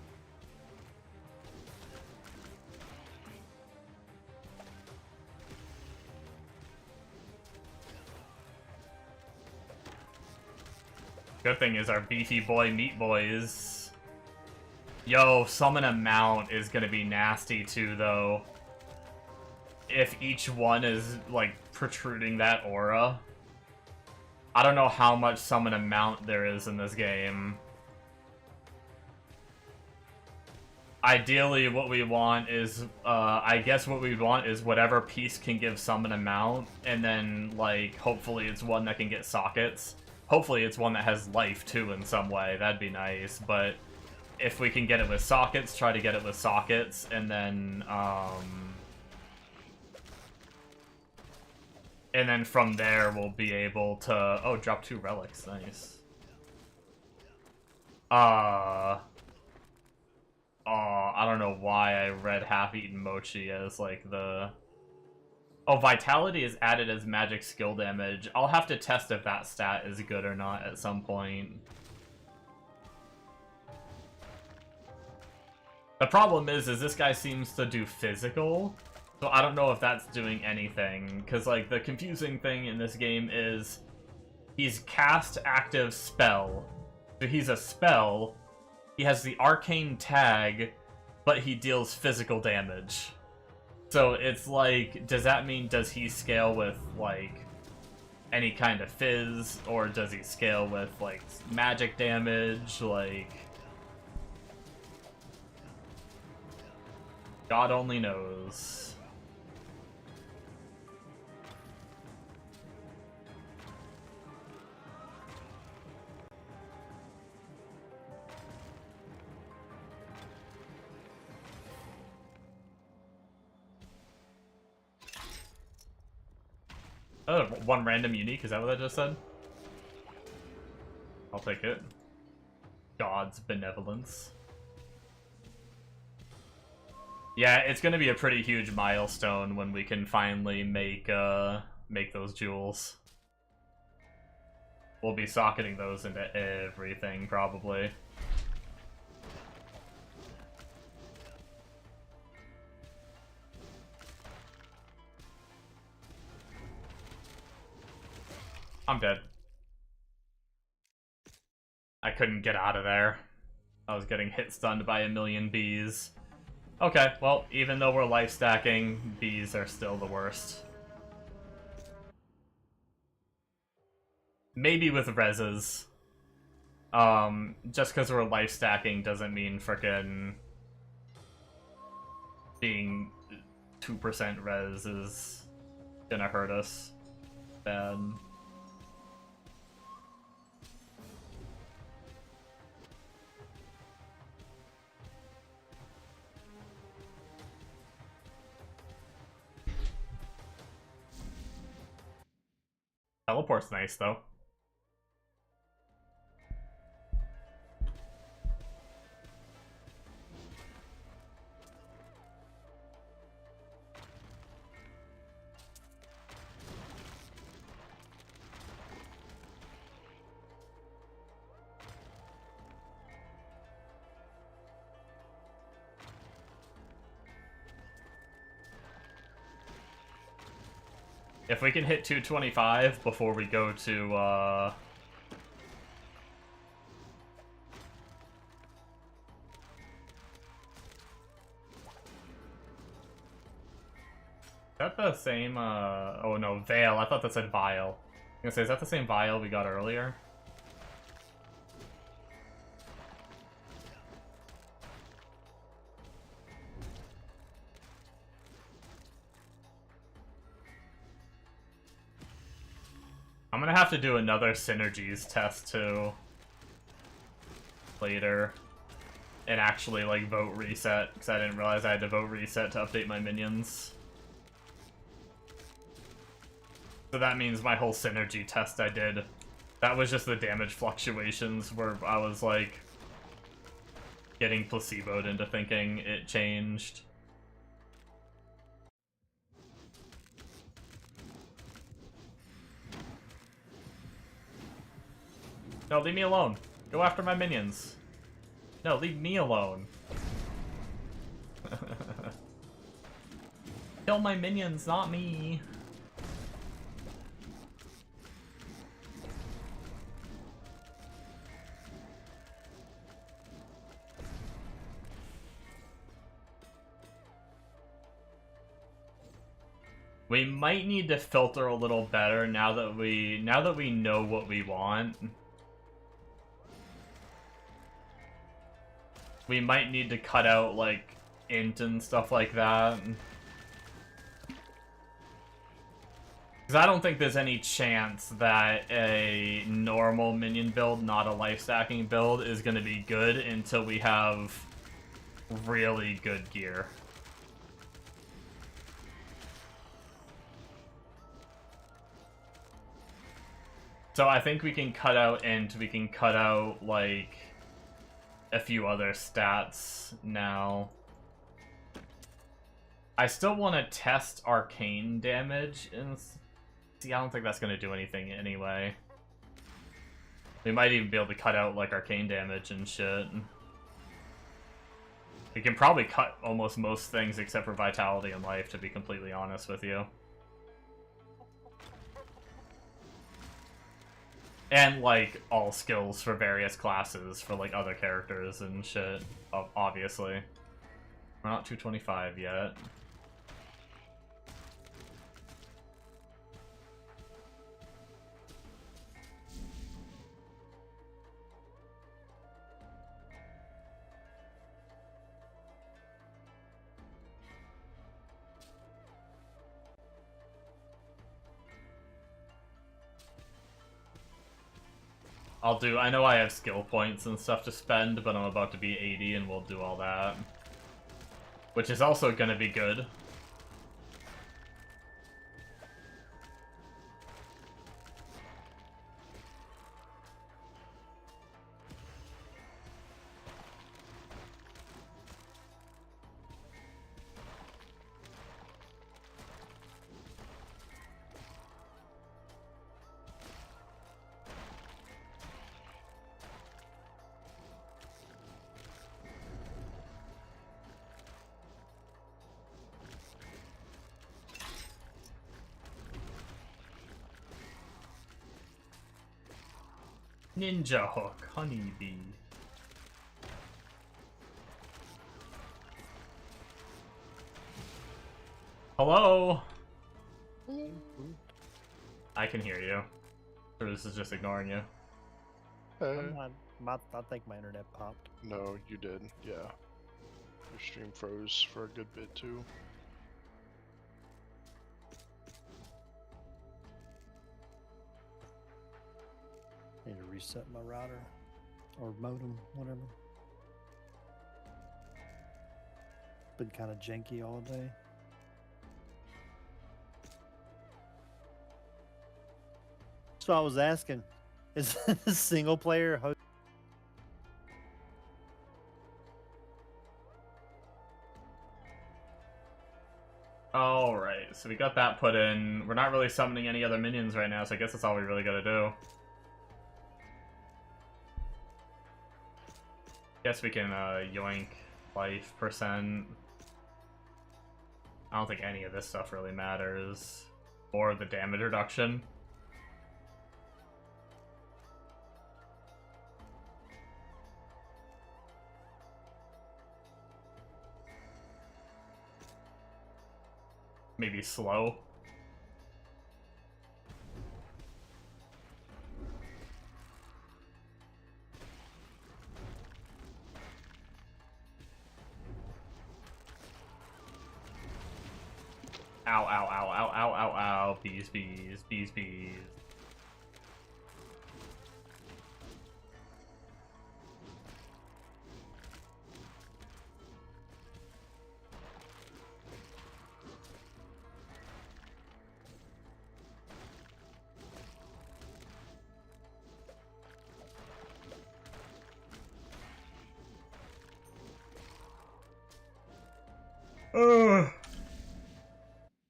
Good thing is our beefy boy meat boys. Yo, summon a mount is gonna be nasty too, though. If each one is, like, protruding that aura. I don't know how much summon a mount there is in this game. Ideally, what we want is, I guess what we want is whatever piece can give summon a mount, and then, like, hopefully it's one that can get sockets. Hopefully it's one that has life, too, in some way. That'd be nice, but if we can get it with sockets, try to get it with sockets, and then from there, we'll be able to... Oh, drop 2 relics. Nice. I don't know why I read half-eaten mochi as, like, the... Oh, vitality is added as magic skill damage. I'll have to test if that stat is good or not at some point. The problem is this guy seems to do physical... So I don't know if that's doing anything, because, like, the confusing thing in this game is he's cast active spell. So he's a spell, he has the arcane tag, but he deals physical damage. So it's like, does that mean, does he scale with, like, any kind of fizz, or does he scale with, like, magic damage, like... God only knows. Oh, 1 random unique, is that what I just said? I'll take it. God's benevolence. Yeah, it's gonna be a pretty huge milestone when we can finally make those jewels. We'll be socketing those into everything, probably. I'm dead. I couldn't get out of there. I was getting hit stunned by a million bees. Okay, well, even though we're life stacking, bees are still the worst. Maybe with reses. Just because we're life stacking doesn't mean frickin' being 2% res is gonna hurt us bad. Teleport's nice, though. If we can hit 225 before we go to, that the same, oh no, Veil. I thought that said Vial. I was gonna say, is that the same Vial we got earlier? I'm gonna have to do another synergies test too later and actually like vote reset because I didn't realize I had to vote reset to update my minions. So that means my whole synergy test I did, that was just the damage fluctuations where I was like getting placeboed into thinking it changed. No, leave me alone. Go after my minions. No, leave me alone. Kill my minions, not me. We might need to filter a little better now that we know what we want. We might need to cut out like int and stuff like that. Because I don't think there's any chance that a normal minion build, not a life stacking build, is going to be good until we have really good gear. So I think we can cut out int, we can cut out like a few other stats now. I still want to test arcane damage and see, I don't think that's going to do anything anyway. We might even be able to cut out like arcane damage and shit. We can probably cut almost most things except for vitality and life, to be completely honest with you. And like all skills for various classes for like other characters and shit, obviously. We're not 225 yet. I know I have skill points and stuff to spend, but I'm about to be 80 and we'll do all that. Which is also gonna be good. Ninja hook, honeybee. Hello? I can hear you. Or this is just ignoring you. I think my internet popped. No, you did. Yeah. Your stream froze for a good bit too. Need to reset my router or modem, whatever. Been kind of janky all day. So I was asking, is this single player host? Alright, so we got that put in. We're not really summoning any other minions right now, so I guess that's all we really gotta do. Guess we can yoink life percent. I don't think any of this stuff really matters. Or the damage reduction. maybe slow. Ow, ow, ow, ow, ow, ow, ow. Bees, bees, bees, bees.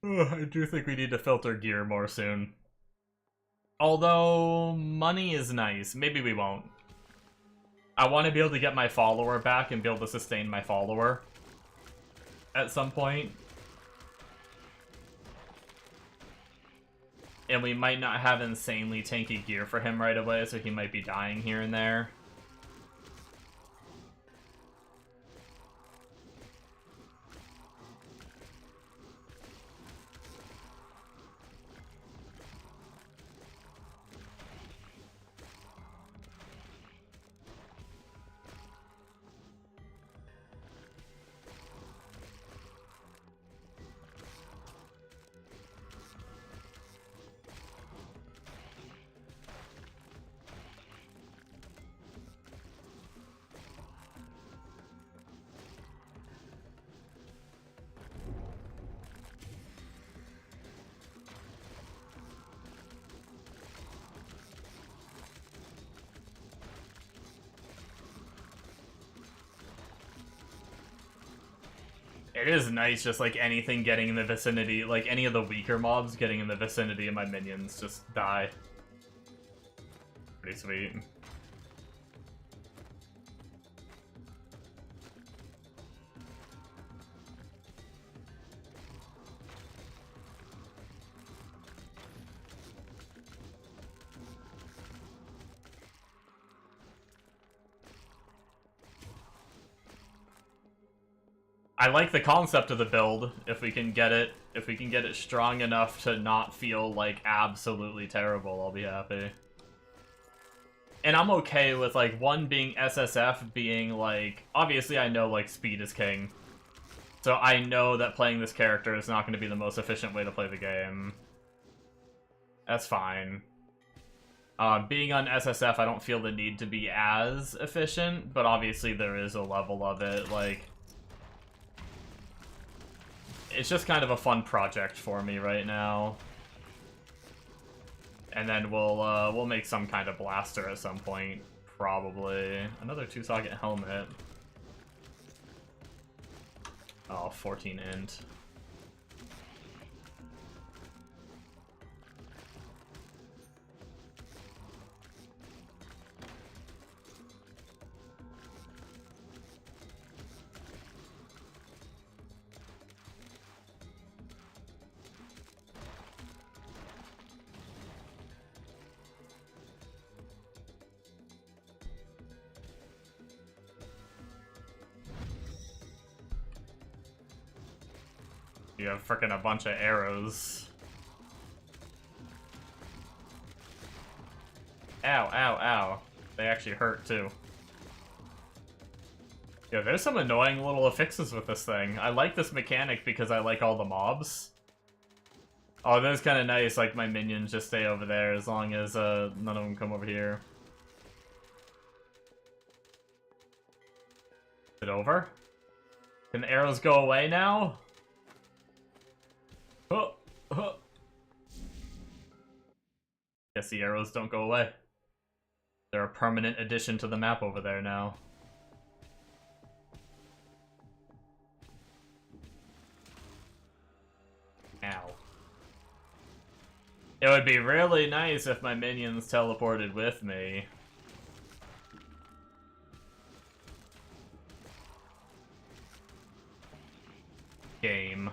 I do think we need to filter gear more soon. Although, money is nice. Maybe we won't. I want to be able to get my follower back and be able to sustain my follower at some point. And we might not have insanely tanky gear for him right away, so he might be dying here and there. It is nice just like anything getting in the vicinity, like any of the weaker mobs getting in the vicinity of my minions just die. Pretty sweet. I like the concept of the build, if we can get it strong enough to not feel like absolutely terrible, I'll be happy. And I'm okay with like one being SSF being like, obviously I know like speed is king. So I know that playing this character is not going to be the most efficient way to play the game. That's fine. Being on SSF, I don't feel the need to be as efficient, but obviously there is a level of it, like... It's just kind of a fun project for me right now. And then we'll make some kind of blaster at some point, probably. Another 2-socket helmet. Oh, 14 int. You have frickin' a bunch of arrows. Ow, ow, ow. They actually hurt, too. Yeah, there's some annoying little affixes with this thing. I like this mechanic because I like all the mobs. Oh, that's kind of nice, like my minions just stay over there as long as none of them come over here. Is it over? Can the arrows go away now? Oh, oh. Guess the arrows don't go away. They're a permanent addition to the map over there now. Ow. It would be really nice if my minions teleported with me. Game.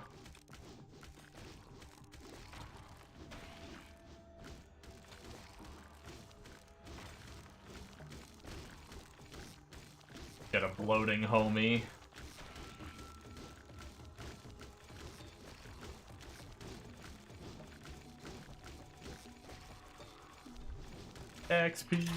Get a bloating homie. XP.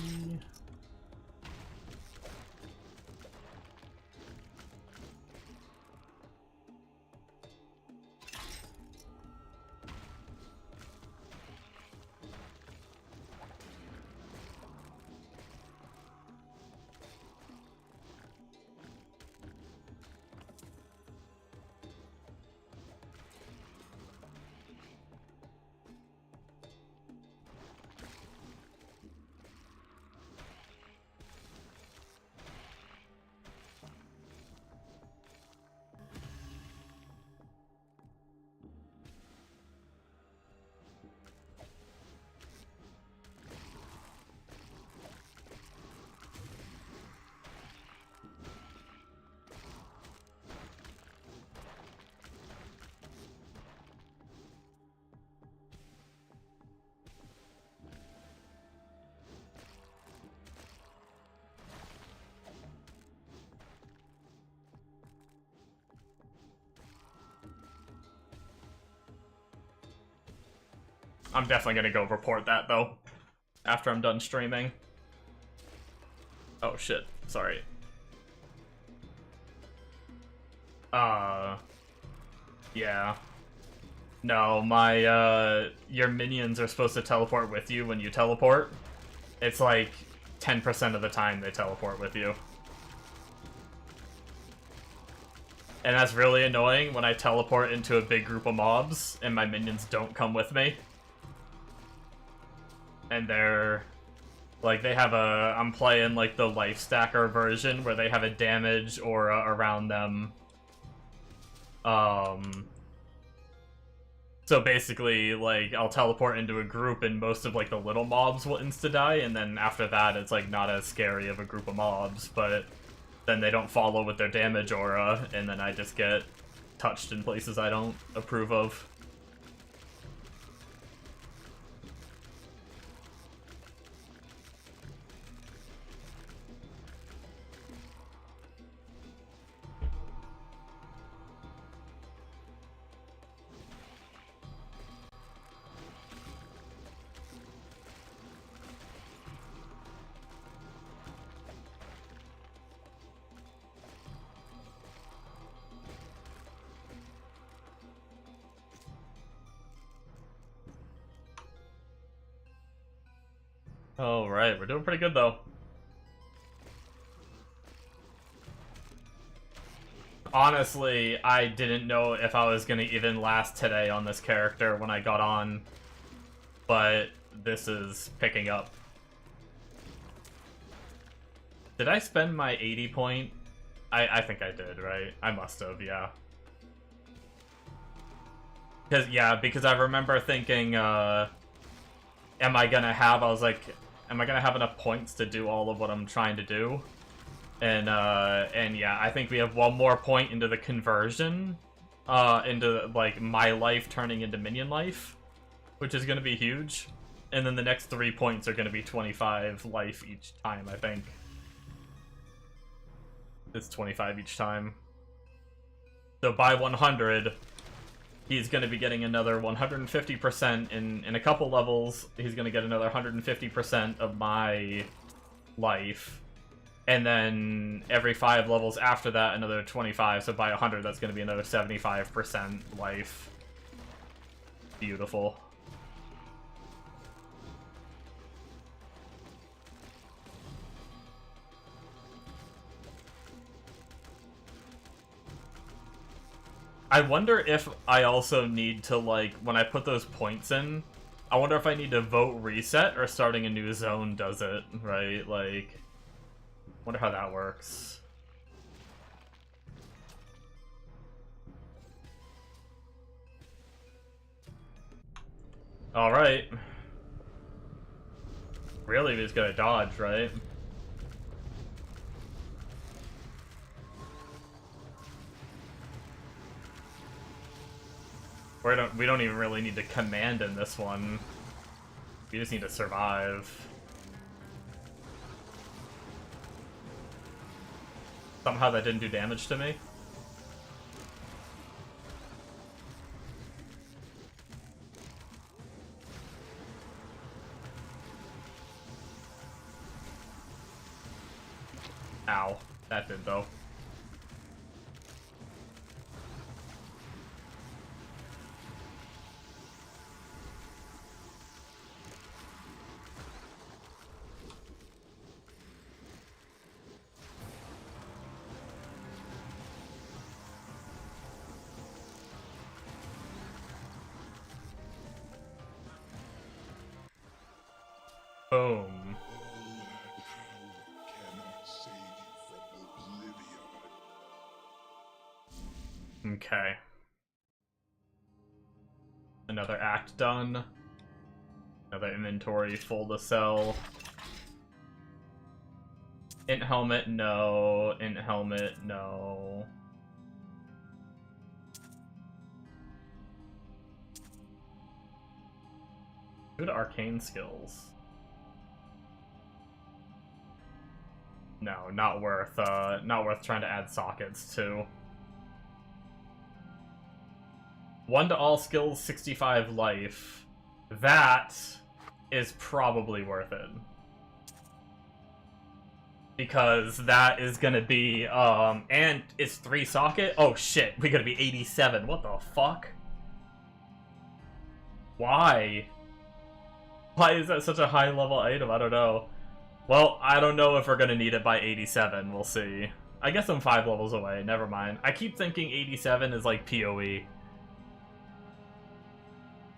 I'm definitely gonna go report that though, after I'm done streaming. Oh shit, sorry. Yeah. No, your minions are supposed to teleport with you when you teleport. It's like 10% of the time they teleport with you. And that's really annoying when I teleport into a big group of mobs and my minions don't come with me. And they're... like, they have a... I'm playing, like, the life stacker version where they have a damage aura around them. So basically, like, I'll teleport into a group and most of, like, the little mobs will insta-die, and then after that it's, like, not as scary of a group of mobs, but then they don't follow with their damage aura, and then I just get touched in places I don't approve of. Alright, we're doing pretty good though. Honestly, I didn't know if I was gonna even last today on this character when I got on, but this is picking up. Did I spend my 80 point? I think I did, right? I must have, yeah. Because I remember thinking, am I gonna have, I was like, am I gonna have enough points to do all of what I'm trying to do? And yeah, I think we have one more point into the conversion, into, like, my life turning into minion life, which is gonna be huge. And then the next 3 points are gonna be 25 life each time, I think. It's 25 each time. So by 100, he's going to be getting another 150% in a couple levels. He's going to get another 150% of my life. And then every 5 levels after that, another 25. So by 100, that's going to be another 75% life. Beautiful. I wonder if I also need to, like, when I put those points in, I wonder if I need to vote reset or starting a new zone does it, right? Like, wonder how that works. Alright. Really, we just gotta dodge, right? We don't even really need to command in this one. We just need to survive. Somehow that didn't do damage to me. Ow. That did, though. Boom. Okay. Another act done. Another inventory full to sell. Int helmet, no. Int helmet, no. Good arcane skills. No, not worth trying to add sockets to. 1 to all skills, 65 life. That is probably worth it. Because that is gonna be, and it's 3 socket? Oh shit, we gotta be 87. What the fuck? Why? Why is that such a high level item? I don't know. Well, I don't know if we're gonna need it by 87. We'll see. I guess I'm 5 levels away. Never mind. I keep thinking 87 is like PoE.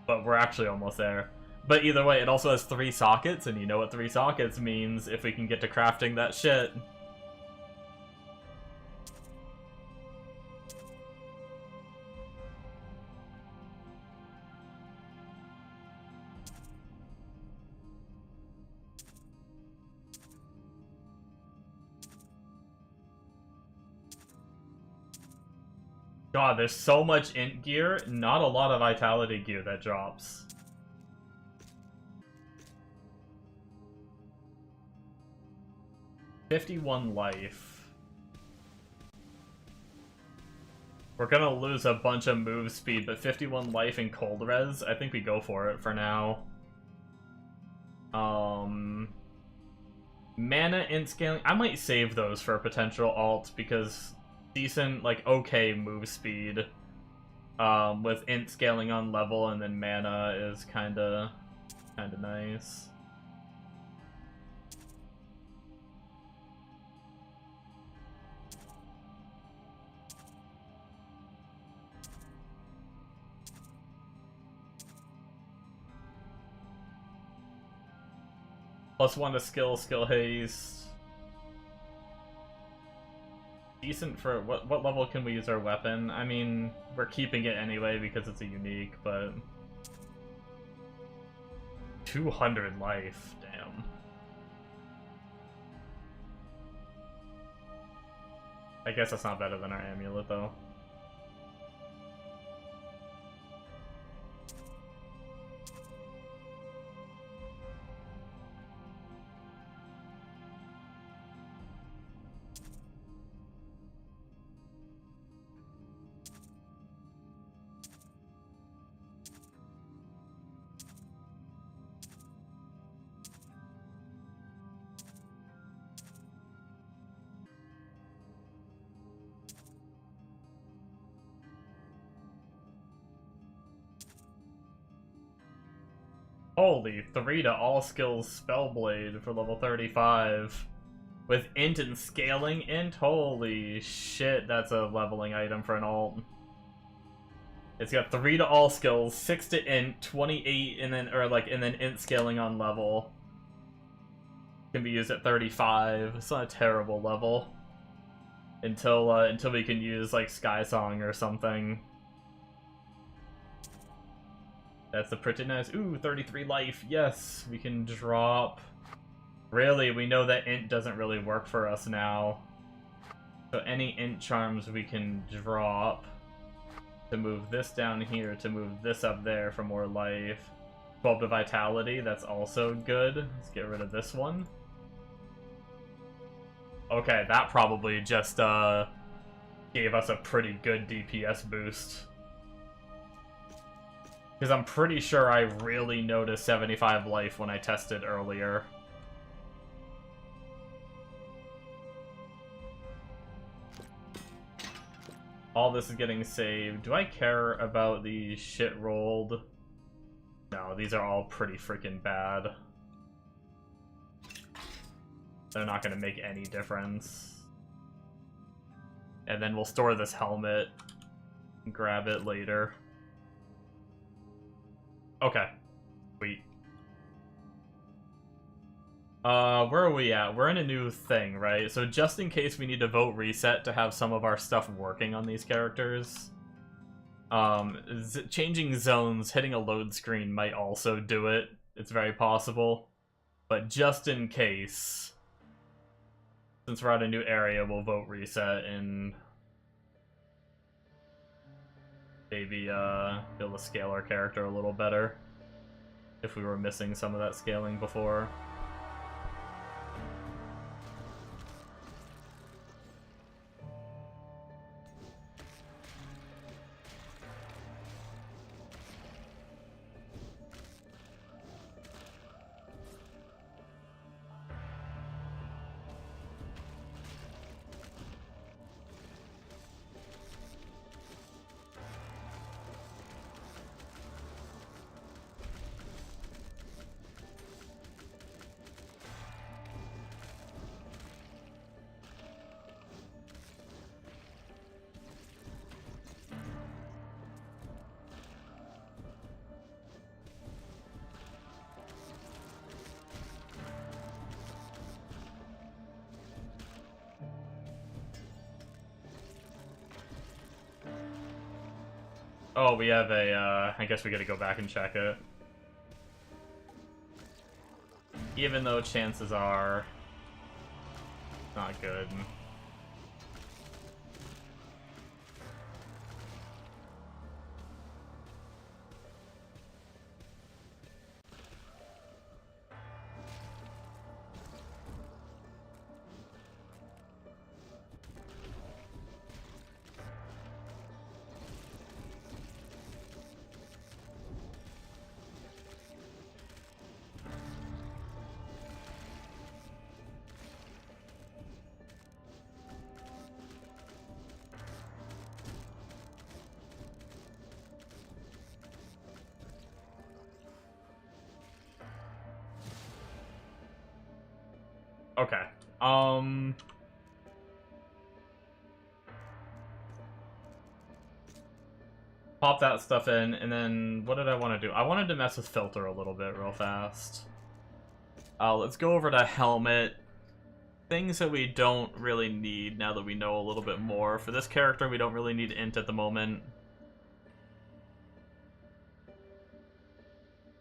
But we're actually almost there. But either way, it also has 3 sockets, and you know what 3 sockets means if we can get to crafting that shit. God, there's so much int gear, not a lot of vitality gear that drops. $51 life. We're gonna lose a bunch of move speed, but 51 life and cold res, I think we go for it for now. Mana int scaling, I might save those for a potential alt, because decent, like, okay move speed with int scaling on level, and then mana is kinda nice. +1 to skill haste. Decent for what level can we use our weapon? I mean, we're keeping it anyway because it's a unique, but 200 life, damn. I guess that's not better than our amulet though. Holy, 3 to all skills Spellblade for level 35. With int and scaling int? Holy shit, that's a leveling item for an alt. It's got 3 to all skills, 6 to int, 28, and then int scaling on level. Can be used at 35. It's not a terrible level. Until we can use like Sky Song or something. That's a pretty nice. Ooh, 33 life. Yes, we can drop. Really, we know that int doesn't really work for us now. So any int charms we can drop to move this down here, to move this up there for more life. 12 to vitality, that's also good. Let's get rid of this one. Okay, that probably just gave us a pretty good DPS boost. Because I'm pretty sure I really noticed 75 life when I tested earlier. All this is getting saved. Do I care about the shit rolled? No, these are all pretty freaking bad. They're not going to make any difference. And then we'll store this helmet and grab it later. Okay. Sweet. Where are we at? We're in a new thing, right? So just in case we need to vote reset to have some of our stuff working on these characters, changing zones, hitting a load screen might also do it. It's very possible. But just in case, since we're at a new area, we'll vote reset and maybe be able to scale our character a little better if we were missing some of that scaling before. Oh, we have a, I guess we gotta go back and check it. Even though chances are not good. Okay. Pop that stuff in, and then what did I want to do? I wanted to mess with filter a little bit real fast. Let's go over to helmet. Things that we don't really need now that we know a little bit more. For this character, we don't really need int at the moment.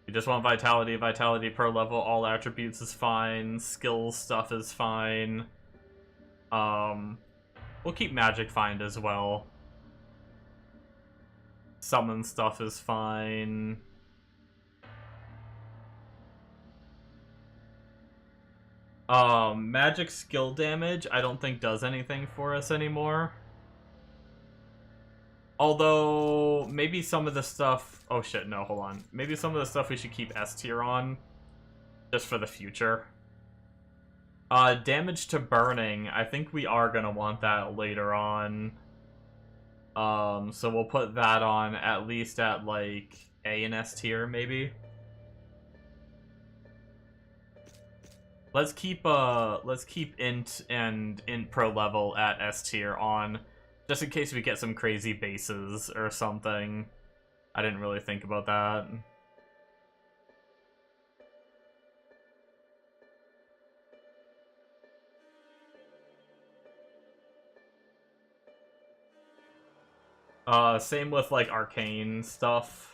We just want vitality. Vitality per level, all attributes is fine. Skills stuff is fine. We'll keep magic find as well. Summon stuff is fine. Magic skill damage I don't think does anything for us anymore. Although, maybe some of the stuff... Oh shit, no, hold on. Maybe some of the stuff we should keep S tier on. Just for the future. Damage to burning. I think we are gonna want that later on. So we'll put that on at least at, like, A and S tier, maybe. Let's keep int and int pro level at S tier on. Just in case we get some crazy bases or something. I didn't really think about that. Same with, like, arcane stuff.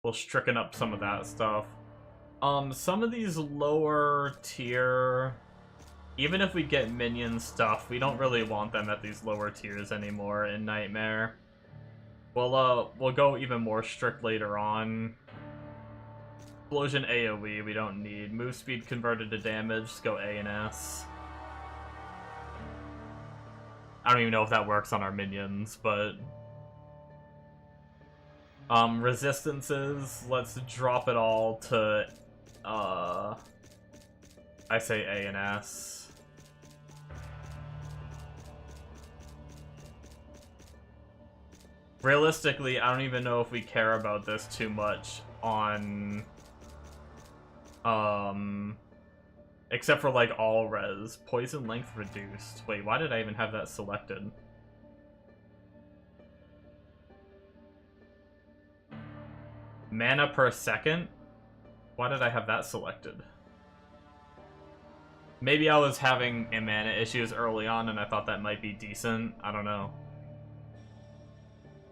We'll stricken up some of that stuff. Some of these lower tier, even if we get minion stuff, we don't really want them at these lower tiers anymore in Nightmare. We'll go even more strict later on. Explosion AoE, we don't need. Move speed converted to damage, just go A and S. I don't even know if that works on our minions, but... Resistances, let's drop it all to, I say A and S. Realistically, I don't even know if we care about this too much on, except for, like, all res. Poison length reduced. Wait, why did I even have that selected? Mana per second? Why did I have that selected? Maybe I was having mana issues early on and I thought that might be decent. I don't know.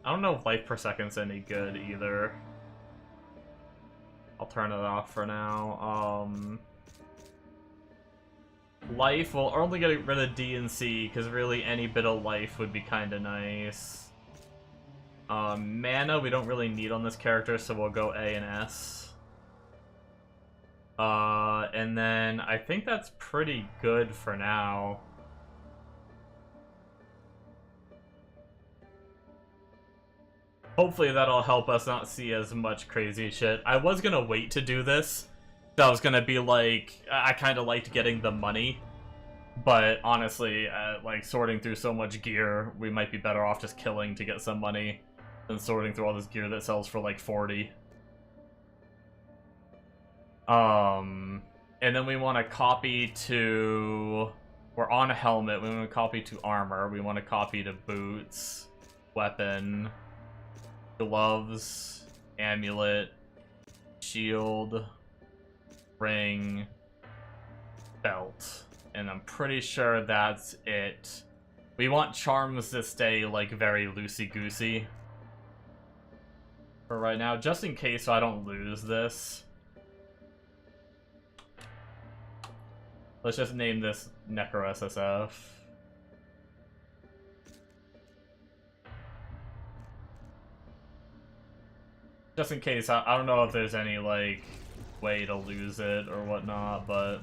I don't know if life per second's any good either. I'll turn it off for now. Life, we'll only get rid of D and C, because really any bit of life would be kind of nice. Mana we don't really need on this character, so we'll go A and S. And then I think that's pretty good for now. Hopefully that'll help us not see as much crazy shit. I was gonna wait to do this. So I was gonna be like, I kind of liked getting the money. But honestly, like sorting through so much gear, we might be better off just killing to get some money than sorting through all this gear that sells for like 40. And then we want to copy to... We're on a helmet, we want to copy to armor, we want to copy to boots, weapon, gloves, amulet, shield, ring, belt. And I'm pretty sure that's it. We want charms to stay, like, very loosey-goosey for right now, just in case so I don't lose this. Let's just name this Necro SSF. Just in case, I don't know if there's any, like, way to lose it or whatnot, but...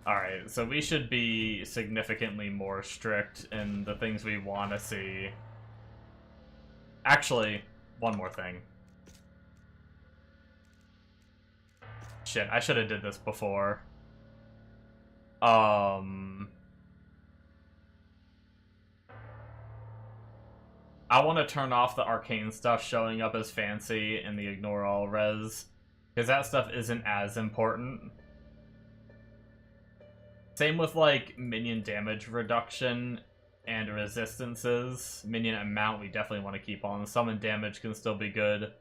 Alright, so we should be significantly more strict in the things we want to see. Actually, one more thing. Shit, I should have did this before. I want to turn off the arcane stuff showing up as fancy in the ignore all res, because that stuff isn't as important. Same with, like, minion damage reduction and resistances. Minion amount we definitely want to keep on. Summon damage can still be good.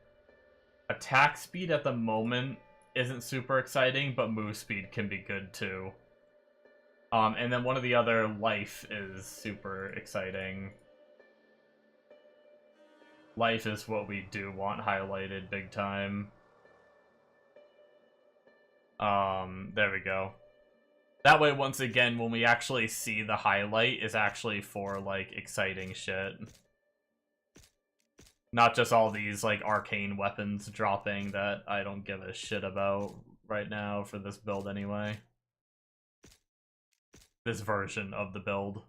Attack speed at the moment isn't super exciting, but move speed can be good too. And then one of the other, life, is super exciting. Life is what we do want highlighted big time. There we go. That way, once again, when we actually see the highlight, is actually for, like, exciting shit. Not just all these, like, arcane weapons dropping that I don't give a shit about right now for this build anyway. This version of the build.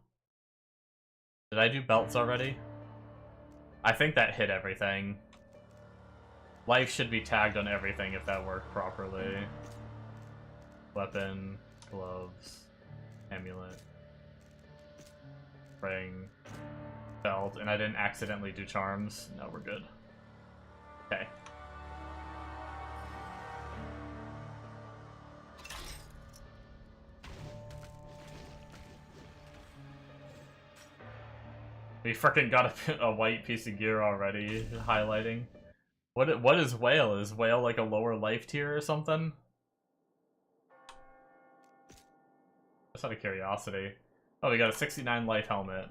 Did I do belts already? I think that hit everything. Life should be tagged on everything if that worked properly. Weapon, gloves, amulet, ring, belt, and I didn't accidentally do charms. No, we're good. Okay. We frickin' got a white piece of gear already, highlighting. What is whale? Is whale like a lower life tier or something? Just out of curiosity. Oh, we got a 69 life helmet.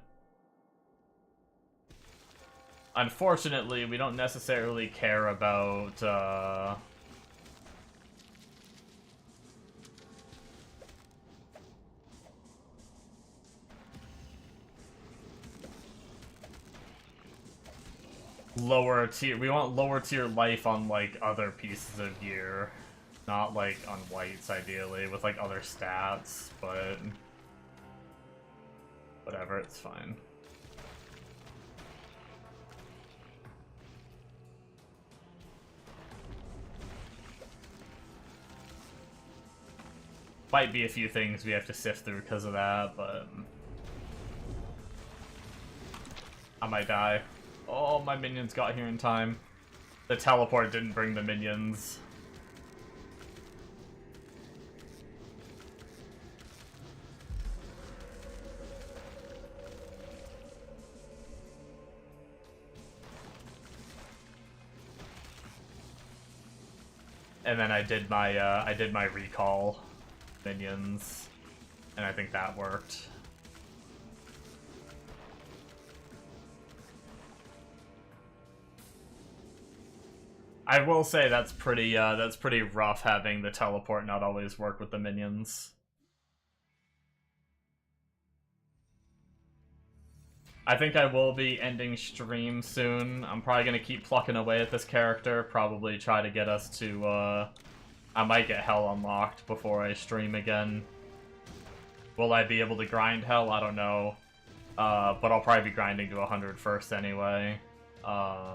Unfortunately, we don't necessarily care about, lower tier. We want lower tier life on like other pieces of gear, not like on whites ideally with like other stats, but whatever, it's fine. Might be a few things we have to sift through because of that, but I might die. Oh, my minions got here in time. The teleport didn't bring the minions. And then I did my recall minions, and I think that worked. I will say that's pretty rough having the teleport not always work with the minions. I think I will be ending stream soon. I'm probably gonna keep plucking away at this character, probably try to get us to, I might get Hell unlocked before I stream again. Will I be able to grind Hell? I don't know. But I'll probably be grinding to 100 first anyway. But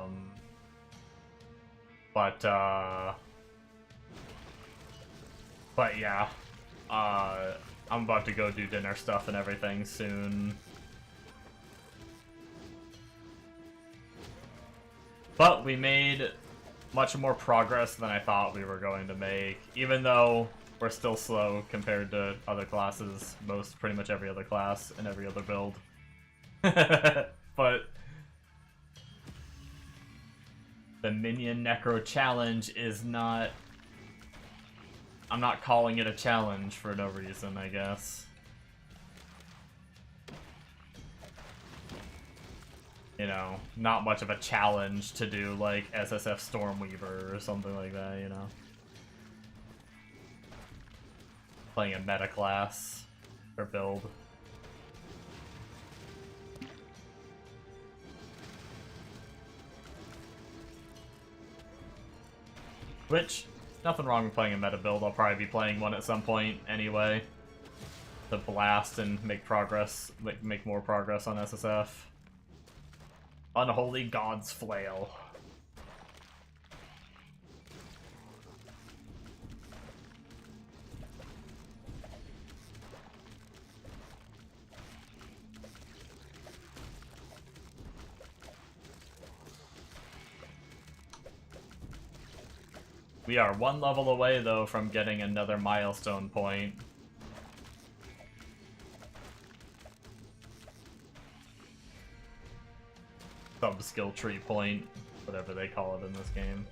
yeah. I'm about to go do dinner stuff and everything soon. But we made much more progress than I thought we were going to make, even though we're still slow compared to other classes, pretty much every other class and every other build. But the Minion Necro challenge is not... I'm not calling it a challenge for no reason, I guess. You know, not much of a challenge to do, like, SSF Stormweaver or something like that, you know? Playing a meta class or build. Which, nothing wrong with playing a meta build. I'll probably be playing one at some point anyway. To blast and make progress, make more progress on SSF. Unholy God's Flail. We are one level away, though, from getting another milestone point. Sub-skill tree point, whatever they call it in this game.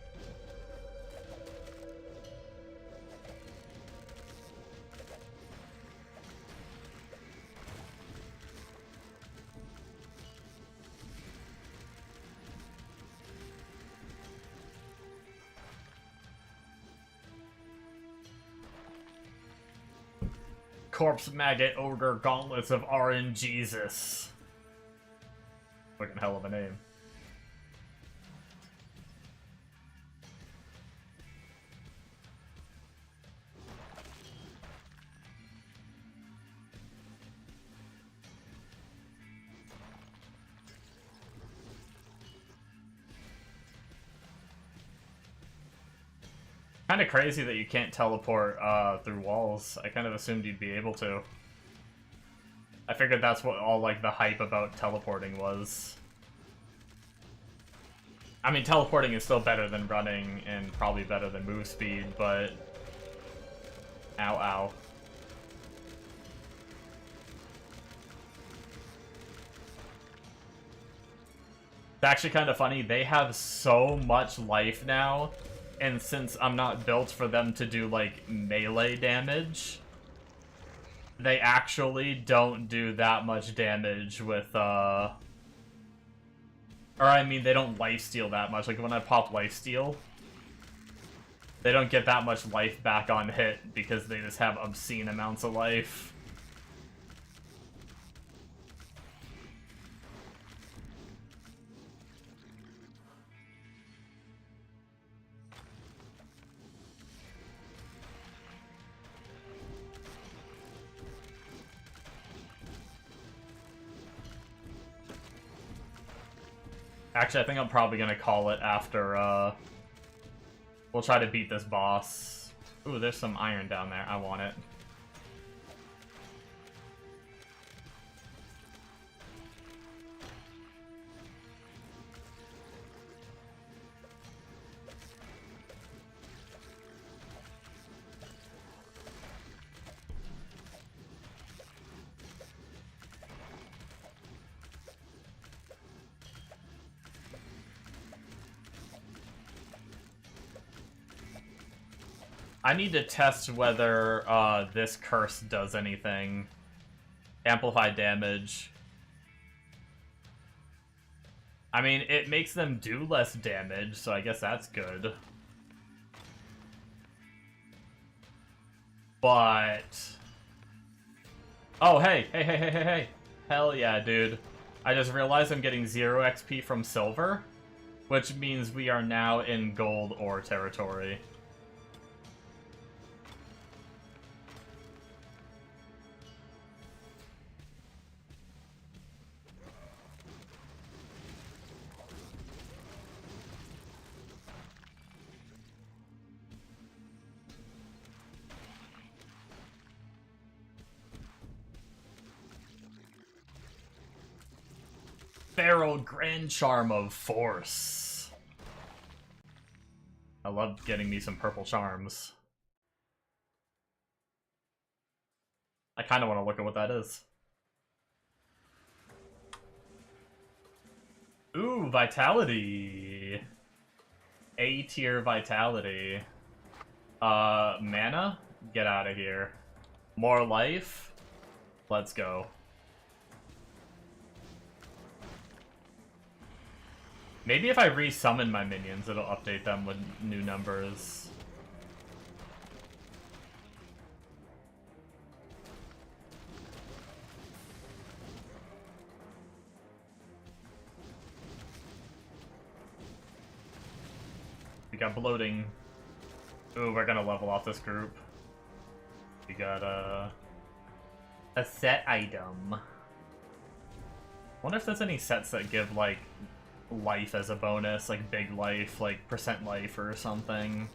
Corpse Maggot Ogre Gauntlets of RNGesus. Fucking hell of a name. Kind of crazy that you can't teleport through walls. I kind of assumed you'd be able to. I figured that's what all, like, the hype about teleporting was. I mean, teleporting is still better than running, and probably better than move speed, but... Ow, ow. It's actually kind of funny, they have so much life now, and since I'm not built for them to do, like, melee damage... They actually don't do that much damage with, Or, I mean, they don't lifesteal that much. Like, when I pop lifesteal, they don't get that much life back on hit because they just have obscene amounts of life. Actually, I think I'm probably gonna call it after, we'll try to beat this boss. Ooh, there's some iron down there. I want it. I need to test whether this curse does anything. Amplify damage. I mean, it makes them do less damage, so I guess that's good. But... oh, hey! Hey! Hell yeah, dude. I just realized I'm getting 0 XP from silver, which means we are now in gold ore territory. Feral Grand Charm of Force. I love getting me some purple charms. I kind of want to look at what that is. Ooh, Vitality. A tier Vitality. Mana? Get out of here. More life? Let's go. Maybe if I resummon my minions, it'll update them with new numbers. We got bloating. Ooh, we're gonna level off this group. We got a set item. Wonder if there's any sets that give like life as a bonus, like big life, like percent life or something.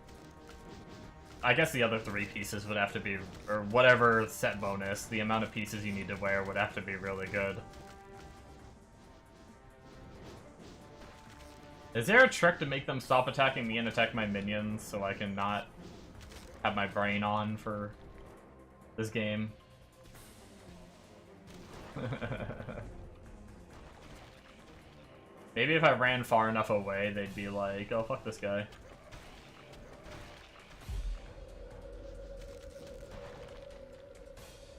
I guess the other 3 pieces would have to be, or whatever set bonus, the amount of pieces you need to wear would have to be really good. Is there a trick to make them stop attacking me and attack my minions so I can not have my brain on for this game? Maybe if I ran far enough away, they'd be like, oh, fuck this guy.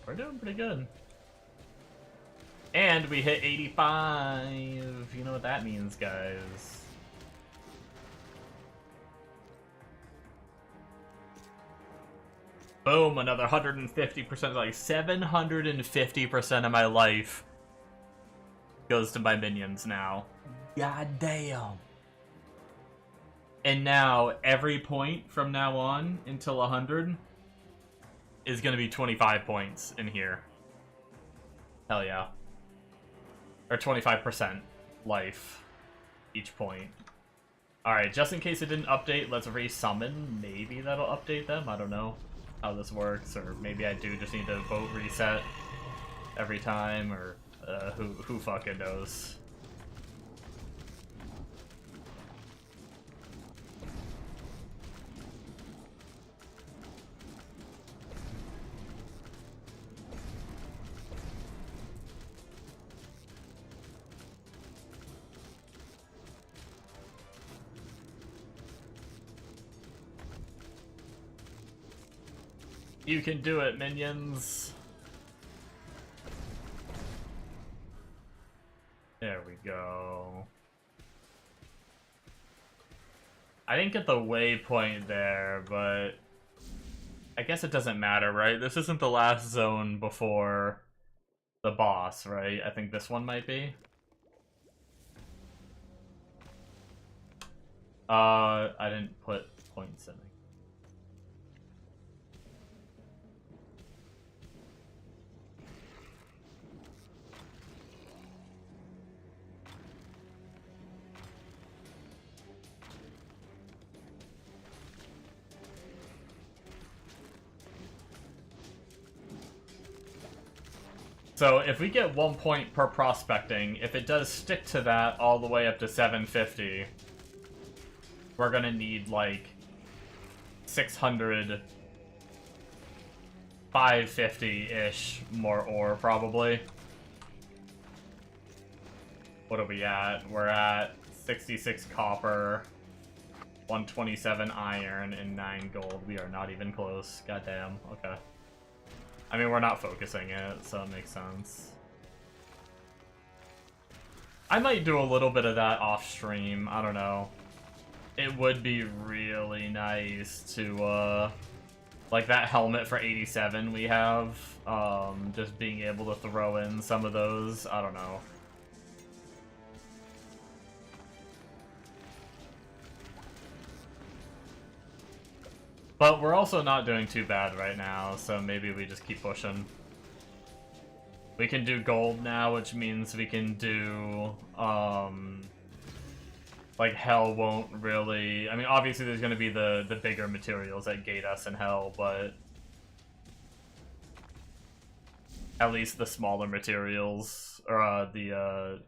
We're doing pretty good. And we hit 85. You know what that means, guys. Boom, another 150%, like 750% of my life goes to my minions now. God damn. And now, every point from now on until 100 is going to be 25 points in here. Hell yeah. Or 25% life each point. Alright, just in case it didn't update, let's resummon. Maybe that'll update them. I don't know how this works. Or maybe I do just need to vote reset every time. Or who fucking knows. You can do it, minions. There we go. I didn't get the waypoint there, but I guess it doesn't matter, right? This isn't the last zone before the boss, right? I think this one might be. I didn't put points in it. So if we get 1 point per prospecting, if it does stick to that all the way up to 750, we're gonna need like 600, 550-ish more ore probably. What are we at? We're at 66 copper, 127 iron, and 9 gold. We are not even close. Goddamn. Okay. I mean, we're not focusing it, so it makes sense. I might do a little bit of that off stream. I don't know. It would be really nice to, like that helmet for 87 we have, just being able to throw in some of those. I don't know. But we're also not doing too bad right now, so maybe we just keep pushing. We can do gold now, which means we can do, like, hell won't really... I mean, obviously there's gonna be the bigger materials that gate us in hell, but... at least the smaller materials, or, the,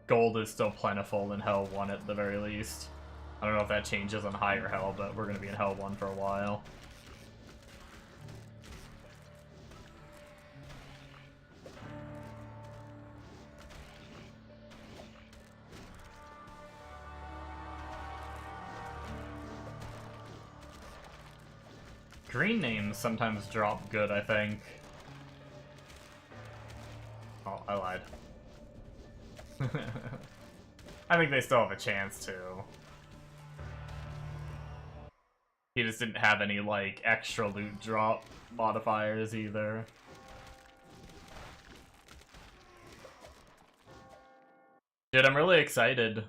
gold is still plentiful in hell 1 at the very least. I don't know if that changes on higher hell, but we're gonna be in hell 1 for a while. Green names sometimes drop good, I think. Oh, I lied. I think they still have a chance to. He just didn't have any, like, extra loot drop modifiers either. Dude, I'm really excited,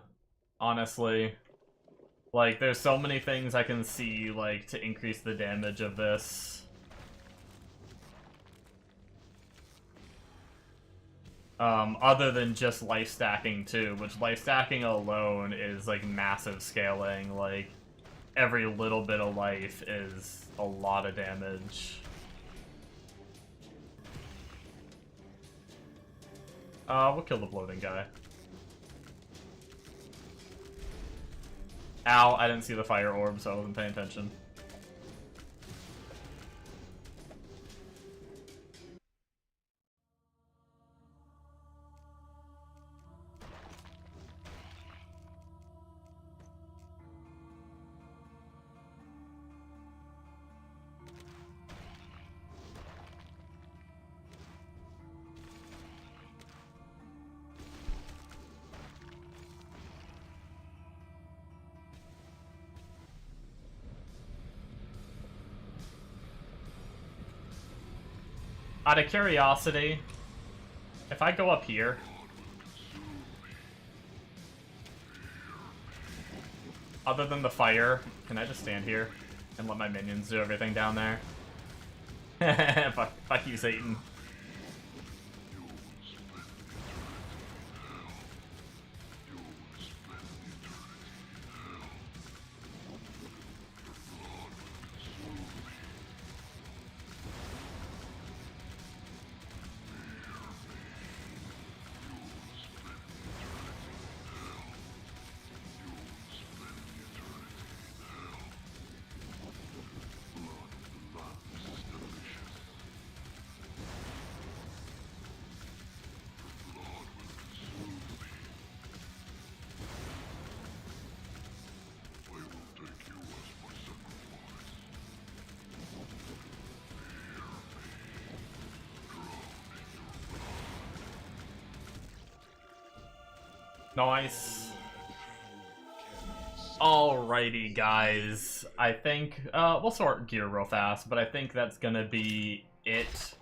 honestly. Like, there's so many things I can see, like, to increase the damage of this. Other than just life stacking too, which life stacking alone is, like, massive scaling. Like, every little bit of life is a lot of damage. We'll kill the bloating guy. Ow, I didn't see the fire orb, so I wasn't paying attention. Out of curiosity, if I go up here... other than the fire, can I just stand here and let my minions do everything down there? fuck you, Satan. Nice. Alrighty, guys. I think, we'll sort gear real fast, but I think that's gonna be it.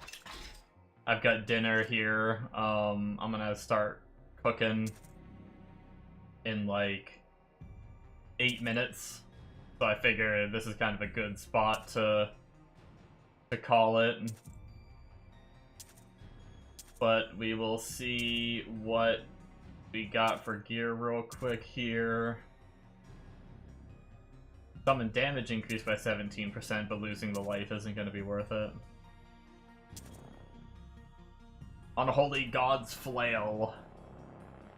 I've got dinner here. I'm gonna start cooking in, like, 8 minutes. So I figure this is kind of a good spot to call it. But we will see what we got for gear real quick here. Summon damage increased by 17%, but losing the life isn't going to be worth it. Unholy God's Flail.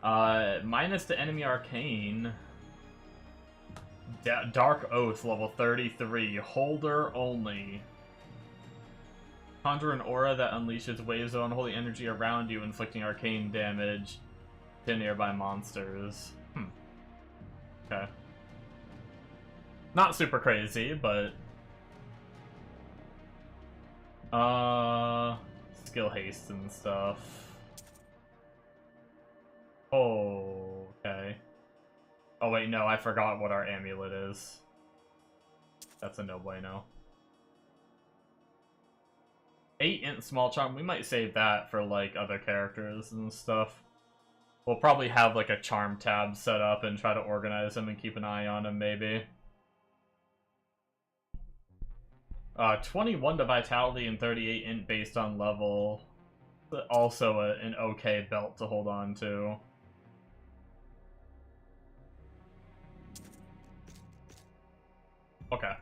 Minus to enemy arcane. Dark Oath, level 33. Holder only. Conjure an aura that unleashes waves of unholy energy around you, inflicting arcane damage to nearby monsters. Okay. Not super crazy, but... skill haste and stuff. Oh, okay. Oh wait, no, I forgot what our amulet is. That's a no bueno. 8 int small charm, we might save that for like other characters and stuff. We'll probably have like a charm tab set up and try to organize them and keep an eye on them maybe. 21 to vitality and 38 int based on level. Also an okay belt to hold on to. Okay.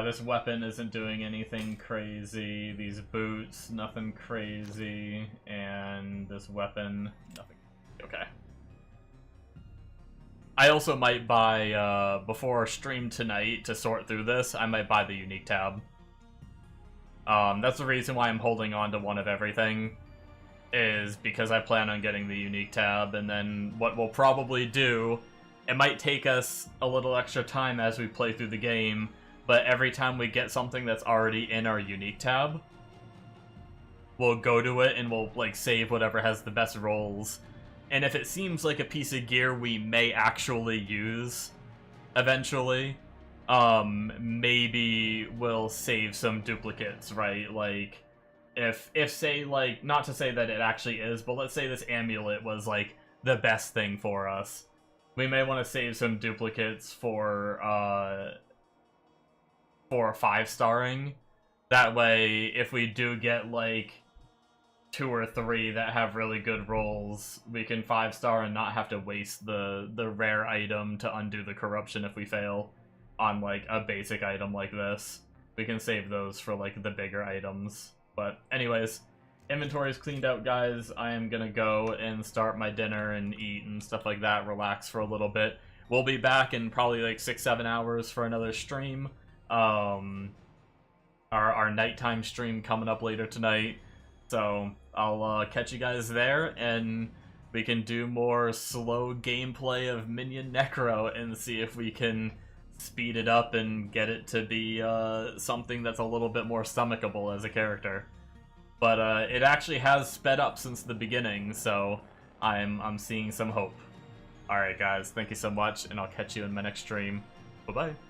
This weapon isn't doing anything crazy. These boots, nothing crazy. And this weapon, nothing. Okay. I also might buy, before stream tonight, to sort through this, I might buy the unique tab. That's the reason why I'm holding on to one of everything, is because I plan on getting the unique tab, and then what we'll probably do, it might take us a little extra time as we play through the game, but every time we get something that's already in our unique tab, we'll go to it and we'll, like, save whatever has the best rolls. And if it seems like a piece of gear we may actually use eventually, maybe we'll save some duplicates, right? Like, if say, like, not to say that it actually is, but let's say this amulet was, like, the best thing for us. We may want to save some duplicates for 5-starring. That way, if we do get, like, 2 or 3 that have really good rolls, we can 5-star and not have to waste the rare item to undo the corruption if we fail on, like, a basic item like this. We can save those for, like, the bigger items. But anyways, inventory is cleaned out, guys. I am gonna go and start my dinner and eat and stuff like that, relax for a little bit. We'll be back in probably like 6-7 hours for another stream. Our nighttime stream coming up later tonight. So I'll catch you guys there, and we can do more slow gameplay of Minion Necro and see if we can speed it up and get it to be something that's a little bit more stomachable as a character. But it actually has sped up since the beginning, so I'm seeing some hope. Alright guys, thank you so much, and I'll catch you in my next stream. Bye-bye.